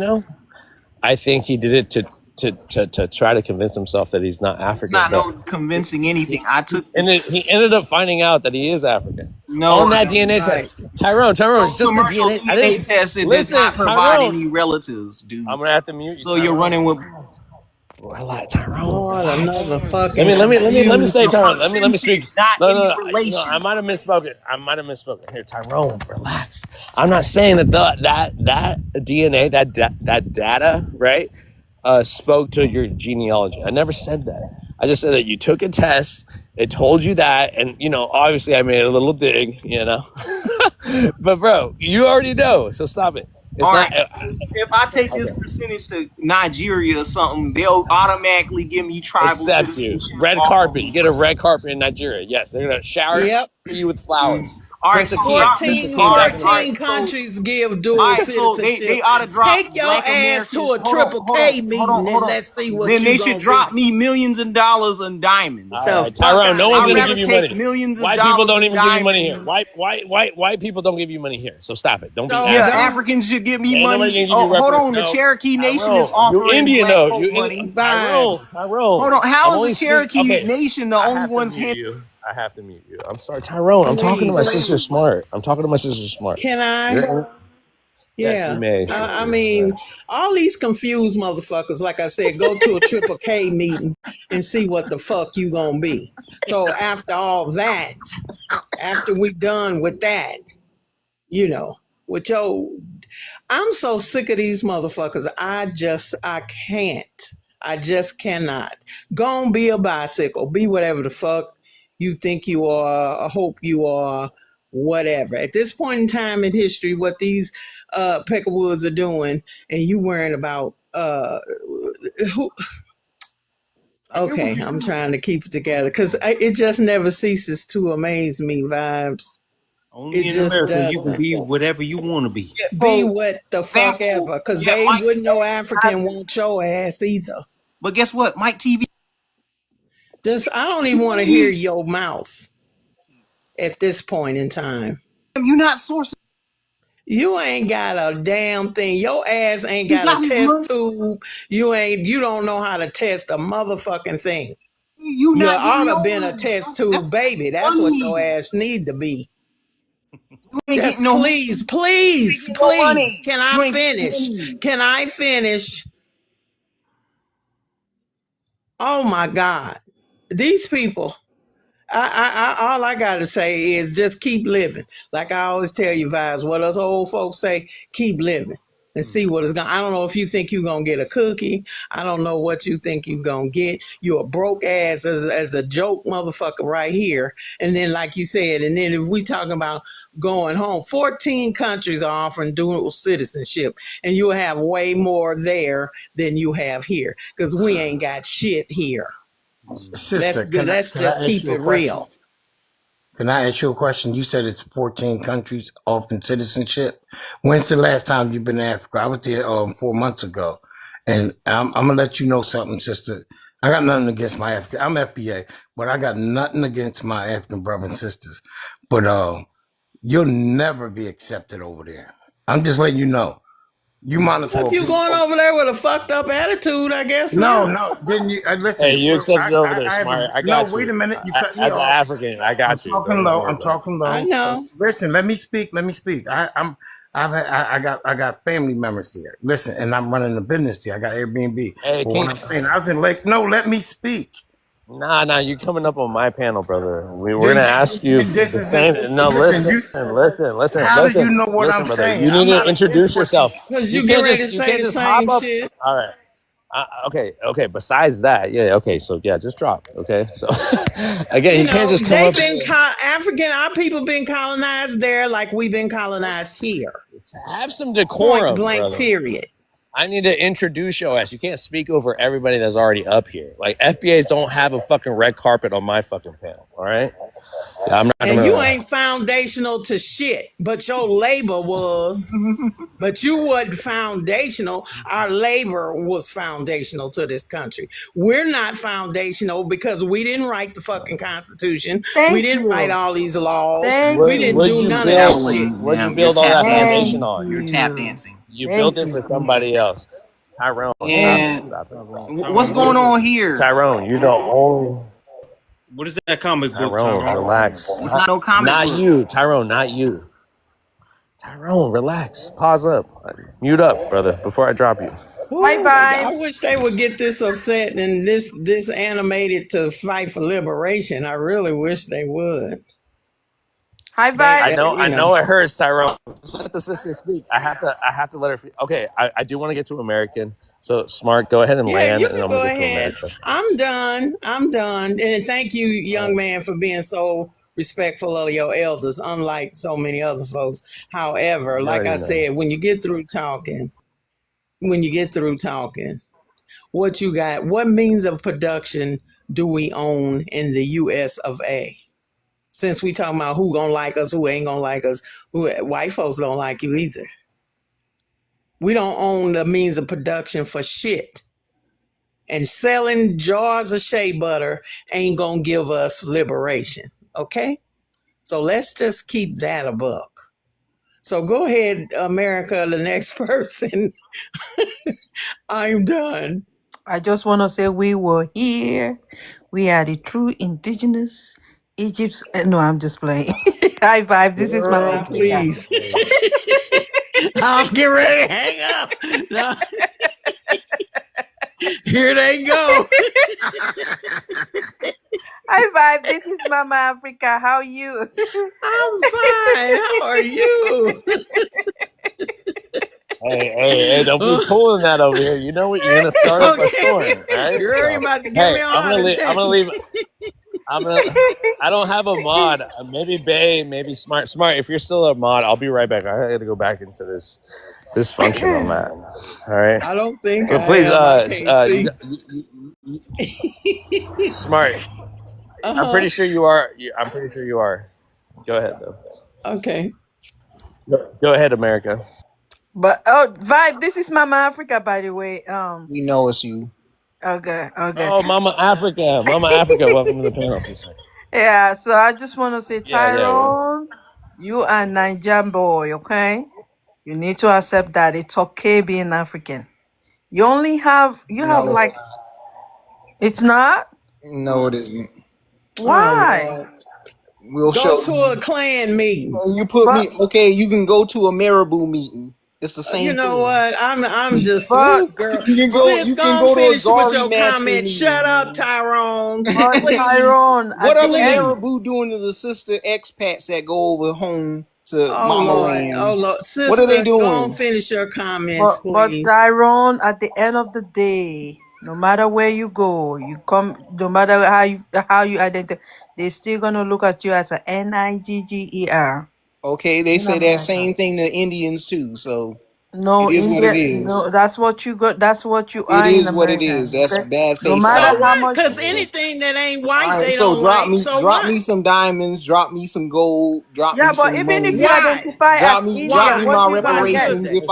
I think he did it to try to convince himself that he's not It's African. not But no convincing anything. I took the and he test. ended up finding out that he is African No, on that I DNA right. test. Tyrone, Those it's just the commercial DNA. I DNA didn't tests, it does listen, not provide Tyrone. any relatives, dude. I'm gonna have to mute you. So you're running with Tyrone, Lord, relax. another fucking Let me confused. say, Tyrone. Let me speak. percentage, not No, any no, no. relation. I might have misspoken. Here, Tyrone, relax. I'm not saying that that DNA, that data, right, spoke to your genealogy. I never said that. I just said that you took a test. It told you that, and obviously I made a little dig, but bro, you already know. So stop it. It's All not. right. If I take this percentage to Nigeria or something, they'll automatically give me tribal Accept you. citizenship. Red off of carpet. me You get a red carpet in Nigeria. Yes, they're gonna shower Yep. you with flowers. All right, Prince so Akeem. Prince 14, Akeem back in the day. 14 countries give dual so they citizenship. ought to drop Take your black ass to a Americans. triple K meeting and let's see what Then you they gonna should drop be. me millions of dollars in diamonds. All right, Tyrone, no one's I'd gonna rather give you take money. millions of White dollars people don't in even give you money here. diamonds. White people don't give you money here. So stop it. Don't be So Yeah, asking. Africans should give me Ain't nobody money. gonna give you Oh, hold on, the no. Cherokee Nation is Tyrone, you offering Indian black though. folk money. Tyrone. Hold on, I'm how only is the Cherokee okay. Nation the I only have to ones mute you. I have to mute you. I'm sorry, Tyrone. I'm talking to my sister Smart. Can I? Yes, Yeah. you may. I mean, all these confused motherfuckers, like I said, go to a triple K meeting and see what the fuck you gonna be. So after all that, after we done with that, with your, I'm so sick of these motherfuckers. I can't. I just cannot. Go and be a bicycle. Be whatever the fuck you think you are. I hope you are. Whatever. At this point in time in history, what these Peckerwoods are doing, and you worrying about who? Okay, I'm trying to keep it together because it just never ceases to amaze me. Vibes. Only It in just America you can doesn't. be whatever you want to be. Be what the fuck ever, because they wouldn't know African want your ass either. But guess what? Mike TV. I don't even want to hear your mouth at this point in time. You're not sourcing. You ain't got a damn thing. Your ass ain't got a test tube. You don't know how to test a motherfucking thing. You ought to been a test tube baby. That's what your ass need to be. Just please. Can I finish? Can I finish? Oh my God. These people, all I gotta say is just keep living. Like I always tell you, Vibes, what us old folks say, keep living and see what is going. I don't know if you think you're gonna get a cookie. I don't know what you think you're gonna get. You're a broke ass as a joke motherfucker right here. And then like you said, and then if we talking about going home, 14 countries are offering dual citizenship, and you'll have way more there than you have here because we ain't got shit here. Sister, Let's just keep it real. Can I ask you a question? You said it's 14 countries offering citizenship. When's the last time you've been to Africa? I was there 4 months ago. And I'm going to let you know something, sister. I got nothing against my African. I'm FBA, but I got nothing against my African brothers and sisters. But you'll never be accepted over there. I'm just letting you know. You might as well. If you going over there with a fucked up attitude, I guess. No. Didn't you? Listen. Hey, you accepted over there, Smart. I got you. No, wait a minute. You cut me as off. an African, I got you. I'm talking low. I know. Listen, let me speak. I got family members there. Listen, and I'm running a business there. I got Airbnb. Hey, but what I'm saying, I was in Lake. No, let me speak. Nah, you coming up on my panel, brother. We're gonna ask you the same. No, listen. How do you know what I'm brother. saying? You need to introduce yourself. Because you get ready to say the same shit. All right. Okay. Besides that, okay. So just drop. Okay. So again, you can't just come up. African. Our people been colonized there, like we've been colonized here. Have some decorum, Point blank. brother. Period. I need to introduce your ass. You can't speak over everybody that's already up here. Like FBAs don't have a fucking red carpet on my fucking panel. All right. Yeah, I'm not And gonna you lie. ain't foundational to shit, but your labor was. But you wasn't foundational. Our labor was foundational to this country. We're not foundational because we didn't write the fucking Constitution. We Thank didn't write you. all these laws. Thank We didn't What'd do you. you none of that build? shit. What'd you Now you're build all that tap foundation Thank dancing. on? You're tap you. dancing. You built Thank it you. for somebody else. Tyrone, stop it. And Stop it. what's going on here? Tyrone, you're the only What is that comic book, Tyrone, Tyrone? relax. It's not no comic Not book. you, Tyrone, not you. Tyrone, relax. Pause up. Mute up, brother, before I drop you. High Ooh, five. I wish they would get this upset and this animated to fight for liberation. I really wish they would. High They, five. I they know, you I know. know it hurts, Tyrone. Just let the sister speak. I have to let her. Okay, I do want to get to American. So Smart, go ahead and Yeah, land, you and can I'm go gonna get to ahead. America. I'm done. I'm done. And thank you, young man, for being so respectful of your elders, unlike so many other folks. However, You like already I know. said, when you get through talking, what you got, what means of production do we own in the US of A? Since we talking about who gonna like us, who ain't gonna like us, who white folks don't like you either. We don't own the means of production for shit. And selling jars of shea butter ain't gonna give us liberation. Okay? So let's just keep that a buck. So go ahead, America, the next person. I'm done. I just want to say we were here. We are the true indigenous Egypt. No, I'm just playing. High five. This is Mama Girl, Africa. please. I was getting ready to hang up. No. Here they go. High five. This is Mama Africa. How are you? I'm fine. How are you? Hey, don't be pulling that over here. You know what? You're gonna start up a storm, Okay. right? Girl, So, you about to give hey, me a I'm heart gonna leave. I'm gonna attack. leave. I don't have a mod. Maybe Bay, maybe Smart. If you're still a mod, I'll be right back. I gotta go back into this function I'm at. All right. I don't think But I please, am. I can't see. Smart. I'm pretty sure you are. I'm pretty sure you are. Go ahead, though. Okay. Go ahead, America. But vibe. This is Mama Africa, by the way. We know it's you. Okay. Oh, Mama Africa, welcome to the panel. Yeah. So I just want to say, Yeah. Tyrone, you are Nigerian boy. Okay. You need to accept that it's okay being African. You only have No, like it's not. no, it isn't. Why? Oh, We'll go show. to a clan meeting. You put But me. Okay, you can go to a Marabou meeting. It's the same You know thing. what? I'm just but woo, girl. You can go. Sis, You go can on, go to a finish with Gari your master comment. meeting. Shut up, Tyrone. but Please. Tyrone, What at are the the end, Marabou doing to the sister expats that go over home to Oh Mama Lord. Land? Oh Lord. What are they Sister, go on, doing? finish your comments, but please. Tyrone, at the end of the day, no matter where you go, you come. No matter how you identify, they're still gonna look at you as a Nigger. Okay, they You know say what I that mean? same thing to Indians too. So No, it is what it India. is. No, that's what you got. That's what you It are in is what it America. is. That's Okay. bad No face. matter So how what? much. Because anything that ain't All white, right, they so don't like. So drop what? me some diamonds, drop me some gold, drop Yeah, me but some even if money, you Why? identify as drop Indian, me what my you Why gonna get? should reparations they? if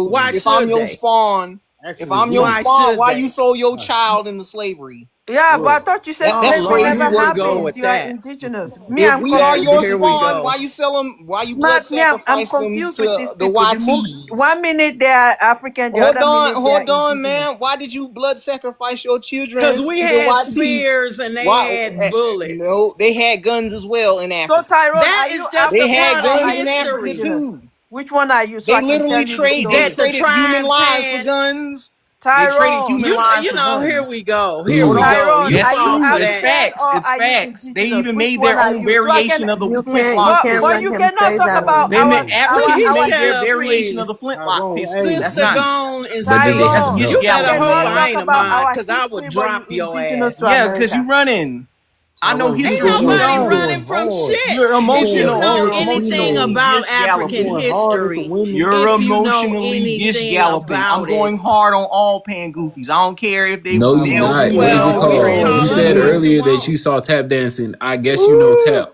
Why I'm should your they? spawn. If I'm your Why spawn, should why they? you sold your child into slavery? Yeah, but I thought you said Oh That's slavery Lord, crazy never here we work, go bro. happens. with You are that. indigenous. Me, If I'm we are your Here we confused. spawn, go. why you sell them? Why you blood Smart me, I'm sacrifice them confused with to these the people. YTs? 1 minute they are African, the other minute they are Hold on, indigenous. man. Why did you blood sacrifice your children Because we to the had YTs? spears and they Why? had bullets. No, they had guns as well in So Africa. Tyrone, That are you is just They a African had part of or are guns in you Africa history. indigenous? too. Which one are you? So They I can literally tell you the trade. They story. That the traded human tribes lives for had. guns. They traded Tyrone, human lives You for know, here guns. we go. Here we Hold on. go. Tyrone, You That's are you fall true. for It's that. African facts. or It's are you facts. They indigenous? even Which made one their are own you? So I can. variation of the You flintlock can't But let you pistol. him cannot say talk that about on They made stage. Will Africans you made shut their up, variation of please? the flintlock pistol. That's Sister not. gone and But do they Tyrone, speak. That's know? gish You you better hope galloping, cannot I talk ain't man. a about mod, our because I would history, but you drop your indigenous to ass. Yeah, because America. you running. I know Tyrone, Ain't you history. go You nobody hard. running don't. from shit. You're If you emotional. know You're anything emotionally about gish African galloping. history, You're if you know emotionally gish anything galloping. I'm about going it, hard on all pan goofies. I don't care if they No, you male, not. What is female, it well, or called? You call trans. us said what you earlier that want. you saw tap dancing. I guess you know tap.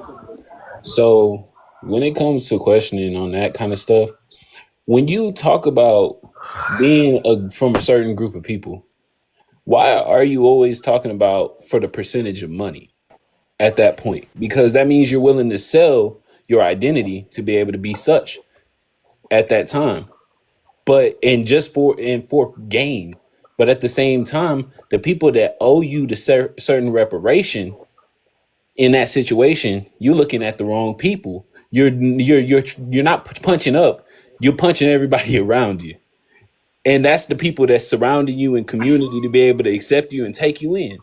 So when it comes to questioning on that kind of stuff, when you talk about being from a certain group of people, why are you always talking about for the percentage of money at that point? Because that means you're willing to sell your identity to be able to be such at that time. But for gain. But at the same time, the people that owe you the certain reparation in that situation, you're looking at the wrong people. You're not punching up. You're punching everybody around you. And that's the people that's surrounding you in community to be able to accept you and take you in.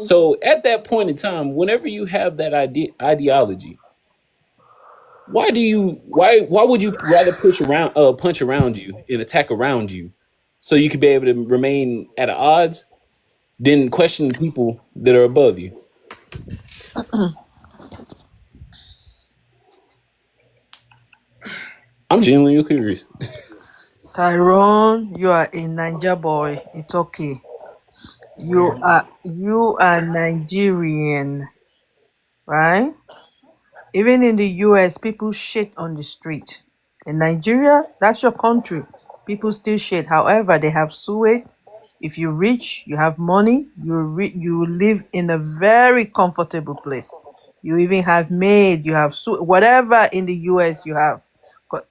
So at that point in time, whenever you have that ideology, why would you rather punch around you and attack around you so you could be able to remain at odds than question the people that are above you? I'm genuinely curious. Tyrone, you are a Niger boy. It's okay. You are Nigerian, right? Even in the US, people shit on the street. In Nigeria, that's your country. People still shit. However, they have sewage. If you're rich, you have money, you live in a very comfortable place. You even have maid, you have whatever in the US you have.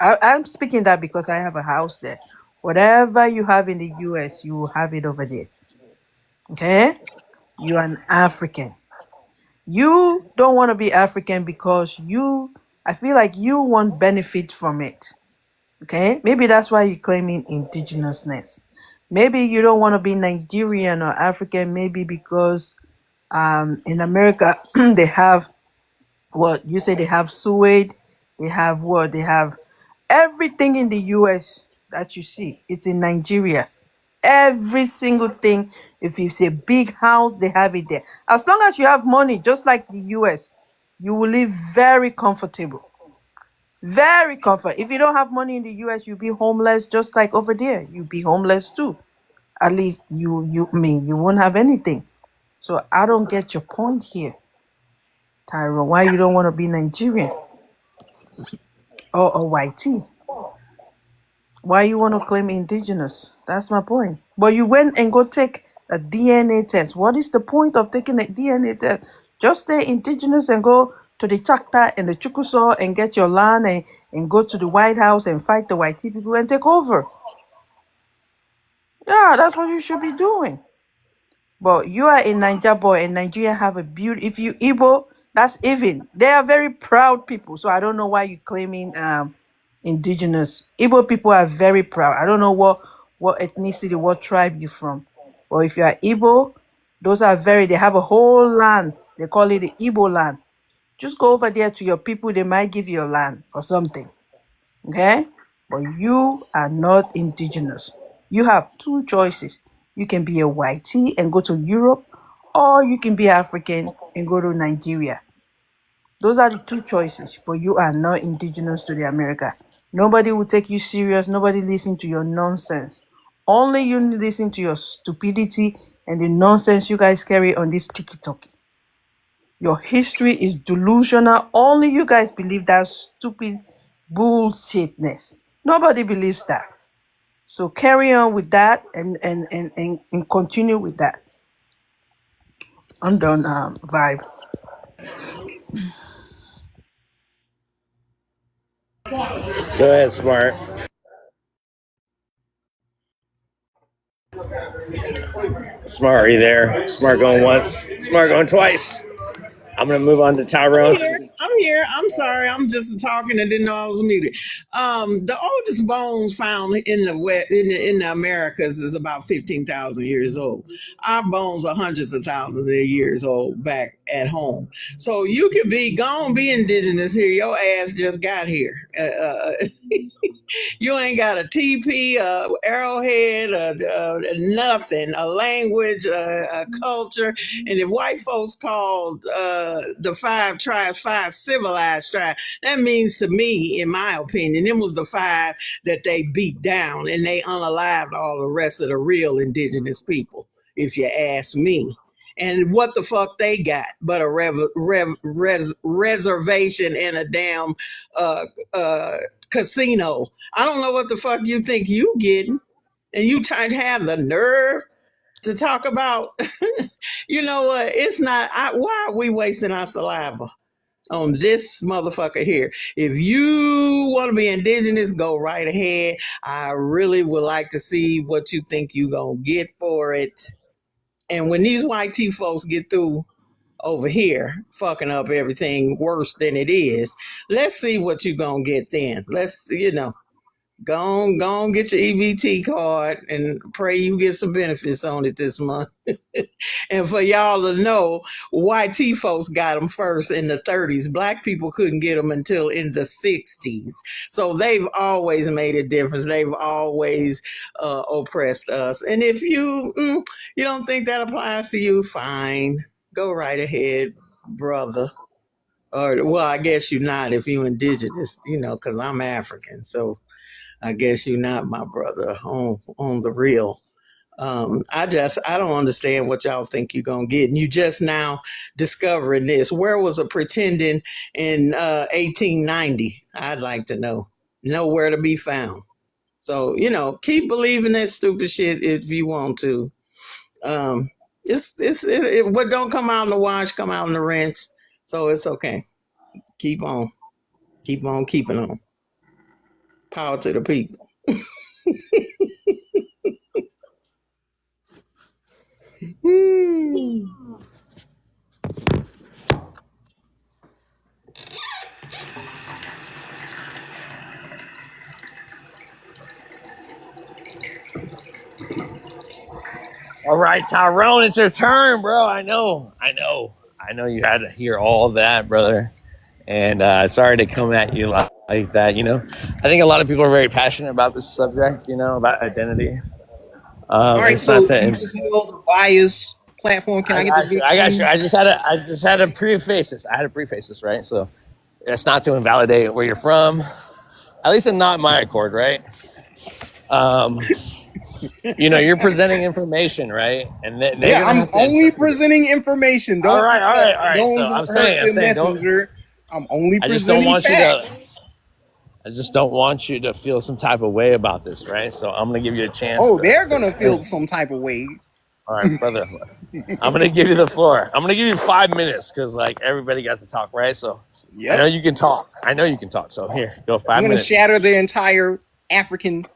I'm speaking that because I have a house there. Whatever you have in the US, you will have it over there. Okay? You're an African. You don't want to be African because I feel like you want benefit from it. Okay? Maybe that's why you're claiming indigenousness. Maybe you don't want to be Nigerian or African, maybe because in America they have what you say, they have sewage, they have what they have everything in the US that you see, it's in Nigeria. Every single thing. If it's a big house, they have it there. As long as you have money, just like the US, you will live very comfortable. Very comfortable. If you don't have money in the US, you'll be homeless just like over there. You'll be homeless too. At least you won't have anything. So I don't get your point here, Tyra. Why you don't want to be Nigerian or a whitey? Why you want to claim indigenous? That's my point. But you went and go take a DNA test. What is the point of taking a DNA test? Just stay indigenous and go to the Chakta and the Chukuso and get your land and go to the White House and fight the white people and take over. Yeah, that's what you should be doing. But you are a Niger boy and Nigeria have a beauty. If you Igbo, that's even. They are very proud people. So I don't know why you're claiming indigenous. Igbo people are very proud. I don't know what ethnicity, what tribe you're from. But if you are Igbo, those are they have a whole land. They call it the Igbo land. Just go over there to your people. They might give you a land or something. Okay? But you are not indigenous. You have two choices. You can be a whitey and go to Europe, or you can be African and go to Nigeria. Those are the two choices, but you are not indigenous to the America. Nobody will take you serious. Nobody listen to your nonsense. Only you listen to your stupidity and the nonsense you guys carry on this tiki-toki. Your history is delusional. Only you guys believe that stupid bullshitness. Nobody believes that. So carry on with that and continue with that. I'm done, Vibe. Go ahead, Smart. Smart, are you there? Smart going once. Smart going twice. I'm gonna move on to Tyrone. I'm here. I'm sorry. I'm just talking and didn't know I was muted. The oldest bones found in the Americas is about 15,000 years old. Our bones are hundreds of thousands of years old back at home. So you could be gone, be indigenous here. Your ass just got here. You ain't got a TP, a arrowhead, nothing, a language, a culture. And if white folks called the five tribes, five civilized tribes, that means to me, in my opinion, it was the five that they beat down and they unalived all the rest of the real indigenous people, if you ask me. And what the fuck they got but a reservation in a damn uh, casino? I don't know what the fuck you think you getting. And you trying to have the nerve to talk about, you know what? It's not, why are we wasting our saliva on this motherfucker here? If you want to be indigenous, go right ahead. I really would like to see what you think you gonna get for it. And when these white tea folks get through over here fucking up everything worse than it is, let's see what you gonna get then. Let's, go on, get your EBT card and pray you get some benefits on it this month. And for y'all to know, white tea folks got them first in the 30s. Black people couldn't get them until in the 60s. So they've always made a difference. They've always oppressed us. And if you don't think that applies to you, fine. Go right ahead, brother. Or, well, I guess you're not if you're indigenous, because I'm African. So I guess you're not my brother on the real. I don't understand what y'all think you're gonna get. And you just now discovering this. Where was a pretending in 1890? I'd like to know. Nowhere to be found. So, keep believing that stupid shit if you want to. What don't come out in the wash, come out in the rinse. So it's okay. Keep on keeping on. Power to the people. All right, Tyrone, it's your turn, bro. I know you had to hear all of that, brother. And sorry to come at you like that. I think a lot of people are very passionate about this subject, about identity. All right, It's so not to. you just held the bias platform. Can I get the big I got you. screen? I just had to preface this. Right? So it's not to invalidate where you're from, at least not my accord, right? You're presenting information, right? And Yeah, I'm only presenting information. Don't All right. don't So I'm hurt saying, the messenger. I'm only presenting facts. I just don't want you to feel some type of way about this, right? So I'm gonna give you a chance. Oh, they're gonna feel some type of way. All right, brother. I'm gonna give you the floor. I'm gonna give you 5 minutes because everybody got to talk, right? So I know you can talk. So here, go 5 minutes. I'm gonna shatter the entire African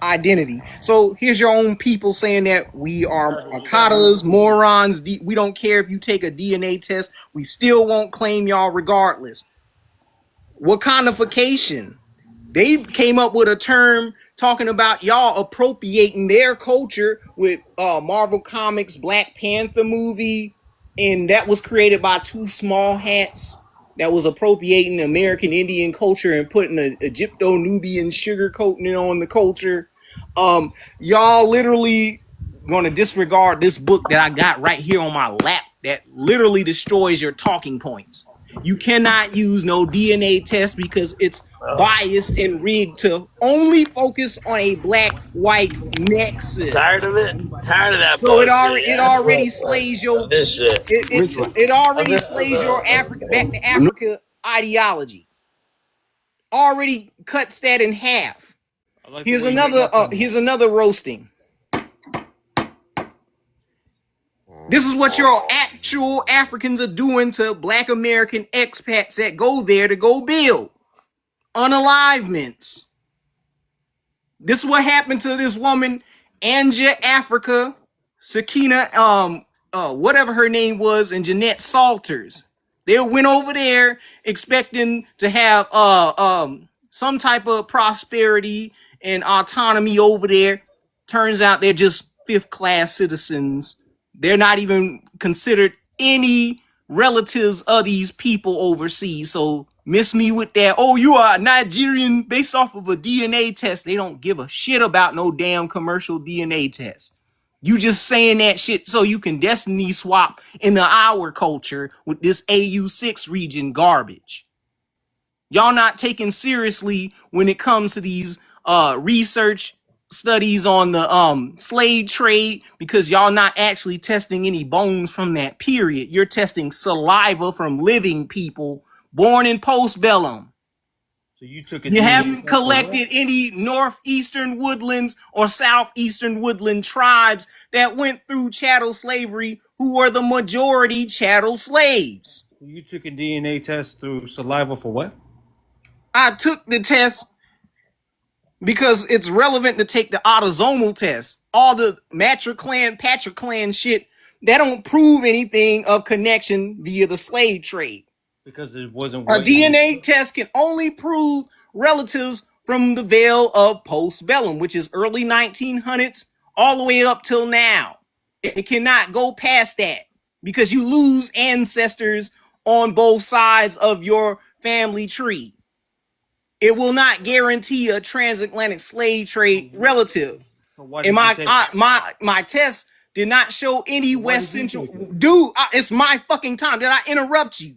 identity. So here's your own people saying that we are Akatas, morons. We don't care if you take a DNA test. We still won't claim y'all regardless. Wakandification. They came up with a term talking about y'all appropriating their culture with Marvel Comics Black Panther movie, and that was created by two small hats that was appropriating American Indian culture and putting an Egypto-Nubian sugar coating it on the culture. Y'all literally gonna disregard this book that I got right here on my lap that literally destroys your talking points. You cannot use no DNA test because it's biased and rigged to only focus on a black-white nexus. Tired of it? Tired of that. So it already slays your this shit. It already slays your Africa back to Africa ideology. Already cuts that in half. Here's another roasting. This is what your actual Africans are doing to black American expats that go there to go build unalivements. This is what happened to this woman, Anja Africa, Sakina, whatever her name was, and Jeanette Salters. They went over there expecting to have some type of prosperity and autonomy over there. Turns out they're just fifth-class citizens. They're not even considered any relatives of these people overseas. So miss me with that. Oh, you are Nigerian based off of a DNA test. They don't give a shit about no damn commercial DNA test. You just saying that shit so you can destiny swap into our culture with this AU6 region garbage. Y'all not taken seriously when it comes to these research studies on the slave trade because y'all not actually testing any bones from that period. You're testing saliva from living people born in postbellum. So you took a You DNA haven't test for collected any northeastern woodlands or southeastern woodland tribes that went through chattel slavery who were the majority chattel slaves. what? You took a DNA test through saliva for what? I took the test because it's relevant to take the autosomal test. All the Patrick shit, that don't prove anything of connection via the slave trade. Because it wasn't A what you- DNA test can only prove relatives from the veil of postbellum, which is early 1900s all the way up till now. It cannot go past that because you lose ancestors on both sides of your family tree. It will not guarantee a transatlantic slave trade relative. So why did And you take it? my test did not show any Why West did you Central. take it? Dude, it's my fucking time. Did I interrupt you?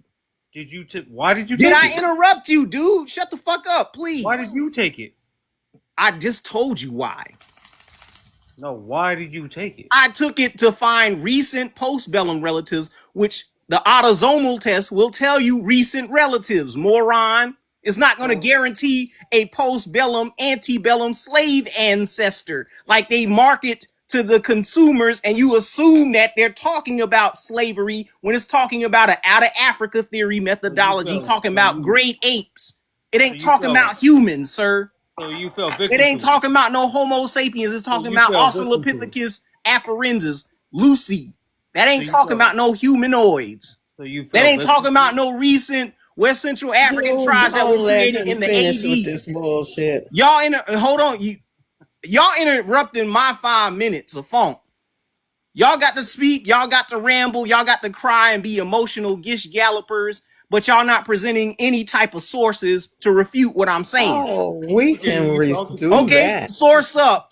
Did you take? Why did you Did take I it? interrupt you, dude? Shut the fuck up, please. Why did you take it? I just told you why. No, why did you take it? I took it to find recent postbellum relatives, which the autosomal test will tell you recent relatives, moron. It's not going to guarantee a postbellum, antebellum slave ancestor like they market to the consumers, and you assume that they're talking about slavery when it's talking about an out of Africa theory methodology, talking about great apes. It ain't talking about humans, sir. So you fell victim. It ain't to talking about no Homo sapiens. It's talking about fell victim to Australopithecus afarensis, Lucy. That ain't you talking fell- about no humanoids. So you That fell ain't victim talking about no recent West Central African tribes that were Don't let created him in the finish with 80s. this bullshit. Y'all hold on, y'all interrupting my 5 minutes of funk. Y'all got to speak, y'all got to ramble, y'all got to cry and be emotional gish gallopers, but y'all not presenting any type of sources to refute what I'm saying. Oh, we can do Okay, that. source up.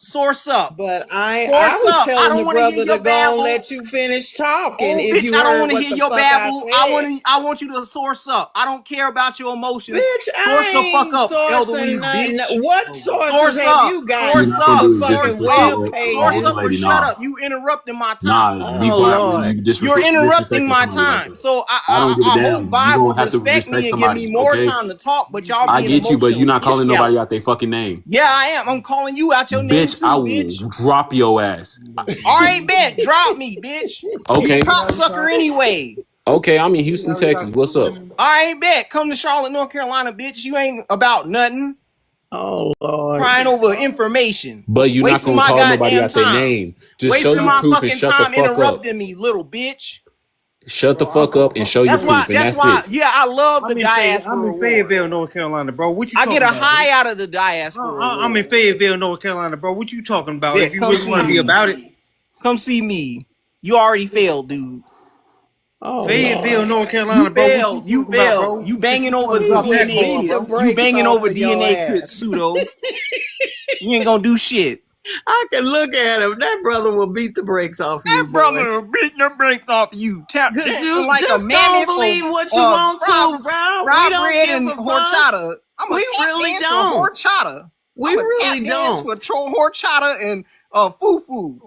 But I Source was up. I telling don't the wanna hear brother your to go babble. and let you finish talking. Oh, if bitch, you I don't heard want to what hear the your fuck babble. I said. I want you to source up. I don't care about your emotions. Bitch, Source I the fuck ain't up, elderly sourcing nothing. bitch. What sources Source have up. you got? Source You're not gonna up. do this Source disrespectful up. shit, Source old up or lady. shut Nah, up. You interrupting my time. nah, be Oh quiet. Lord. You You're interrupting disrespecting my somebody like time. that. So I don't give a I hope damn. You Vibe gonna would have to respect respect me and give me somebody, more okay? time to talk, but y'all I being get you, but you're emotional not calling gish nobody out their gallopers. fucking name. Yeah, I am. I'm calling you out your name Bitch, too, I bitch. will drop your ass. All right, bet. Drop me, bitch. You Okay. cocksucker anyway. Okay, I'm in Houston, Texas. What's up? All right, bet. Come to Charlotte, North Carolina, bitch. You ain't about nothing. Oh Lord. Crying over information. But you're not Wasting gonna my call nobody goddamn out their time. name. Just show Wasting your my proof and fucking shut the time fuck up. interrupting me, little bitch. Shut the fuck up and show your That's proof, and that's it. yeah, I love the I'm diaspora in award. Fayetteville, North Carolina, bro. What you I talking get a about? high Bitch? out of the diaspora I'm award. in Fayetteville, North Carolina, bro. What you talking about? Yeah, If you come really see want to be me. about it, Come see me. You already failed, dude. Oh Fayetteville, Lord. North Carolina, bro. What you You talking about, failed. bro? You banging Since you over wanna some drop that DNA bar, Beat the bro. kits. You brakes banging off over of your DNA ass. kits, pseudo. You ain't gonna do shit. I can look at him. That brother will beat the brakes off you, That brother will beat the brakes off you. Tap Cause dancing you like a just mammoth don't believe for what you want to, bro. We fried don't bread give and a fuck. horchata. I'm a We tap really dance don't. for horchata. We I'm a really tap dance don't. for horchata and fufu.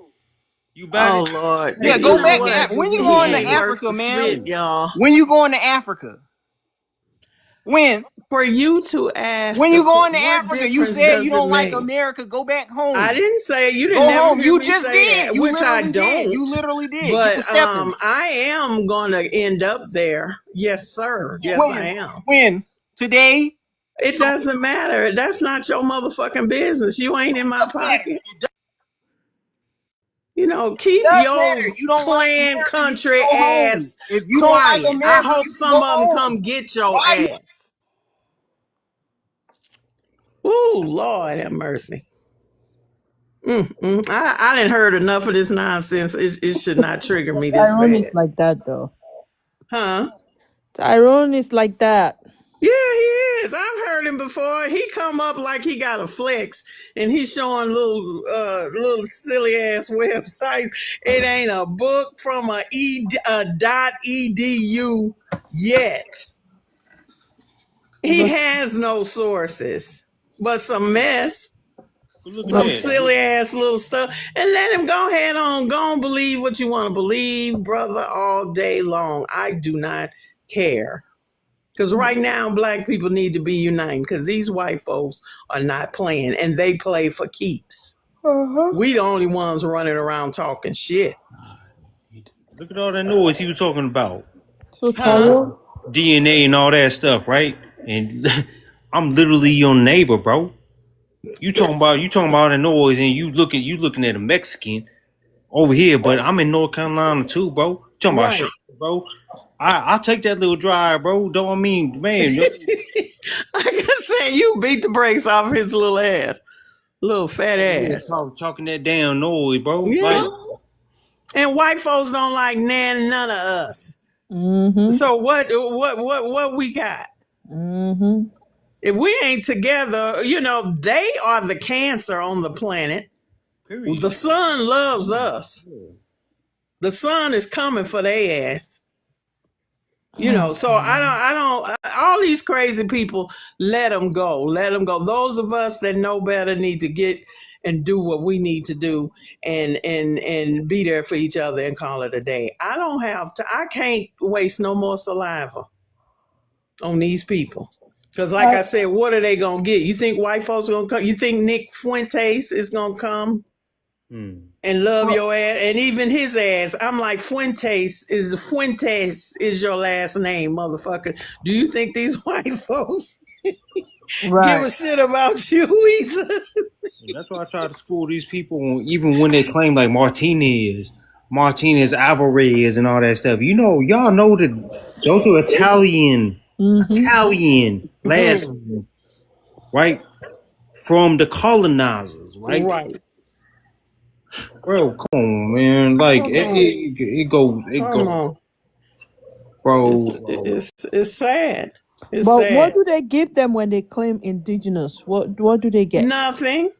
You about Oh it? Lord. Yeah, You go know back what? to when you He going to ain't worth Africa, the man. spit, y'all. When you going to Africa? When? For you to ask When you going to what Africa? You difference said does you it don't like make? America. Go back home. I didn't say you Go didn't never home. hear You me just say did. that, You which I literally don't. did. You literally did. Get But to stepping. I am gonna end up there. Yes, sir. Yes, I am. When? Today? It doesn't matter. That's not your motherfucking business. You ain't in my pocket. You know, keep Does your matter. You don't like clan America, country you go home. ass If you don't like quiet. I America, hope you some go of them home. come get your Why you- ass. Ooh, Lord have mercy. I didn't heard enough of this nonsense. It should not trigger me this Tyrone bad. is like that though. Huh? Tyrone is like that. Yeah, he is. I've heard him before. He come up like he got a flex, and he's showing little silly ass websites. It ain't a book from a .edu yet. He has no sources, but some mess. Look at Some that. silly ass little stuff. And let him go ahead go and believe what you want to believe, brother, all day long. I do not care. Because right now, black people need to be united because these white folks are not playing and they play for keeps. We the only ones running around talking shit. Look at all that noise he was talking about. So Tyrone, DNA and all that stuff, right? And I'm literally your neighbor, bro. You talking about the noise, and you looking at a Mexican over here, but I'm in North Carolina too, bro. You talking about shit, bro. I'll take that little drive, bro. Don't I mean, man. Like I said, you beat the brakes off his little ass. Little fat ass. Talking that damn noise, bro. Yeah. Like, and white folks don't like none of us. Mm-hmm. So what we got? Mm-hmm. If we ain't together, they are the cancer on the planet. period. The sun loves us. The sun is coming for their ass. So I don't, all these crazy people, let them go. Let them go. Those of us that know better need to get and do what we need to do and be there for each other and call it a day. I can't waste no more saliva on these people. Because like I said, what are they going to get? You think white folks are going to come? You think Nick Fuentes is going to come and love your ass? And even his ass, I'm like, Fuentes is your last name, motherfucker. Do you think these white folks give a shit about you either? That's why I try to school these people, even when they claim like Martinez Alvarez and all that stuff. Y'all know that those are Italian last name, right? From the colonizers, right? Right. Bro, come on, man. Like it goes, bro. It's sad. It's but sad. what do they give them when they claim indigenous? What do they get? Nothing.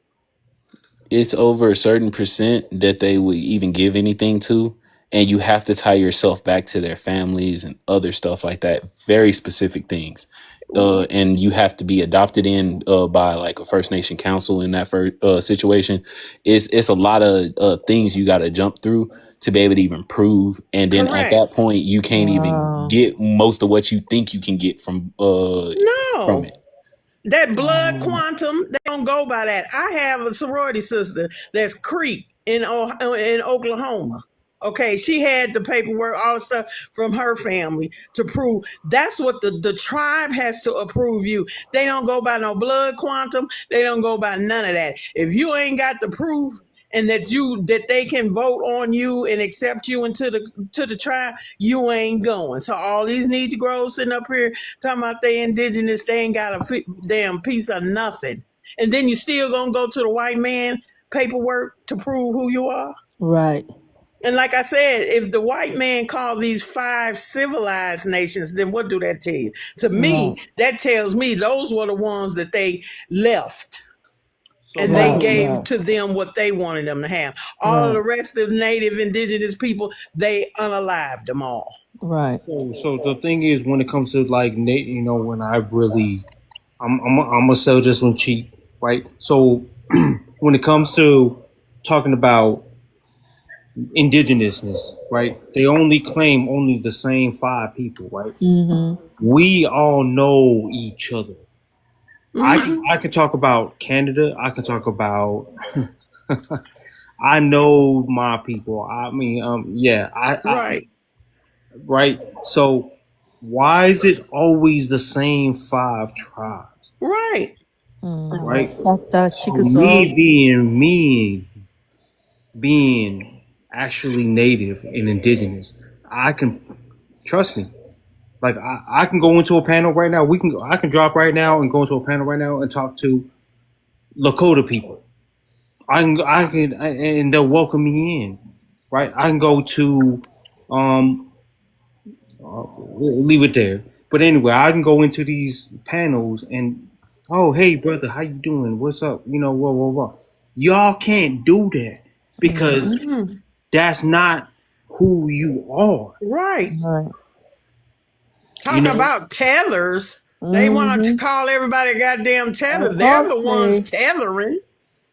It's over a certain percent that they would even give anything to, and you have to tie yourself back to their families and other stuff like that. Very specific things. And you have to be adopted in by like a First Nation council in that situation. It's a lot of things you got to jump through to be able to even prove. And then at that point, you can't even get most of what you think you can get from it. That blood quantum, they don't go by that. I have a sorority sister that's Creek in Oklahoma. Okay, she had the paperwork, all the stuff from her family to prove. That's what the tribe has to approve you. They don't go by no blood quantum. They don't go by none of that. If you ain't got the proof and that they can vote on you and accept you into the tribe, you ain't going. So all these Negroes sitting up here talking about they indigenous, they ain't got a damn piece of nothing. And then you still gonna go to the white man paperwork to prove who you are? Right. And like I said, if the white man called these 5 civilized nations, then what do that tell you? To me, that tells me those were the ones that they left. And they gave to them what they wanted them to have. All of the rest of native indigenous people, they unalived them all. Right. So the thing is, when it comes to like when I really, I'm gonna sell this one cheap, right? So when it comes to talking about indigenousness, right? They only claim the same 5 people, right? Mm-hmm. We all know each other. I can talk about Canada. I can talk about. I know my people. I mean, right. So why is it always the same 5 tribes? Right. Right. Being actually native and indigenous, I can trust me. Like I can go into a panel right now. I can drop right now and go into a panel right now and talk to Lakota people. I can and they'll welcome me in, right? I can go to leave it there. But anyway, I can go into these panels and hey brother, how you doing? What's up? Blah. Y'all can't do that because that's not who you are. Right. Talk about tethers. They want to call everybody goddamn tether. They're the ones tethering.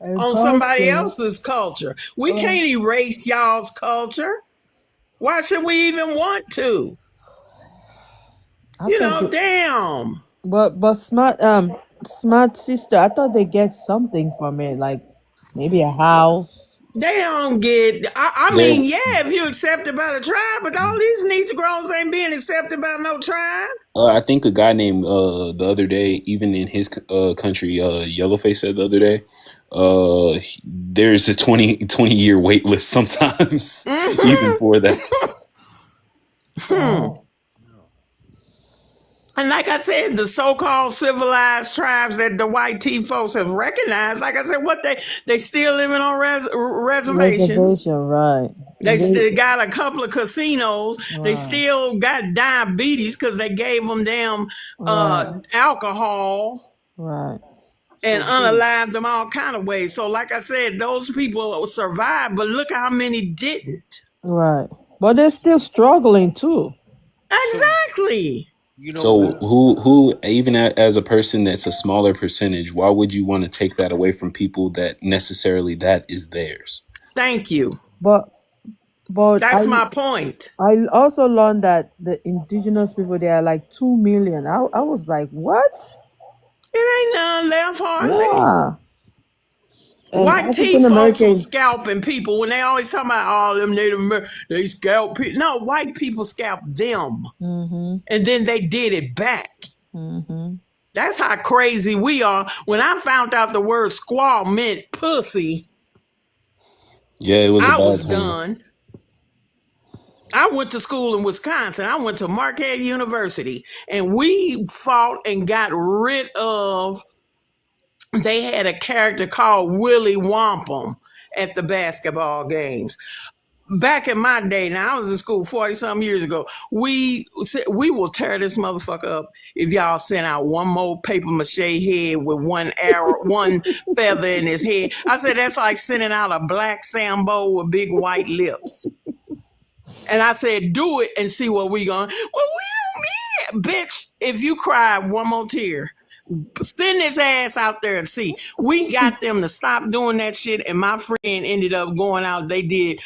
on somebody culture. else's culture. We Uh, can't erase y'all's culture. Why should we even want to? I You thought, know, damn. but smart sister. I thought they get something from it, like maybe a house. They don't get, I There, mean, yeah, if you accepted by the tribe, but all these Negroes ain't being accepted by no tribe. I think a guy named the other day, even in his country, Yellowface said the other day, there's a 20 year wait list sometimes, even for that. Wow. And like I said, the so-called civilized tribes that the white T folks have recognized, like I said, what they still living on reservations. Reservation, right? They They still got a couple of casinos. They right, still got diabetes because they gave them damn right, alcohol right. and unalived them all kind of ways. So like I said, those people survived, but look how many didn't. Right. But they're still struggling too. Exactly. So who even as a person that's a smaller percentage, why would you want to take that away from people that necessarily that is theirs? Thank you. But That's my point. I also learned that the indigenous people, they are like 2 million. I was like, what? It ain't none left hardly. Yeah. And White T African folks are American, scalping people when they always talk about all them Native Americans, they scalp people. No, white people scalp them. mm-hmm, And then they did it back. mm-hmm. That's how crazy we are. When I found out the word squaw meant pussy, Yeah, it was a I bad was time. done. I went to school in Wisconsin. I went to Marquette University, and we fought and got rid of, they had a character called Willie Wampum at the basketball games. Back in my day, now I was in school 40-some years ago, we will tear this motherfucker up if y'all send out one more paper mache head with one arrow, one feather in his head. I said, that's like sending out a black Sambo with big white lips. And I said, do it and see what we going. Well, we don't mean it, bitch. If you cry one more tear, send his ass out there and see. We got them to stop doing that shit, and my friend ended up going out. They did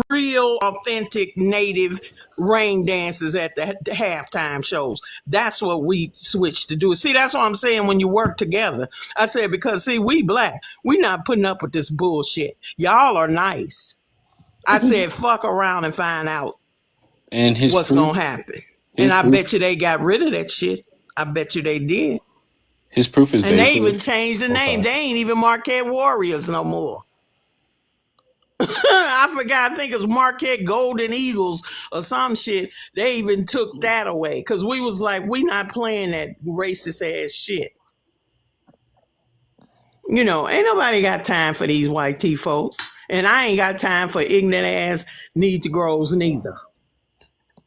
real, authentic, native rain dances at the halftime shows. That's what we switched to do. See, that's what I'm saying when you work together. I said, because, see, we black. We not putting up with this bullshit. Y'all are nice. I said, fuck around and find out And his what's proof, going to happen. his And I proof, bet you they got rid of that shit. I bet you they did. his proof is And they basically. even changed the Oh, name. sorry. They ain't even Marquette Warriors no more. I forgot. I think it's Marquette Golden Eagles or some shit. They even took that away because we was like, we not playing that racist ass shit. You know, ain't nobody got time for these white T folks. And I ain't got time for ignorant ass Negroes neither.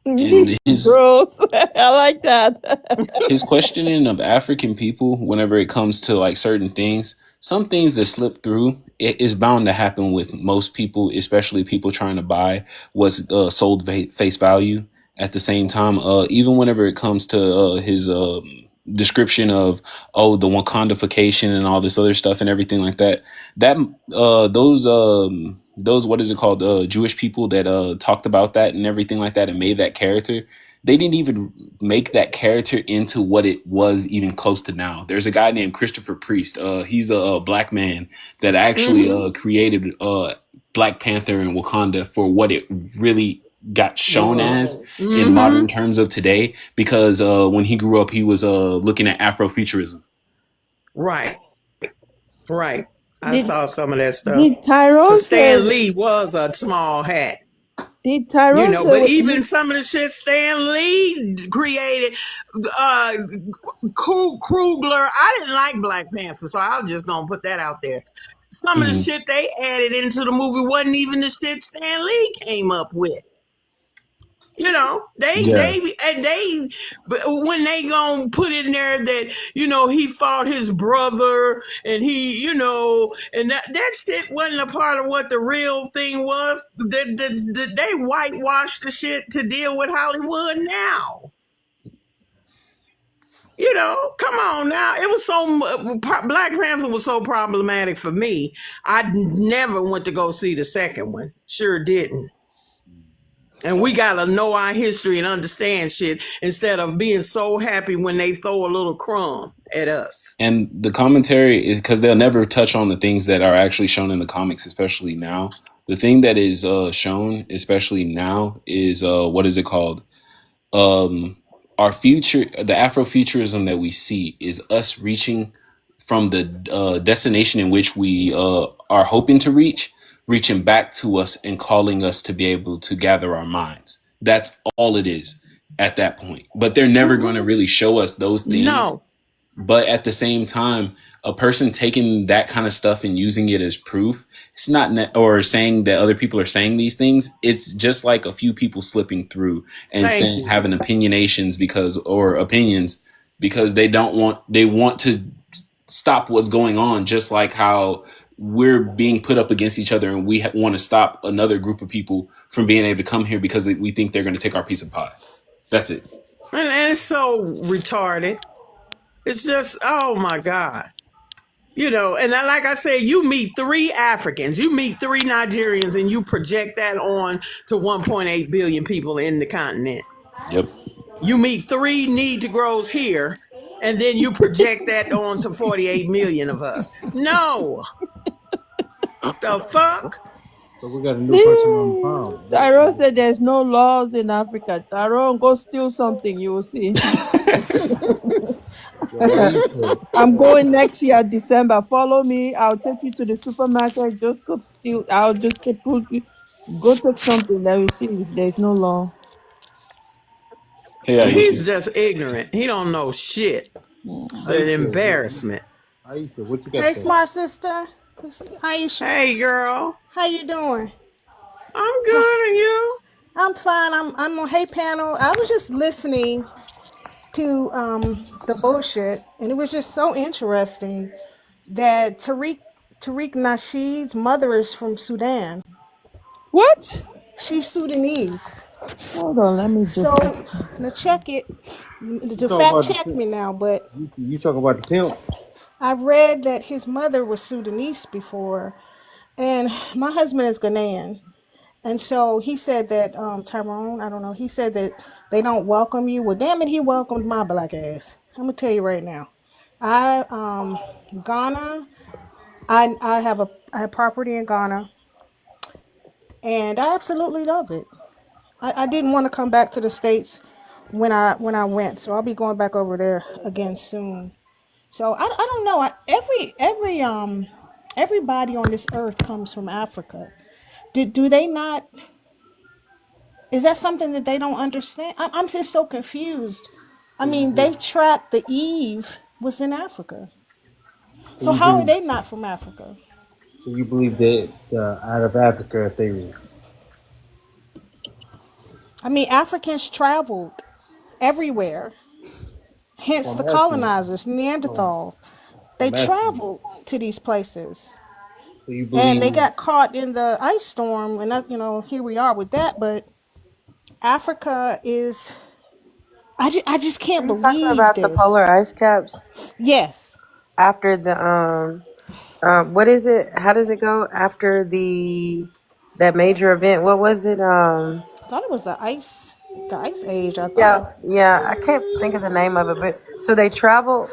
And Gross. I like that. his questioning of African people, whenever it comes to like certain things, some things that slip through, it is bound to happen with most people, especially people trying to buy what's sold face value. At the same time, even whenever it comes to his description of the Wakandification and all this other stuff and everything like that, that those what is it called, Jewish people that talked about that and everything like that and made that character, they didn't even make that character into what it was even close to now. There's a guy named Christopher Priest. He's a black man that actually created Black Panther and Wakanda for what it really got shown as in modern terms of today, because when he grew up, he was looking at Afrofuturism. Right. Right. I Did- saw some of that stuff. Did Tyrone 'Cause Stan say? Lee was a small hat. Did Tyrone You know, say? but even some of the shit Stan Lee created, Krugler, I didn't like Black Panther, so I was just gonna put that out there. Some of the Mhm. shit they added into the movie wasn't even the shit Stan Lee came up with. You know, but when they gonna put in there that, you know, he fought his brother and he, you know, and that shit wasn't a part of what the real thing was. They whitewashed the shit to deal with Hollywood now. Come on now. It was Black Panther was so problematic for me. I never went to go see the second one. Sure didn't. And we gotta know our history and understand shit instead of being so happy when they throw a little crumb at us. And the commentary is because they'll never touch on the things that are actually shown in the comics, especially now. The thing that is shown, especially now, is what is it called? Our future, the Afrofuturism that we see is us reaching from the destination in which we are hoping to reaching back to us and calling us to be able to gather our minds. That's all it is at that point. But they're never going to really show us those things. No. But at the same time, a person taking that kind of stuff and using it as proof, it's not or saying that other people are saying these things. It's just like a few people slipping through and having opinionations opinions because they want to stop what's going on, just like how we're being put up against each other and we want to stop another group of people from being able to come here because we think they're going to take our piece of pie. That's it. And it's so retarded. It's just, oh my God. And like I said, you meet 3 Africans, you meet 3 Nigerians, and you project that on to 1.8 billion people in the continent. Yep. You meet 3 Negroes here, and then you project that on to 48 million of us. No. The fuck? So we got a new person on the phone. Tyrone said there's no laws in Africa. Tyrone, go steal something, you will see. I'm going next year, December. Follow me. I'll take you to the supermarket. Just go steal. I'll just push you. Go take something. Then we see if there's no law. Yeah, he's just ignorant. He don't know shit. It's an embarrassment. Aisha, what you got? Hey, smart sister. Aisha. Hey, girl. How you doing? I'm good, and you? I'm fine. I'm on Hey Panel. I was just listening to the bullshit, and it was just so interesting that Tariq Nasheed's mother is from Sudan. What? She's Sudanese. Hold on, let me just. So now check it. To fact check me now, but you talking about the pimp? I read that his mother was Sudanese before, and my husband is Ghanaian. And so he said that, Tyrone, I don't know, he said that they don't welcome you. Well, damn it, he welcomed my black ass. I'm going to tell you right now. Ghana, I have property in Ghana, and I absolutely love it. I didn't want to come back to the States when I went, so I'll be going back over there again soon. So I don't know. Everybody on this earth comes from Africa. Do they not? Is that something that they don't understand? I'm just so confused. I mean, they've tracked the Eve was in Africa. So how are they not from Africa? So you believe that out of Africa, if they... I mean, Africans traveled everywhere. Hence the colonizers, Neanderthals. They traveled to these places. So you And they believe got caught in the ice storm, and that, here we are with that. But Africa is, I just can't Are you talking believe about the this. polar ice caps Yes, after the what is it? How does it go after that major event? What was it? I thought it was the ice age. I Yeah, thought. yeah. I can't think of the name of it, but so they travel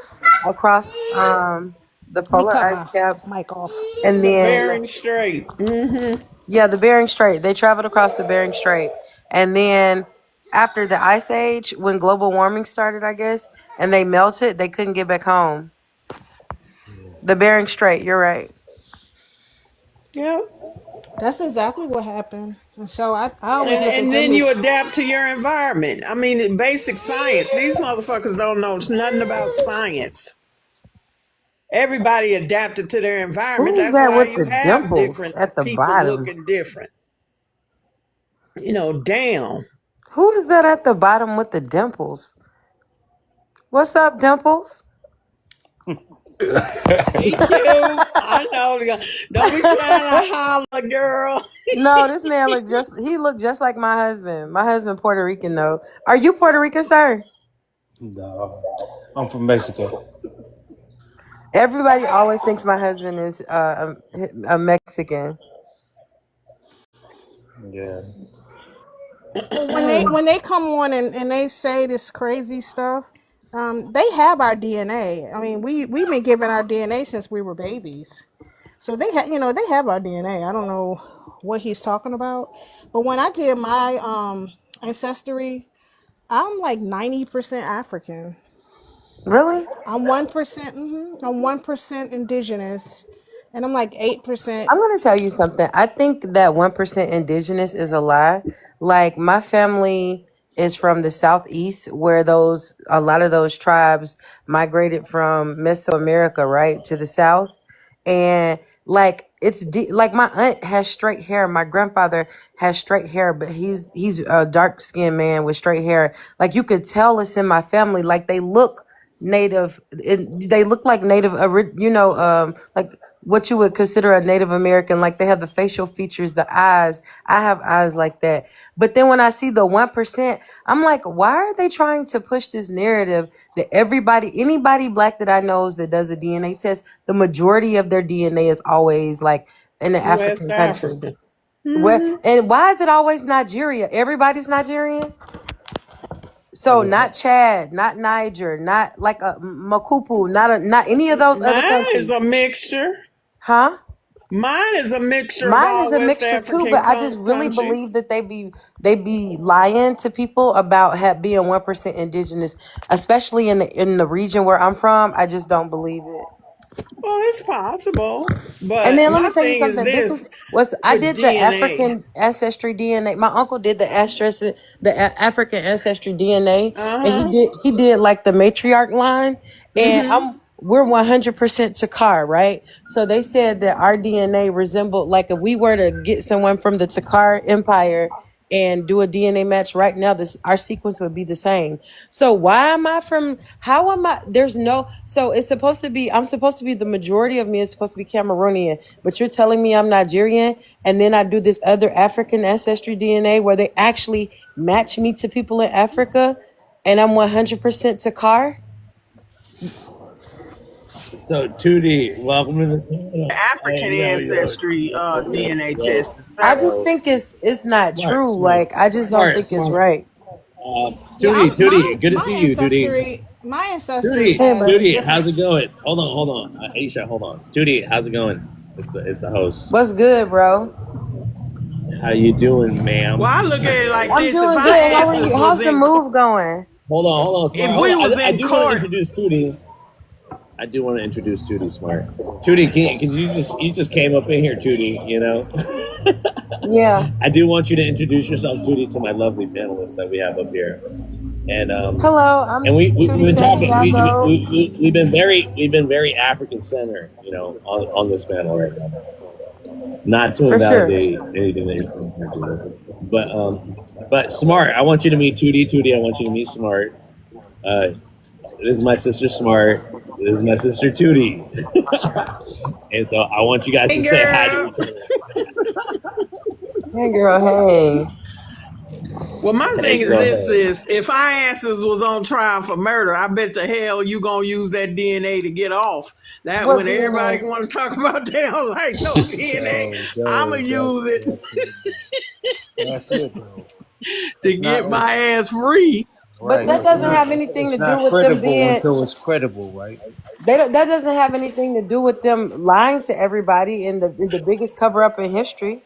across the Let me polar cut ice my caps, mic off. and The then Bering Strait. Mm-hmm. yeah, the Bering Strait. They traveled across the Bering Strait, and then after the ice age, when global warming started, I guess, and they melted, they couldn't get back home. The Bering Strait. You're right. Yep. That's exactly what happened. And so I always look at And them then you as adapt to your environment. I mean, basic science. These motherfuckers don't know nothing about science. Everybody adapted to their environment. Who's That's that why with you the have dimples different at the people bottom? looking different. Damn. Who is that at the bottom with the dimples? What's up, dimples? He cute. I know. Don't be trying to holler, girl. No, this man looked just like my husband. My husband Puerto Rican though. Are you Puerto Rican, sir? no. I'm from Mexico. Everybody always thinks my husband is a Mexican. Yeah. Well, when they come on and they say this crazy stuff, they have our DNA. I mean, we've been given our DNA since we were babies. So they have our DNA. I don't know what he's talking about, but when I did my ancestry, I'm like 90% African. Really? I'm 1%. I'm 1% indigenous, and I'm like 8%. I'm gonna tell you something. I think that 1% indigenous is a lie. Like my family is from the southeast, where a lot of those tribes migrated from Mesoamerica, right, to the south, and like like my aunt has straight hair. My grandfather has straight hair, but he's a dark skinned man with straight hair. Like you could tell it's in my family. Like they look native. They look like native. Like what you would consider a Native American, like they have the facial features, the eyes. I have eyes like that. But then when I see the 1%, I'm like, why are they trying to push this narrative that anybody black that I know that does a DNA test, the majority of their DNA is always like in an West African country. Africa. And why is it always Nigeria? Everybody's Nigerian? So not Chad, not Niger, not like a Makupu, not any of those other Mine is countries. a mixture. Huh? Mine is a mixture of Mine is all a West mixture too, African but I just really countries. believe that they be lying to people about being 1% indigenous, especially in the region where I'm from. I just don't believe it. Well, it's possible, And but then let my me tell you thing is something. this I with did the DNA. African ancestry DNA. My uncle did the African ancestry DNA, and he did like the matriarch line, and we're 100% Takar, right? So they said that our DNA resembled, like if we were to get someone from the Takar Empire and do a DNA match right now, our sequence would be the same. So how am I, so it's supposed to be, I'm supposed to be, the majority of me is supposed to be Cameroonian, but you're telling me I'm Nigerian, and then I do this other African ancestry DNA where they actually match me to people in Africa, and I'm 100% Takar? So, Tootie, welcome to the channel. African ancestry DNA test is I separate. just think it's not Smart, true. smart, Like, I just don't think it's right. Tootie, good to see you, Tootie. My ancestry Tootie, has Tootie, different. how's it going? Hold on. Aisha, hold on. Tootie, how's it going? It's the host. What's good, bro? How you doing, ma'am? Well, I look at it like I'm this: doing if our good. How are asses you? was How's the in, move going? Hold on. if Smart. we Hold on. was I in do want to court, introduce Tootie. I do want to introduce Tootie, Smart. Tootie, can you just came up in here, Tootie, you know? Yeah. I do want you to introduce yourself, Tootie, to my lovely panelists that we have up here. And Hello, I'm and we've Tootie been talking. Santiago. We've been very African centered, you know, on this panel right now. Not to For invalidate anything that you're doing, but Smart. I want you to meet Tootie. Tootie, I want you to meet Smart. This is my sister Smart. This is my sister Tootie. And so I want you guys to say hi to each other. Hey, girl. Hey. well, my Hey, thing is go this: ahead. is if our asses was on trial for murder, I bet the hell you gonna use that DNA to get off. That What when everybody DNA? want to talk about, they don't like no DNA. I'ma use it That's it, though. to get my ass free. But that doesn't have anything to It's do not with them credible being. until it's credible, right? That doesn't have anything to do with them lying to everybody in the biggest cover up in history.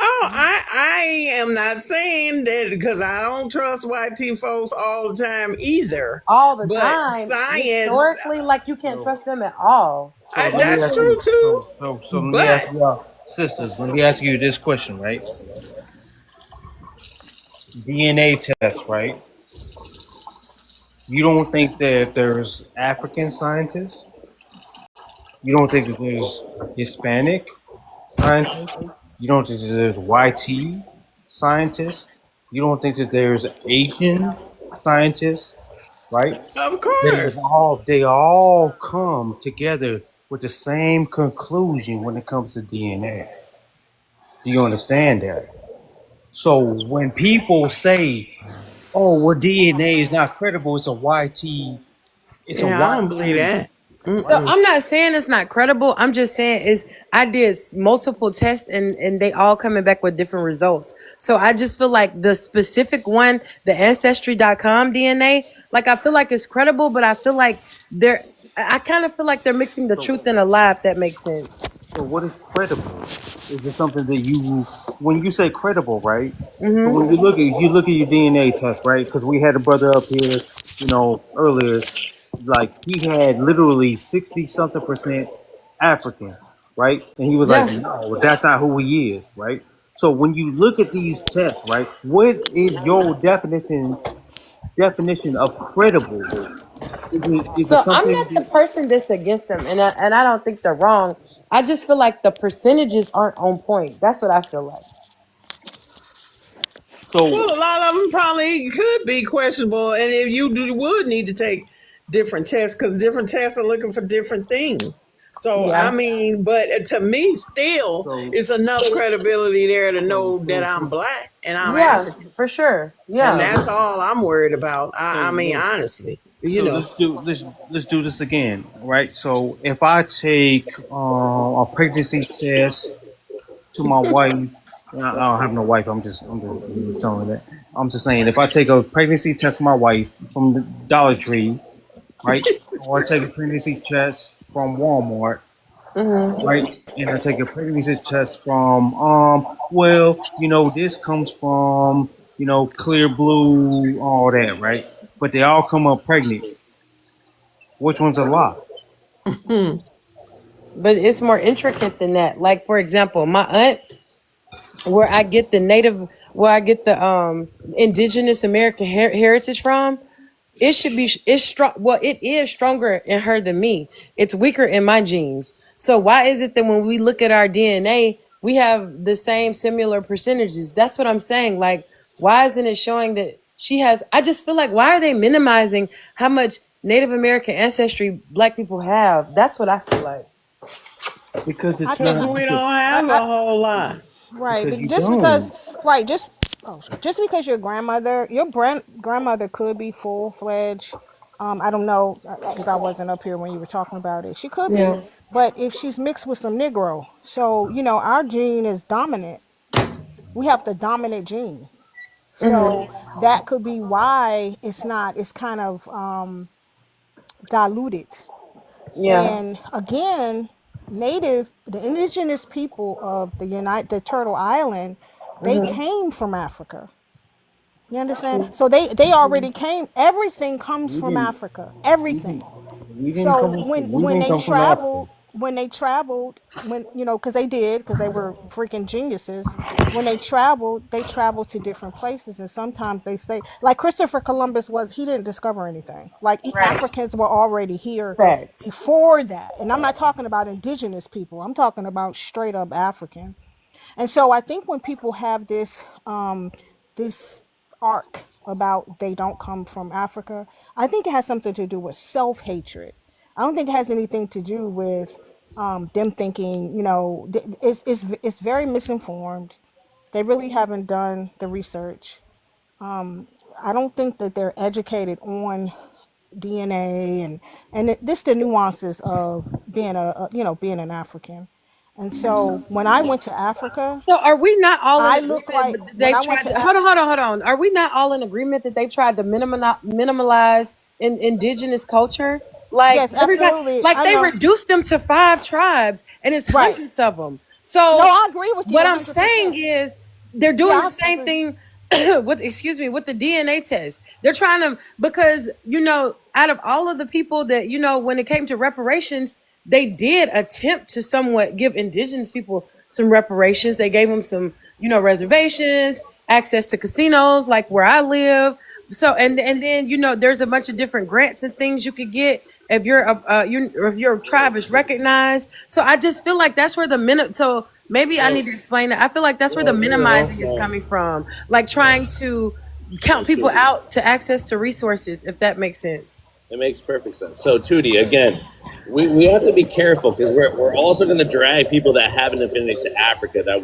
Oh, I am not saying that because I don't trust white folks all the time either. All the But time, science, historically, like you can't trust them at all. So let me that's ask true you. too. So let me But ask y'all, sisters. Let me ask you this question, right? DNA test, right? You don't think that there's African scientists? You don't think that there's Hispanic scientists? You don't think that there's YT scientists? You don't think that there's Asian scientists, right? of course, They all come together with the same conclusion when it comes to DNA. Do you understand that? So when people say, "Oh, well, DNA is not credible; it's a YT It's Yeah, a I wild don't believe thing. that. So I'm not saying it's not credible. I'm just saying is I did multiple tests and they all coming back with different results. So I just feel like the specific one, the ancestry.com DNA, like I feel like it's credible, but I feel like I kind of feel like they're mixing the truth and a lie, if that makes sense. So what is credible? Is it something that when you say credible, right? So when Mm-hmm. you look at your DNA test, right? Because we had a brother up here, earlier, like he had literally 60 something percent African, right? And he was like, Yeah. no, that's not who he is, right? So when you look at these tests, right, what is your definition of credible? Is it So I'm something not the person that's against them, and I don't think they're wrong. I just feel like the percentages aren't on point. That's what I feel like. Well, a lot of them probably could be questionable, and if you would need to take different tests because different tests are looking for different things. So I Yeah. mean, but to me, still, it's enough credibility there to know that I'm black and I'm Yeah, African, for sure. and Yeah. that's all I'm worried about. I mean, look, honestly, so let's do this again, right? So if I take a pregnancy test to my wife, I don't have no wife. I'm just telling that. I'm just saying if I take a pregnancy test to my wife from the Dollar Tree, right, or I take a pregnancy test from Walmart, Mm-hmm. right, and I take a pregnancy test from this comes from Clear Blue, all that, right? But they all come up pregnant. Which one's a lie? But it's more intricate than that. Like for example, my aunt, where I get the indigenous American heritage from, it's strong. Well, it is stronger in her than me. It's weaker in my genes. So why is it that when we look at our DNA, we have the same similar percentages? That's what I'm saying. Like, why isn't it showing that she has? I just feel like, why are they minimizing how much Native American ancestry Black people have? That's what I feel like. Because I it's think not. we don't have a whole lot. right, Because but you just don't. because right, just because your grandmother could be full fledged. I don't know because I wasn't up here when you were talking about it. She could be, Yeah. but if she's mixed with some Negro, so our gene is dominant. We have the dominant gene. So Mm-hmm. that could be why it's kind of diluted. Yeah. And again, the indigenous people of the Turtle Island, they Mm-hmm. came from Africa. You understand? So they already came. Everything comes We from didn't. Africa. We Everything. didn't. We didn't So come. when We when didn't they come from Africa. traveled, because they were freaking geniuses. When they traveled to different places, and sometimes they say, like Christopher Columbus he didn't discover anything. Like Right. Africans were already here Facts. before that, and I'm not talking about indigenous people. I'm talking about straight up African. And so I think when people have this arc about they don't come from Africa, I think it has something to do with self-hatred. I don't think it has anything to do with them thinking, it's very misinformed. They really haven't done the research. I don't think that they're educated on DNA and this the nuances of being being an African. And so when I went to Africa, So are we not all in I look agreement? like But when they've I went tried to to hold on. Are we not all in agreement that they've tried to minimalize indigenous culture? Like yes, everybody, absolutely. like I they know. reduced them to 5 tribes, and it's Right. hundreds of them. No, So I agree with you what I'm 100%. saying is they're Yeah, doing I the same agree. thing with the DNA test. They're trying to, because out of all of the people that when it came to reparations, they did attempt to somewhat give indigenous people some reparations. They gave them some reservations, access to casinos like where I live. So and then there's a bunch of different grants and things you could get if if your tribe is recognized. So I just feel like that's where so maybe I need to explain that. I feel like that's where the minimizing is coming from, like trying to count people out to access to resources, if that makes sense. It makes perfect sense. So, Tootie, again, we have to be careful because we're also going to drag people that have an affinity to Africa that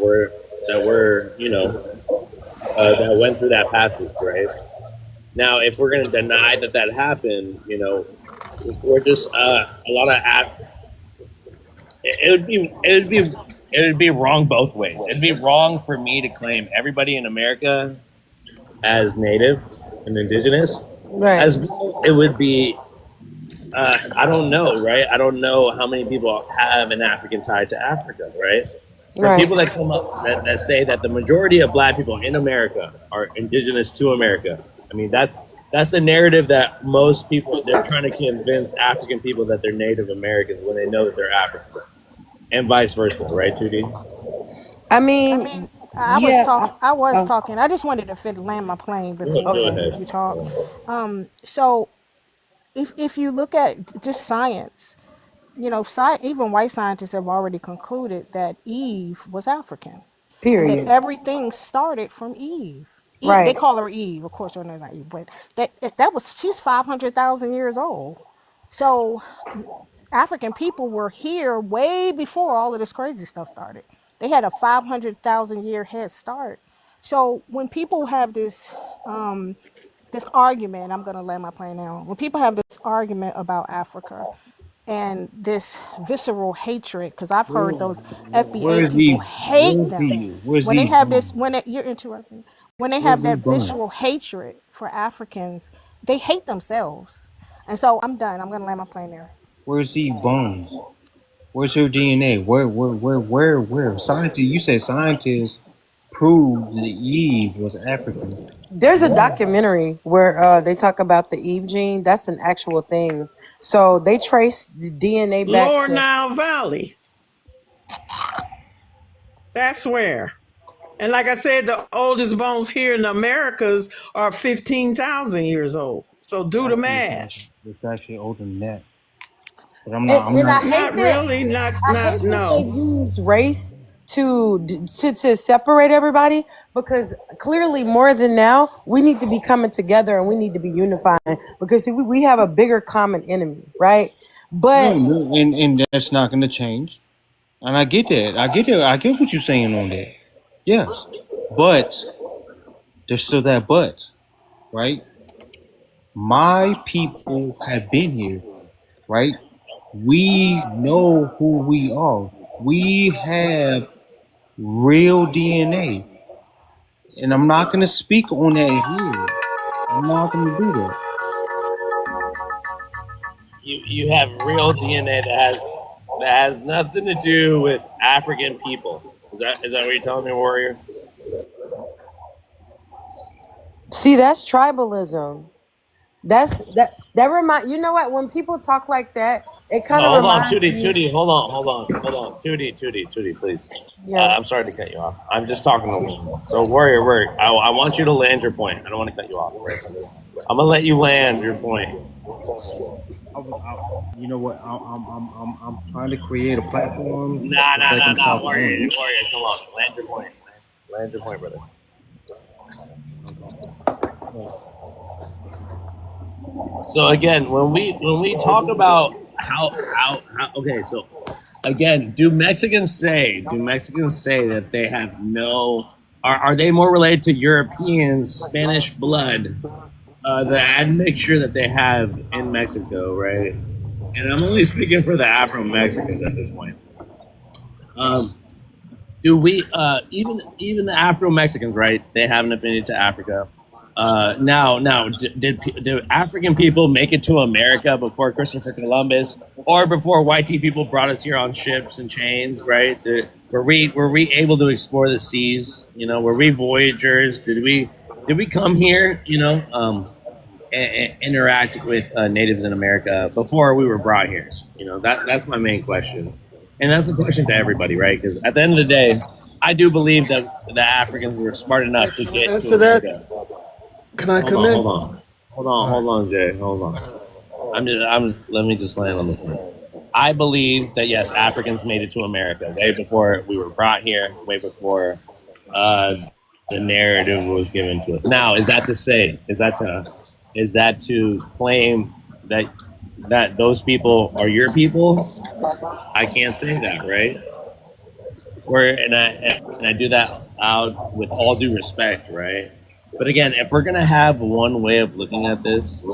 went through that passage, right? Now, if we're going to deny that happened, we're just a lot of it would be wrong both ways. It'd be wrong for me to claim everybody in America as native and indigenous. Right. As well, it would be I don't know, right? I don't know how many people have an African tie to Africa, right? For Right. people that come up that say that the majority of black people in America are indigenous to America, I mean that's the narrative that most people they're trying to convince African people that they're Native Americans when they know that they're African, and vice versa, right, 2D? I I mean, mean, I was yeah. talking. I was talking. I just wanted to land my plane before Go Okay. ahead. you talk. So if you look at just science, even white scientists have already concluded that Eve was African, and that Period. everything started from Eve. They Right. call her Eve, of course, her name's not Eve, but she's 500,000 years old. So African people were here way before all of this crazy stuff started. They had a 500,000 year head start. So when people have this argument, I'm gonna land my plane now. When people have this argument about Africa and this visceral hatred, because I've heard those FBA Where's people the hate where's them the where's when they the have this. bone? You're interrupting, when they Where's have the that bone? visceral hatred for Africans, they hate themselves. And so I'm done. I'm gonna land my plane there. Where's the bones? Where's her DNA? Where? Scientists, you said scientists proved that Eve was African. There's a Where? documentary where they talk about the Eve gene. That's an actual thing. So they trace the DNA back Lower to. Nile Valley. That's where. And like I said, the oldest bones here in the Americas are 15,000 years old. So do the math. It's actually older than that. But I'm And I not. hate Not that. really. Not I hate that they no. use race to separate everybody, because clearly more than now we need to be coming together and we need to be unifying, because see, we have a bigger common enemy, right? But No, and that's not gonna change. And I get that. I get it. I get what you're saying on that. Yes. But there's still that but, right? My people have been here, right? We know who we are. We have real DNA. And I'm not going to speak on that here. I'm not going to do that. You have real DNA that has nothing to do with African people. Is that what you're telling me, Warrior? see, that's tribalism. That remind you know what, when people talk like that, it kind No, of hold on, reminds me. Tootie, hold on. Tootie, please. Yeah. I'm sorry to cut you off. I'm just talking over you. So, Warrior, I want you to land your point. I don't want to cut you off. Right? I'm gonna let you land your point. You know what? I'm trying to create a platform. Nah, that they can talk Warrior, on. come on, land your point. Land your point, brother. So again, when we talk about how okay, so again, do Mexicans say that they have no are they more related to Europeans, Spanish blood, the admixture that they have in Mexico, right? And I'm only speaking for the Afro-Mexicans at this point. Do we even the Afro-Mexicans, right? They have an affinity to Africa. Now, did African people make it to America before Christopher Columbus, or before white people brought us here on ships and chains? Right? Were we able to explore the seas? You know, were we voyagers? Did we come here? You know, and interact with natives in America before we were brought here? You know, that's my main question, and that's the question to everybody, right? Because at the end of the day, I do believe that the Africans were smart enough to get to Answer that. America. Can I come in? Hold on, Jay. Hold on. Let me just land on this one. I believe that yes, Africans made it to America way before we were brought here, way before the narrative was given to us. Now, is that to claim that those people are your people? I can't say that, right? And I do that out with all due respect, right? But again, if we're gonna have one way of looking at this,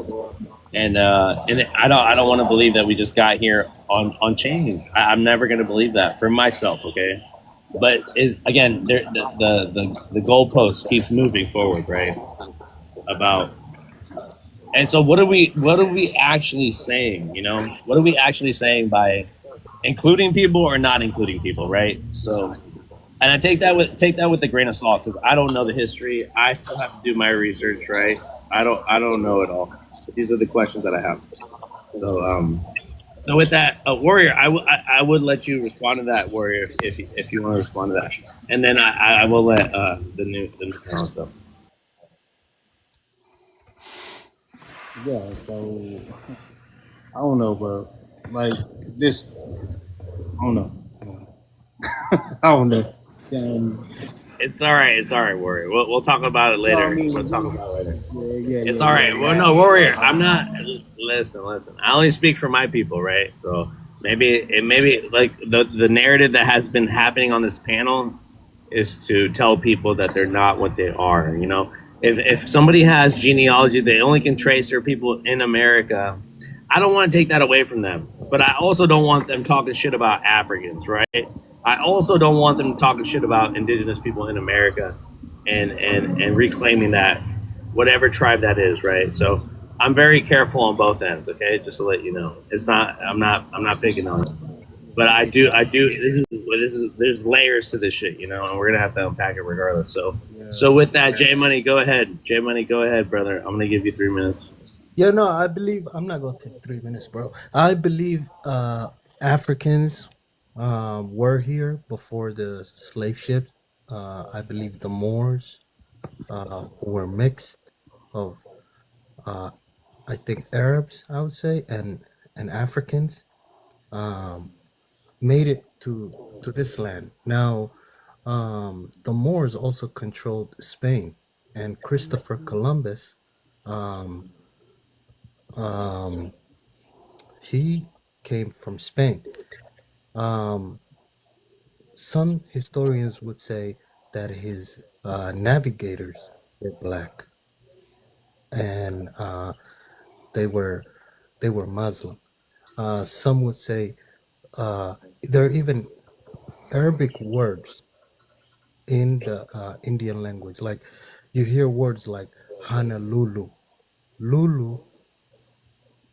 and I don't want to believe that we just got here on chains. I'm never going to believe that for myself. Okay, but again, the goalpost keeps moving forward, right? About and so what are we actually saying? You know, what are we actually saying by including people or not including people, right? So, and I take that with a grain of salt because I don't know the history. I still have to do my research, right? I don't know it all. But these are the questions that I have. So with that, Warrior, I would let you respond to that, Warrior, if you want to respond to that, and then I will let the new stuff. Yeah, so I don't know, bro. Like this, I don't know. I don't know. It's all right, Warrior. We'll talk about it later. No, I mean, we'll talk about it later. Yeah, It's all right. Well, no, Warrior, I'm not. Listen. I only speak for my people, right? So maybe like the narrative that has been happening on this panel is to tell people that they're not what they are. You know, if somebody has genealogy, they only can trace their people in America. I don't want to take that away from them, but I also don't want them talking shit about Africans, right? I also don't want them talking shit about indigenous people in America and reclaiming that, whatever tribe that is, right? So I'm very careful on both ends, okay? Just to let you know. I'm not picking on it. But I do there's layers to this shit, you know, and we're gonna have to unpack it regardless. So with that, J Money, go ahead. J Money, go ahead, brother. I'm gonna give you 3 minutes. Yeah, no, I believe I'm not gonna take 3 minutes, bro. I believe Africans were here before the slave ship. I believe the Moors who were mixed of I think Arabs, I would say, and Africans made it to this land. Now, the Moors also controlled Spain, and Christopher Columbus, um, he came from Spain. Some historians would say that his navigators were black, and they were Muslim. Some would say there are even Arabic words in the Indian language. Like you hear words like Honolulu. Lulu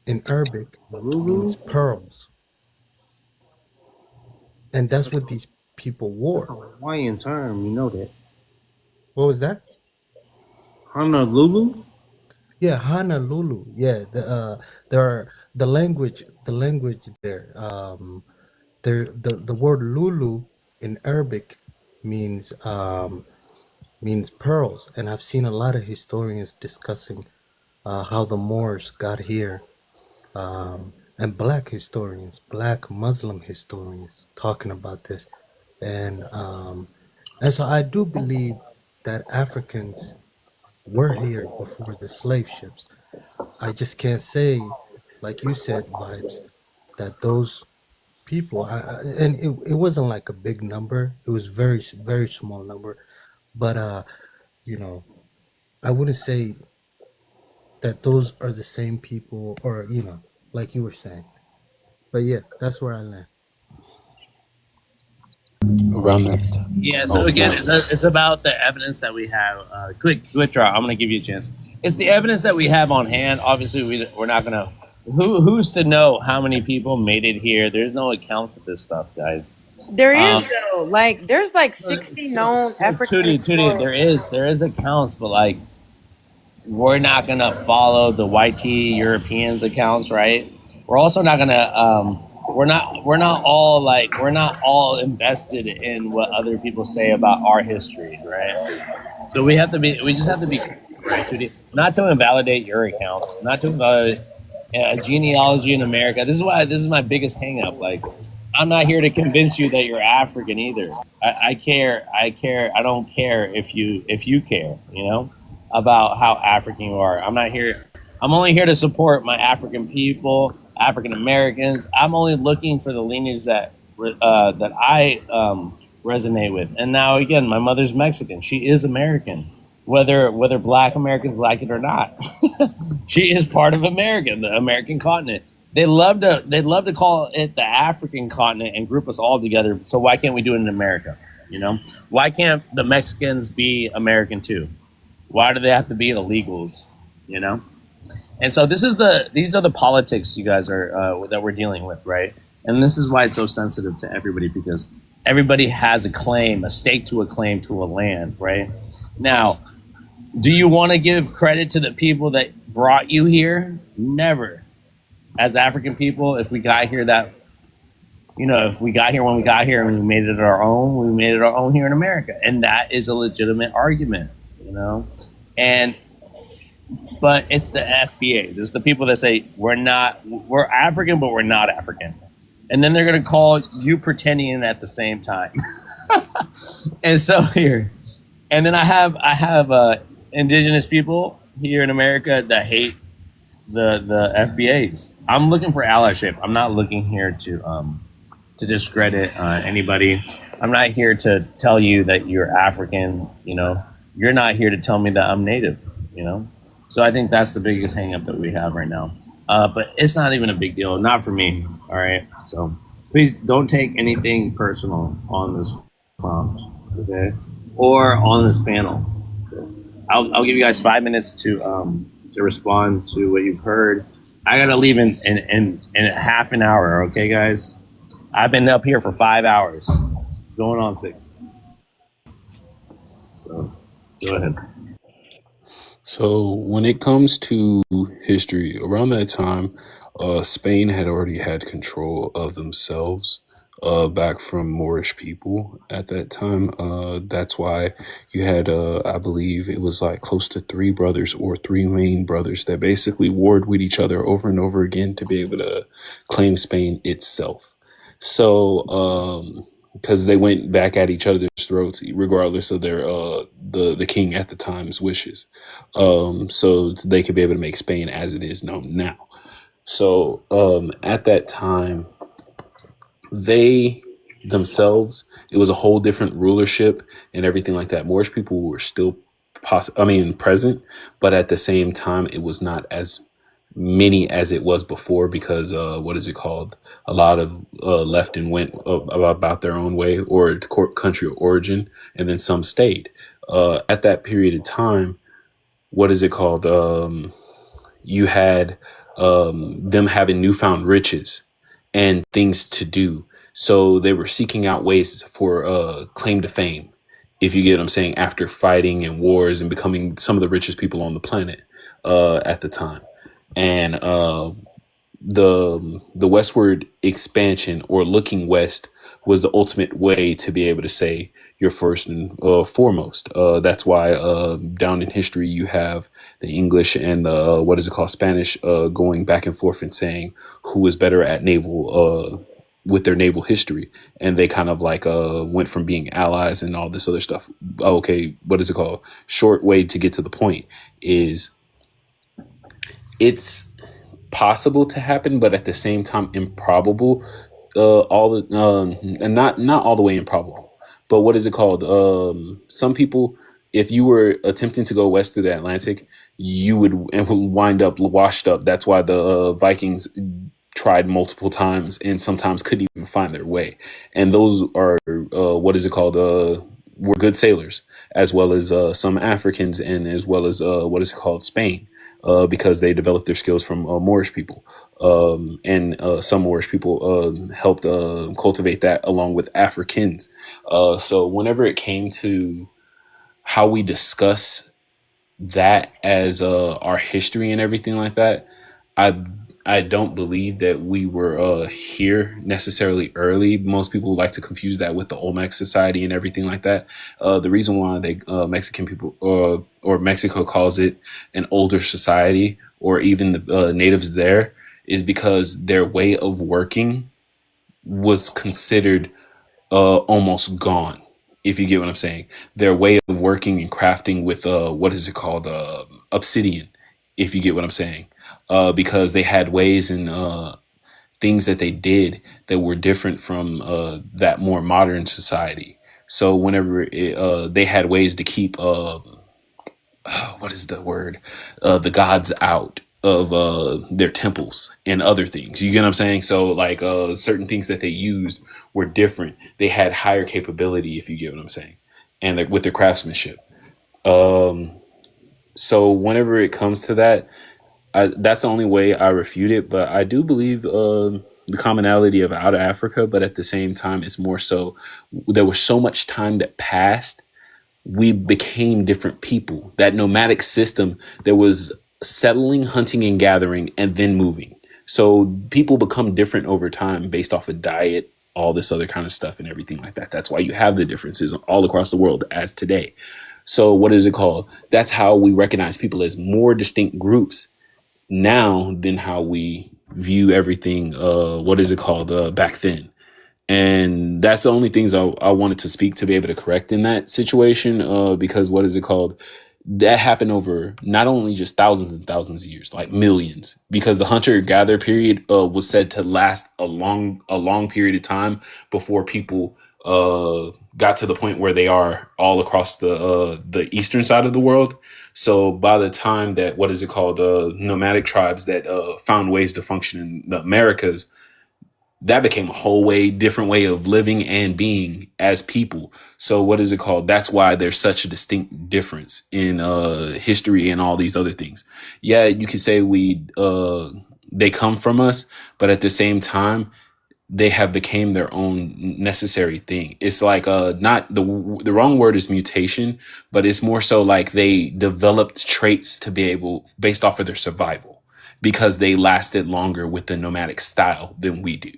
in Arabic means pearls, and that's what these people wore. That's a Hawaiian term, you know that. What was that? Honolulu? Yeah, Honolulu. Yeah, there are the language there. The word Lulu in Arabic means pearls, and I've seen a lot of historians discussing how the Moors got here, and black Muslim historians talking about this, and so I do believe that Africans were here before the slave ships. I just can't say, like you said, Vibes, that those people, and it wasn't like a big number. It was very, very small number. But, you know, I wouldn't say that those are the same people or, you know, like you were saying. But yeah, that's where I land. Around that. Yeah, so again, it's about the evidence that we have. Quick draw. I'm going to give you a chance. It's the evidence that we have on hand. Obviously, we're not going to... Who's to know how many people made it here? There's no account for this stuff, guys. There is though, like there's like 60 known African. Tootie, there is accounts, but like we're not going to follow the YT Europeans accounts, right? We're also not going to... We're not all invested in what other people say about our history, right? So we just have to be right, not to invalidate your accounts, not to invalidate genealogy in America. This is my biggest hang up. Like, I'm not here to convince you that you're African either. I don't care if you care, you know, about how African you are. I'm only here to support my African people, African Americans. I'm only looking for the lineage that I resonate with. And now again, my mother's Mexican. She is American, whether Black Americans like it or not. She is part of America, the American continent. They love to call it the African continent and group us all together. So why can't we do it in America? You know, why can't the Mexicans be American too? Why do they have to be illegals? You know, and so these are the politics you guys are that we're dealing with, right? And this is why it's so sensitive to everybody, because everybody has a stake to a claim to a land, right? Now, do you want to give credit to the people that brought you here? Never. As African people, if we got here if we got here when we got here and we made it our own, we made it our own here in America. And that is a legitimate argument, you know? But it's the FBAs. It's the people that say, we're African, but we're not African. And then they're going to call you pretending at the same time. And so here, and then I have indigenous people here in America that hate the FBAs. I'm looking for allyship. I'm not looking here to discredit anybody. I'm not here to tell you that you're African. You know, you're not here to tell me that I'm Native. You know, so I think that's the biggest hang up that we have right now. But it's not even a big deal, not for me. All right, so please don't take anything personal on this prompt, okay, or on this panel. So I'll give you guys 5 minutes to respond to what you've heard. I gotta leave in half an hour, okay, guys? I've been up here for 5 hours, going on 6. So go ahead. So when it comes to history, around that time, Spain had already had control of themselves back from Moorish people at that time. That's why you had, I believe it was like close to 3 brothers or 3 main brothers that basically warred with each other over and over again to be able to claim Spain itself. So, because they went back at each other's throats, regardless of their the king at the time's wishes, so they could be able to make Spain as it is known now. So at that time, they themselves, it was a whole different rulership and everything like that. Moorish people were still present, but at the same time, it was not as many as it was before, because a lot of left and went about their own way, or country of origin, and then some stayed. At that period of time, you had them having newfound riches and things to do, so they were seeking out ways for claim to fame, if you get what I'm saying, after fighting and wars and becoming some of the richest people on the planet at the time. And the westward expansion, or looking west, was the ultimate way to be able to say you're first and foremost. That's why down in history you have the English and the Spanish going back and forth and saying who is better at naval with their naval history, and they kind of like went from being allies and all this other stuff. Okay, short way to get to the point is, it's possible to happen, but at the same time improbable. And not all the way improbable, but some people, if you were attempting to go west through the Atlantic, you would wind up washed up. That's why the Vikings tried multiple times and sometimes couldn't even find their way. And those are were good sailors, as well as some Africans, and as well as Spain. Because they developed their skills from Moorish people, and some Moorish people helped cultivate that along with Africans. So whenever it came to how we discuss that as our history and everything like that, I don't believe that we were here necessarily early. Most people like to confuse that with the Olmec society and everything like that. The reason why Mexican people or Mexico calls it an older society, or even the natives there, is because their way of working was considered almost gone, if you get what I'm saying. Their way of working and crafting with obsidian, if you get what I'm saying. Because they had ways and things that they did that were different from that more modern society. So whenever they had ways to keep what is the word? The gods out of their temples and other things. You get what I'm saying? So like certain things that they used were different. They had higher capability, if you get what I'm saying, and like, with their craftsmanship. So whenever it comes to that, that's the only way I refute it. But I do believe the commonality of out of Africa. But at the same time, it's more so there was so much time that passed. We became different people. That nomadic system, there was settling, hunting, and gathering, and then moving. So people become different over time based off of diet, all this other kind of stuff, and everything like that. That's why you have the differences all across the world as today. So what is it called? That's how we recognize people as more distinct groups now than how we view everything. What is it called? Back then. And that's the only things I wanted to speak to be able to correct in that situation. Because what is it called? That happened over not only just thousands and thousands of years, like millions, because the hunter-gatherer period was said to last a long period of time before people got to the point where they are all across the eastern side of the world. So by the time that, what is it called, nomadic tribes that found ways to function in the Americas, that became a whole way different way of living and being as people. So what is it called? That's why there's such a distinct difference in history and all these other things. Yeah, you could say they come from us, but at the same time, they have became their own necessary thing. It's like not the wrong word is mutation, but it's more so like they developed traits to be able, based off of their survival, because they lasted longer with the nomadic style than we do.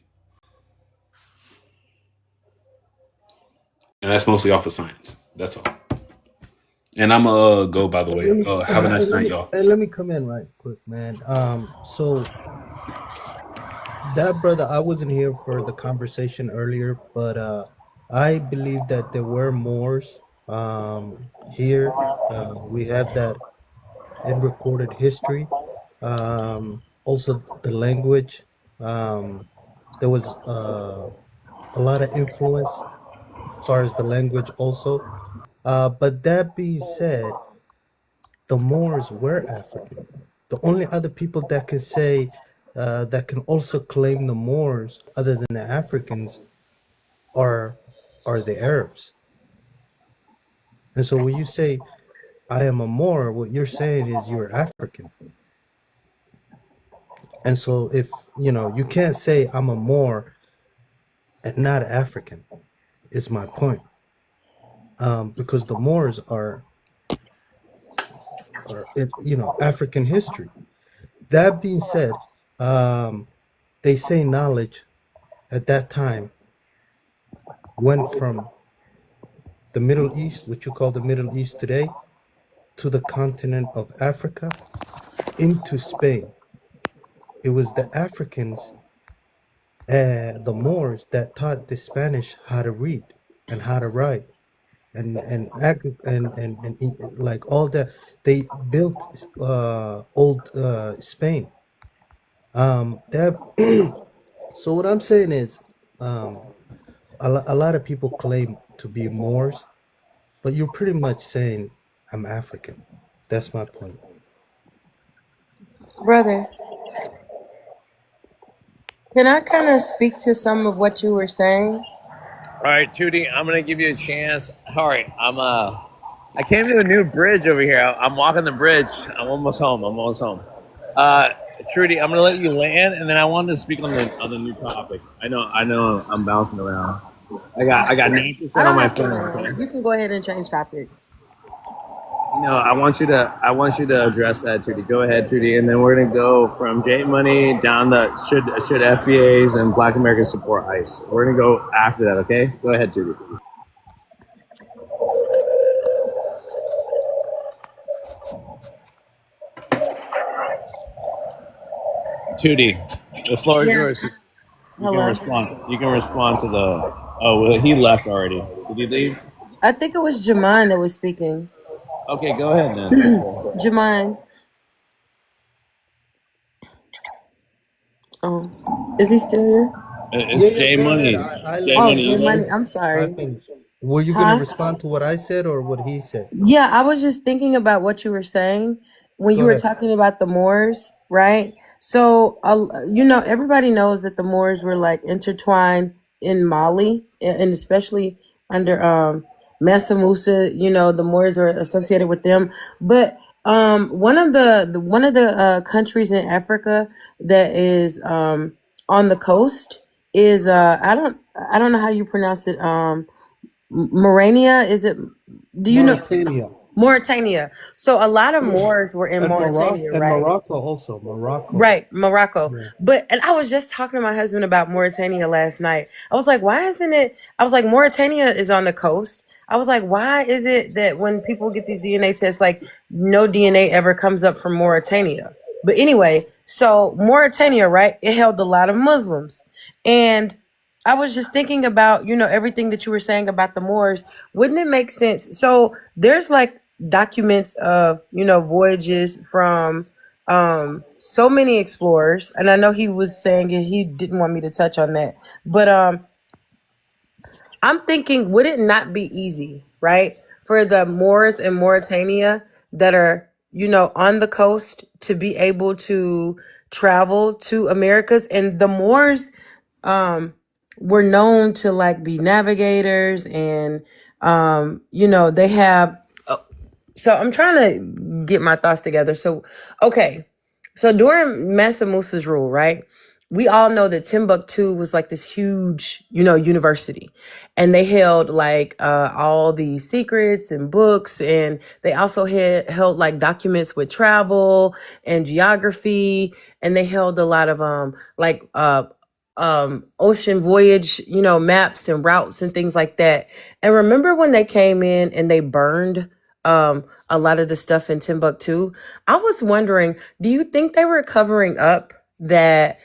And that's mostly off of science. That's all. And I'm go, by the way. Have a nice night, y'all. Hey, let me come in right quick, man. So that brother, I wasn't here for the conversation earlier, but I believe that there were Moors here. We have that in recorded history. Also, the language. There was a lot of influence as far as the language also. But that being said, the Moors were African. The only other people that can say, that can also claim the Moors other than the Africans are the Arabs. And so when you say, I am a Moor, what you're saying is you're African. And so if, you can't say I'm a Moor and not African, is my point. Because the Moors are African history. That being said, they say knowledge at that time went from the Middle East, which you call the Middle East today, to the continent of Africa, into Spain. It was the Africans, the Moors, that taught the Spanish how to read and how to write, and like all that. They built old Spain. So what I'm saying is, a lot of people claim to be Moors, but you're pretty much saying I'm African. That's my point. Brother, can I kind of speak to some of what you were saying? All right, Tootie, I'm gonna give you a chance. All right, I came to a new bridge over here. I'm walking the bridge. I'm almost home. Trudy, I'm gonna let you land, and then I wanted to speak on the new topic. I know I'm bouncing around. I got 9% on my phone. You can go ahead and change topics. No, I want you to address that, Tootie. Go ahead, Tootie, and then we're gonna go from J Money down to should FBAs and Black Americans support ICE. We're gonna go after that, okay? Go ahead, Tootie. Tootie, the floor is yours. You can respond to the. Oh, well, he left already. Did he leave? I think it was Jamine that was speaking. Okay, go ahead then. Jamine. Oh, is he still here? It's J Money. J Money. I'm sorry. Were you gonna Huh? respond to what I said or what he said? Yeah, I was just thinking about what you were saying when you Go were ahead. talking about the Moors, right? So, you know, everybody knows that the Moors were like intertwined in Mali, and especially under Mansa Musa. You know, the Moors are associated with them. But one of the countries in Africa that is on the coast is I don't know how you pronounce it. Morania, is it? Do you know? Mauritania Mauritania. So a lot of Moors were in Mauritania, and right? Morocco also. Morocco. Right, Morocco. Yeah. But and I was just talking to my husband about Mauritania last night. I was like, why isn't it? I was like, Mauritania is on the coast. I was like, why is it that when people get these DNA tests, like no DNA ever comes up from Mauritania? But anyway, so Mauritania, right? It held a lot of Muslims. And I was just thinking about, you know, everything that you were saying about the Moors. Wouldn't it make sense? So there's like documents of, you know, voyages from so many explorers, and I know he was saying it, he didn't want me to touch on that, but I'm thinking, would it not be easy, right, for the Moors in Mauritania that are, you know, on the coast to be able to travel to Americas? And the Moors um were known to like be navigators, and you know, they have, so I'm trying to get my thoughts together. So, okay. So during Mansa Musa's rule, right? We all know that Timbuktu was like this huge, you know, university. And they held like all these secrets and books. And they also held like documents with travel and geography. And they held a lot of ocean voyage, you know, maps and routes and things like that. And remember when they came in and they burned a lot of the stuff in Timbuktu? I was wondering, do you think they were covering up that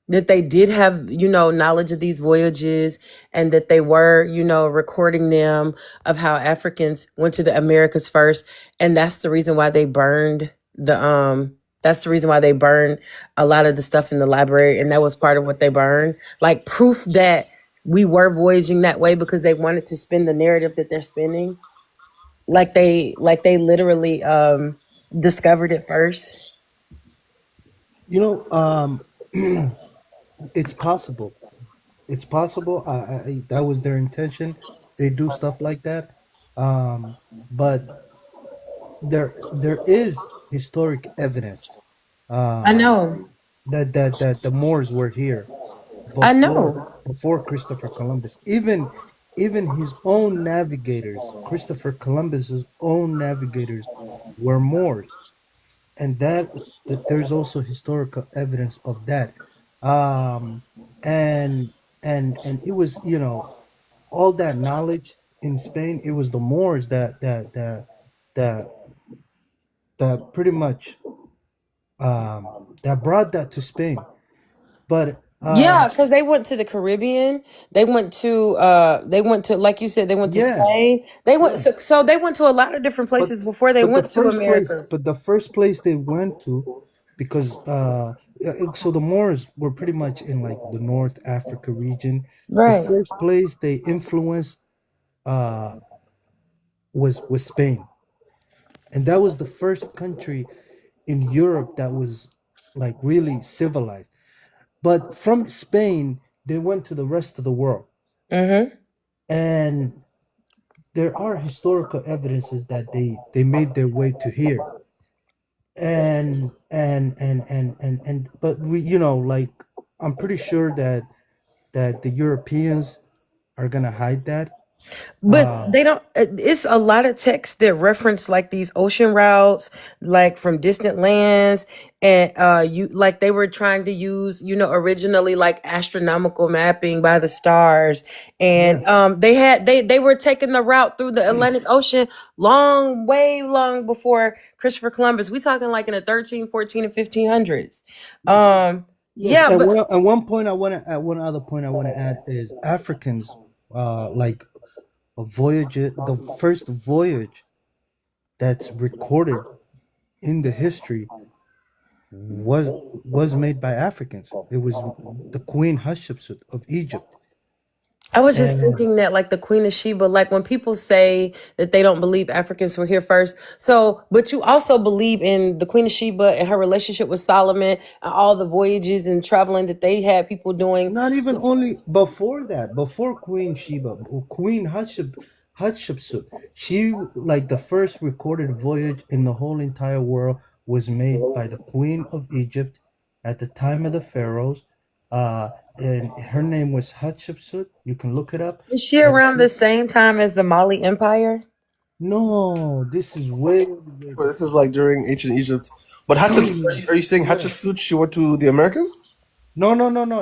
that they did have, you know, knowledge of these voyages, and that they were, you know, recording them of how Africans went to the Americas first, and that's the reason why they burned a lot of the stuff in the library, and that was part of what they burned, like proof that we were voyaging that way, because they wanted to spin the narrative that they're spinning, like they literally discovered it first. You know, it's possible. It's possible. That was their intention. They do stuff like that. But there is historic evidence I know. that the Moors were here I know. before Christopher Columbus. Even his own navigators, Christopher Columbus's own navigators, were Moors, and that there's also historical evidence of that. Um, and and it was, you know, all that knowledge in Spain. It was the Moors that that pretty much that brought that to Spain. But Yeah, because they went to the Caribbean. They went to, like you said, they went to yeah, Spain. They went, yeah. so they went to a lot of different But places before they but went to America. the first place they went to, because so the Moors were pretty much in like the North Africa region. The Right. first place they influenced uh was Spain, and that was the first country in Europe that was like really civilized. But from Spain they went to the rest of the world, Mm-hmm. and there are historical evidences that they made their way to here. And but we, you know, like, I'm pretty sure that the Europeans are gonna hide that. But they don't, it's a lot of texts that reference like these ocean routes, like from distant lands. And you, like they were trying to use, you know, originally like astronomical mapping by the stars. And Yeah. they were taking the route through the Atlantic Ocean way long before Christopher Columbus. We talking like in the 13, 14, and 1500s. Yes, Yeah, but and one other point I want to add is Africans, like the first voyage that's recorded in the history was made by Africans. It was the Queen Hatshepsut of Egypt. I was just And thinking that, like the Queen of Sheba, like when people say that they don't believe Africans were here first. So, but you also believe in the Queen of Sheba and her relationship with Solomon and all the voyages and traveling that they had people doing. not even only before that, before Queen Sheba, Queen Hatshepsut, she like the first recorded voyage in the whole entire world was made by the Queen of Egypt at the time of the pharaohs. And her name was Hatshepsut. You can look it up. Is she And around the same time as the Mali Empire? no, this is way. But this is like during ancient Egypt. But Hatshepsut, are you saying Hatshepsut? She went to the Americas? No.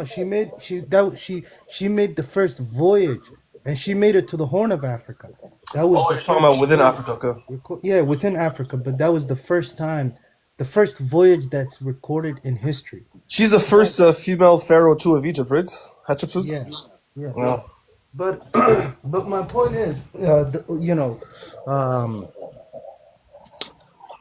She made the first voyage, and she made it to the Horn of Africa. That was Oh, the you're talking about first within voyage. Africa. Okay. Yeah, within Africa, but that was the first time, the first voyage that's recorded in history. She's the first female pharaoh too of Egypt, right? Hatshepsut. Yeah. Yeah. But but my point is,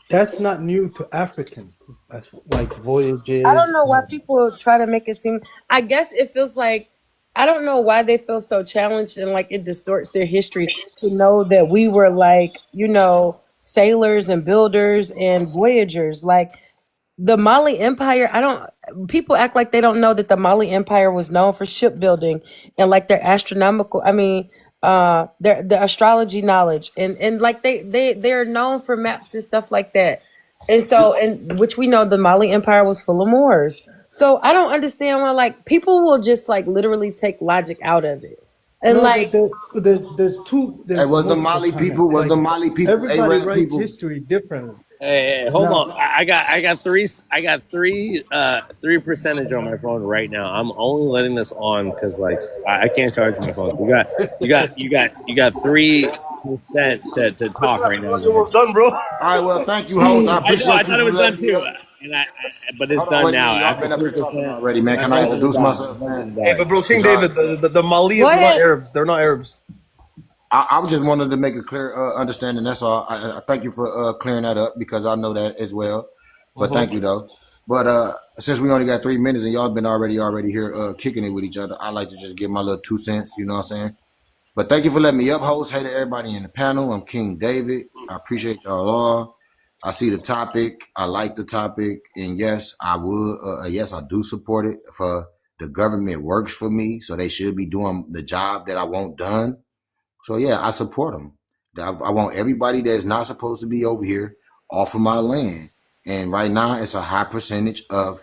that's not new to Africans. That's like I don't voyages. know why people try to make it seem. I guess it feels like I don't know why they feel so challenged and like it distorts their history to know that we were like sailors and builders and voyagers. Like the Mali Empire, people act like they don't know that the Mali Empire was known for shipbuilding and like their astronomical, their astrology knowledge and like they're known for maps and stuff like that. And so, and which we know the Mali Empire was full of Moors. So I don't understand why like people will just like literally take logic out of it. And No, like there's two. Hey, was the Mali people? Was the Mali people Everybody Arab writes people? history differently. Hey, hold Now, on. I got three percentage on my phone right now. I'm only letting this on because like I can't charge my phone. You got 3% to talk right now. It's almost done, bro. All right, well, thank you, host. I I appreciate thought you it was for done letting me too, up. but it's Hold on, done wait a now. minute. Y'all After been up here talking 3%, already, man. Can I introduce myself, man? Hey, but bro, King John. David, the Malians Go are not ahead. Arabs. They're not Arabs. I just wanted to make a clear understanding. That's all. I thank you for clearing that up because I know that as well. But thank you though. But since we only got 3 minutes and y'all been already here kicking it with each other, I like to just give my little 2 cents. You know what I'm saying? But thank you for letting me up, host. Hey to everybody in the panel. I'm King David. I appreciate y'all all. I see the topic. I like the topic, and yes, I would. Yes, I do support it. For the government works for me, so they should be doing the job that I want done. So yeah, I support them. I want everybody that's not supposed to be over here off of my land. And right now, it's a high percentage of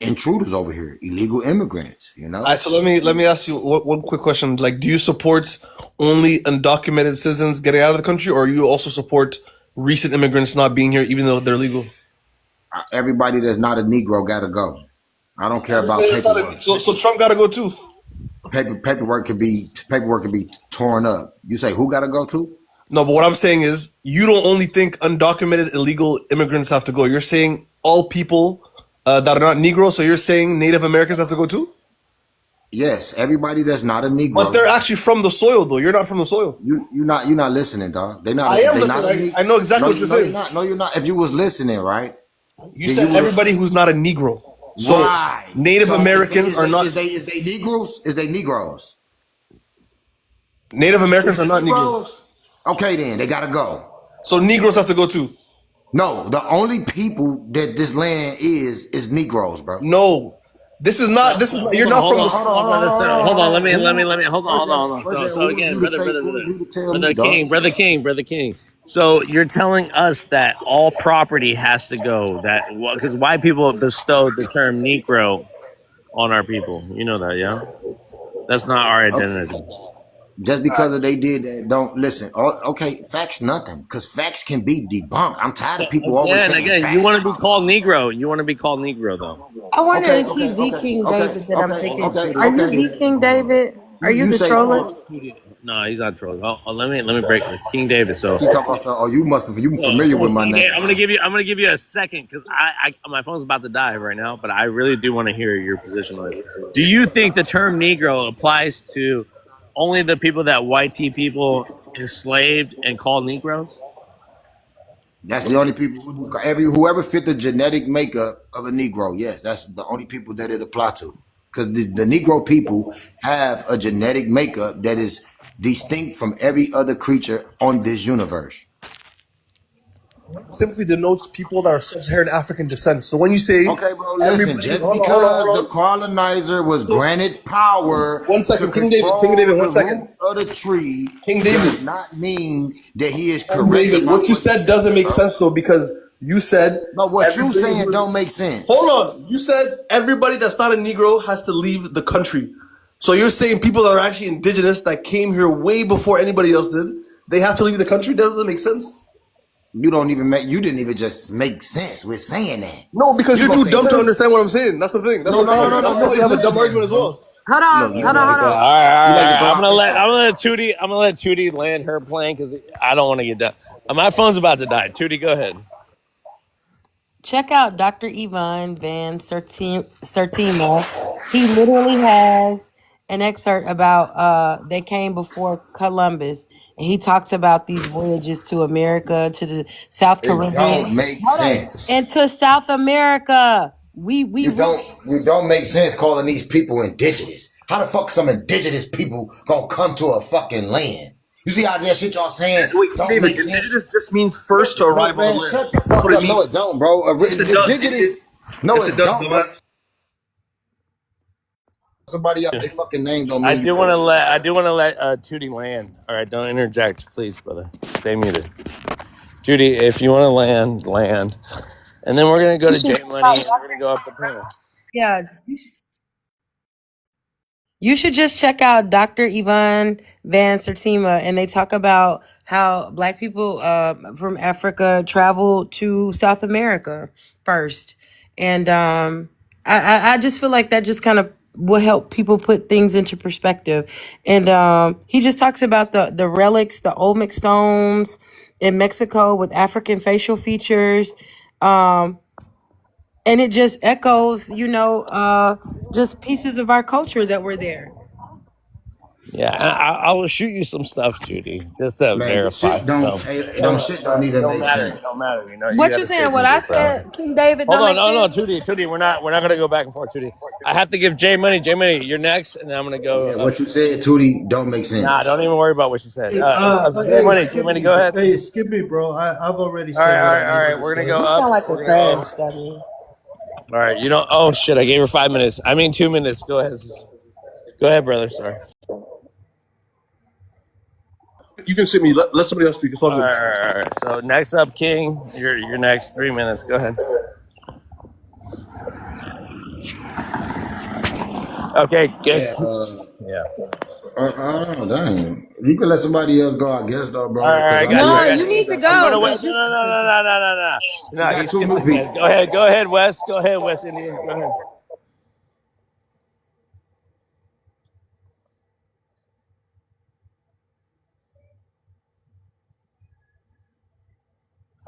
intruders over here, illegal immigrants. You know. All right, so let me ask you one quick question. Like, do you support only undocumented citizens getting out of the country, or you also support recent immigrants not being here, even though they're legal? Everybody that's not a Negro gotta go. I don't care about paperwork. So Trump gotta go too. Paperwork could be torn up. You say who gotta go too? No, but what I'm saying is you don't only think undocumented illegal immigrants have to go. You're saying all people that are not Negro. So you're saying Native Americans have to go too? Yes, everybody that's not a Negro. But they're actually from the soil, though. You're not from the soil. You're not listening, dog. They're not. I am they not listening. I know exactly what you're saying. No, you're not. If you was listening, right? You said everybody who's not a Negro. So why? Native Americans are not. Is they Negroes? Is they Negroes? Native Americans are not Negroes. Okay, then they gotta go. So Negroes have to go too. No, the only people that this land is Negroes, bro. No, this is not. This is you're not from the. Hold on. Let me. Hold on. So again, brother King. So you're telling us that all property has to go. That because white people bestowed the term Negro on our people. You know that, yeah? That's not our identity. Just because they did that, don't listen. Okay, facts nothing, because facts can be debunked. I'm tired of people always saying facts. You want to be called Negro. You want to be called Negro, though. I wonder if he's the King David that I'm thinking. Are you the King David? Are you the troller? No, he's not trolling. Let me break it. King David. So you must have. You familiar with my name? I'm gonna give you a second because I my phone's about to die right now. But I really do want to hear your position on it. Do you think the term Negro applies to only the people that white people enslaved and called Negroes? That's the only people whoever fit the genetic makeup of a Negro. Yes, that's the only people that it apply to. because the Negro people have a genetic makeup that is distinct from every other creature on this universe. Simply denotes people that are sub-Saharan African descent. So when you say, okay, bro, listen, just because the colonizer was granted power, one second, to King David, one second, root of the tree, King David does not mean that he is King correct. David, what you said doesn't make sense though, because you said no. What you saying don't make sense. Hold on, you said everybody that's not a Negro has to leave the country. So you're saying people that are actually indigenous that came here way before anybody else did, they have to leave the country? Doesn't make sense. You didn't even just make sense with saying that. No, because you're too dumb to understand what I'm saying. That's the thing. That's no. You have a dumb argument as well. Hold on. All right. I'm gonna let Tootie land her plane because I don't want to get done. My phone's about to die. Tootie, go ahead. Check out Dr. Ivan Van Sertima. He literally has an excerpt about they came before Columbus, and he talks about these voyages to America, to the South Caribbean. It don't make sense. And to South America. You don't make sense calling these people indigenous. How the fuck some indigenous people gonna come to a fucking land? You see how that shit y'all saying don't David, make sense? indigenous just means first to arrive on the land. Shut the fuck up. No, it don't, bro. Indigenous. No, it don't. Bro. Somebody up their fucking name don't mean I do want to let Tootie land. All right, don't interject, please, brother. Stay muted. Tootie, if you want to land, and then we're gonna go to J Money and we're gonna go up the panel. Yeah, you should just check out Dr. Ivan Van Sertima, and they talk about how Black people from Africa traveled to South America first, and I just feel like that just kind of will help people put things into perspective. And he just talks about the relics, the Olmec stones in Mexico with African facial features. And it just echoes, just pieces of our culture that were there. Yeah, I will shoot you some stuff, Judy, just to verify. Shit don't even make sense. It don't matter, you know. What you saying? What I said, King David. Hold on, no, Tootie, we're not gonna go back and forth, Tootie. I have to give J Money, you're next, and then I'm gonna go. Yeah, what you said, Tootie, don't make sense. Nah, don't even worry about what you said. J Money, go ahead. Hey, skip me, bro. I've already said. All right, we're gonna go up. You sound like a trash dummy. All right, you don't. Oh shit, I gave her 5 minutes. I mean 2 minutes. Go ahead, brother. Sorry. You can sit me. Let somebody else speak. It's all good. All right. So next up, King. You're next. 3 minutes. Go ahead. Okay. Good. Yeah. Dang. You can let somebody else go, I guess, though, bro. All right, No, you need to go. No. No, got two new people. Go ahead, Wes. Go ahead, West Indians. Go ahead.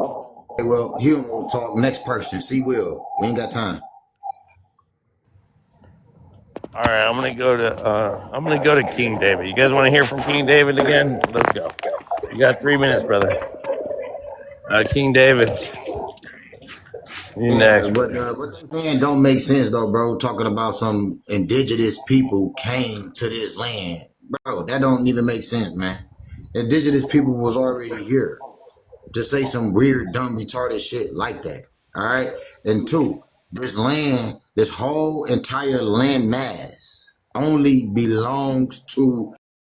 Okay, well, he will talk. Next person. See, Will. We ain't got time. All right, I'm gonna go to King David. You guys want to hear from King David again? Let's go. You got 3 minutes, brother. King David. You next. But what they're saying don't make sense, though, bro. Talking about some indigenous people came to this land. Bro, that don't even make sense, man. Indigenous people was already here. To say some weird, dumb, retarded shit like that. All right? And two, this land, this whole entire land mass only belongs to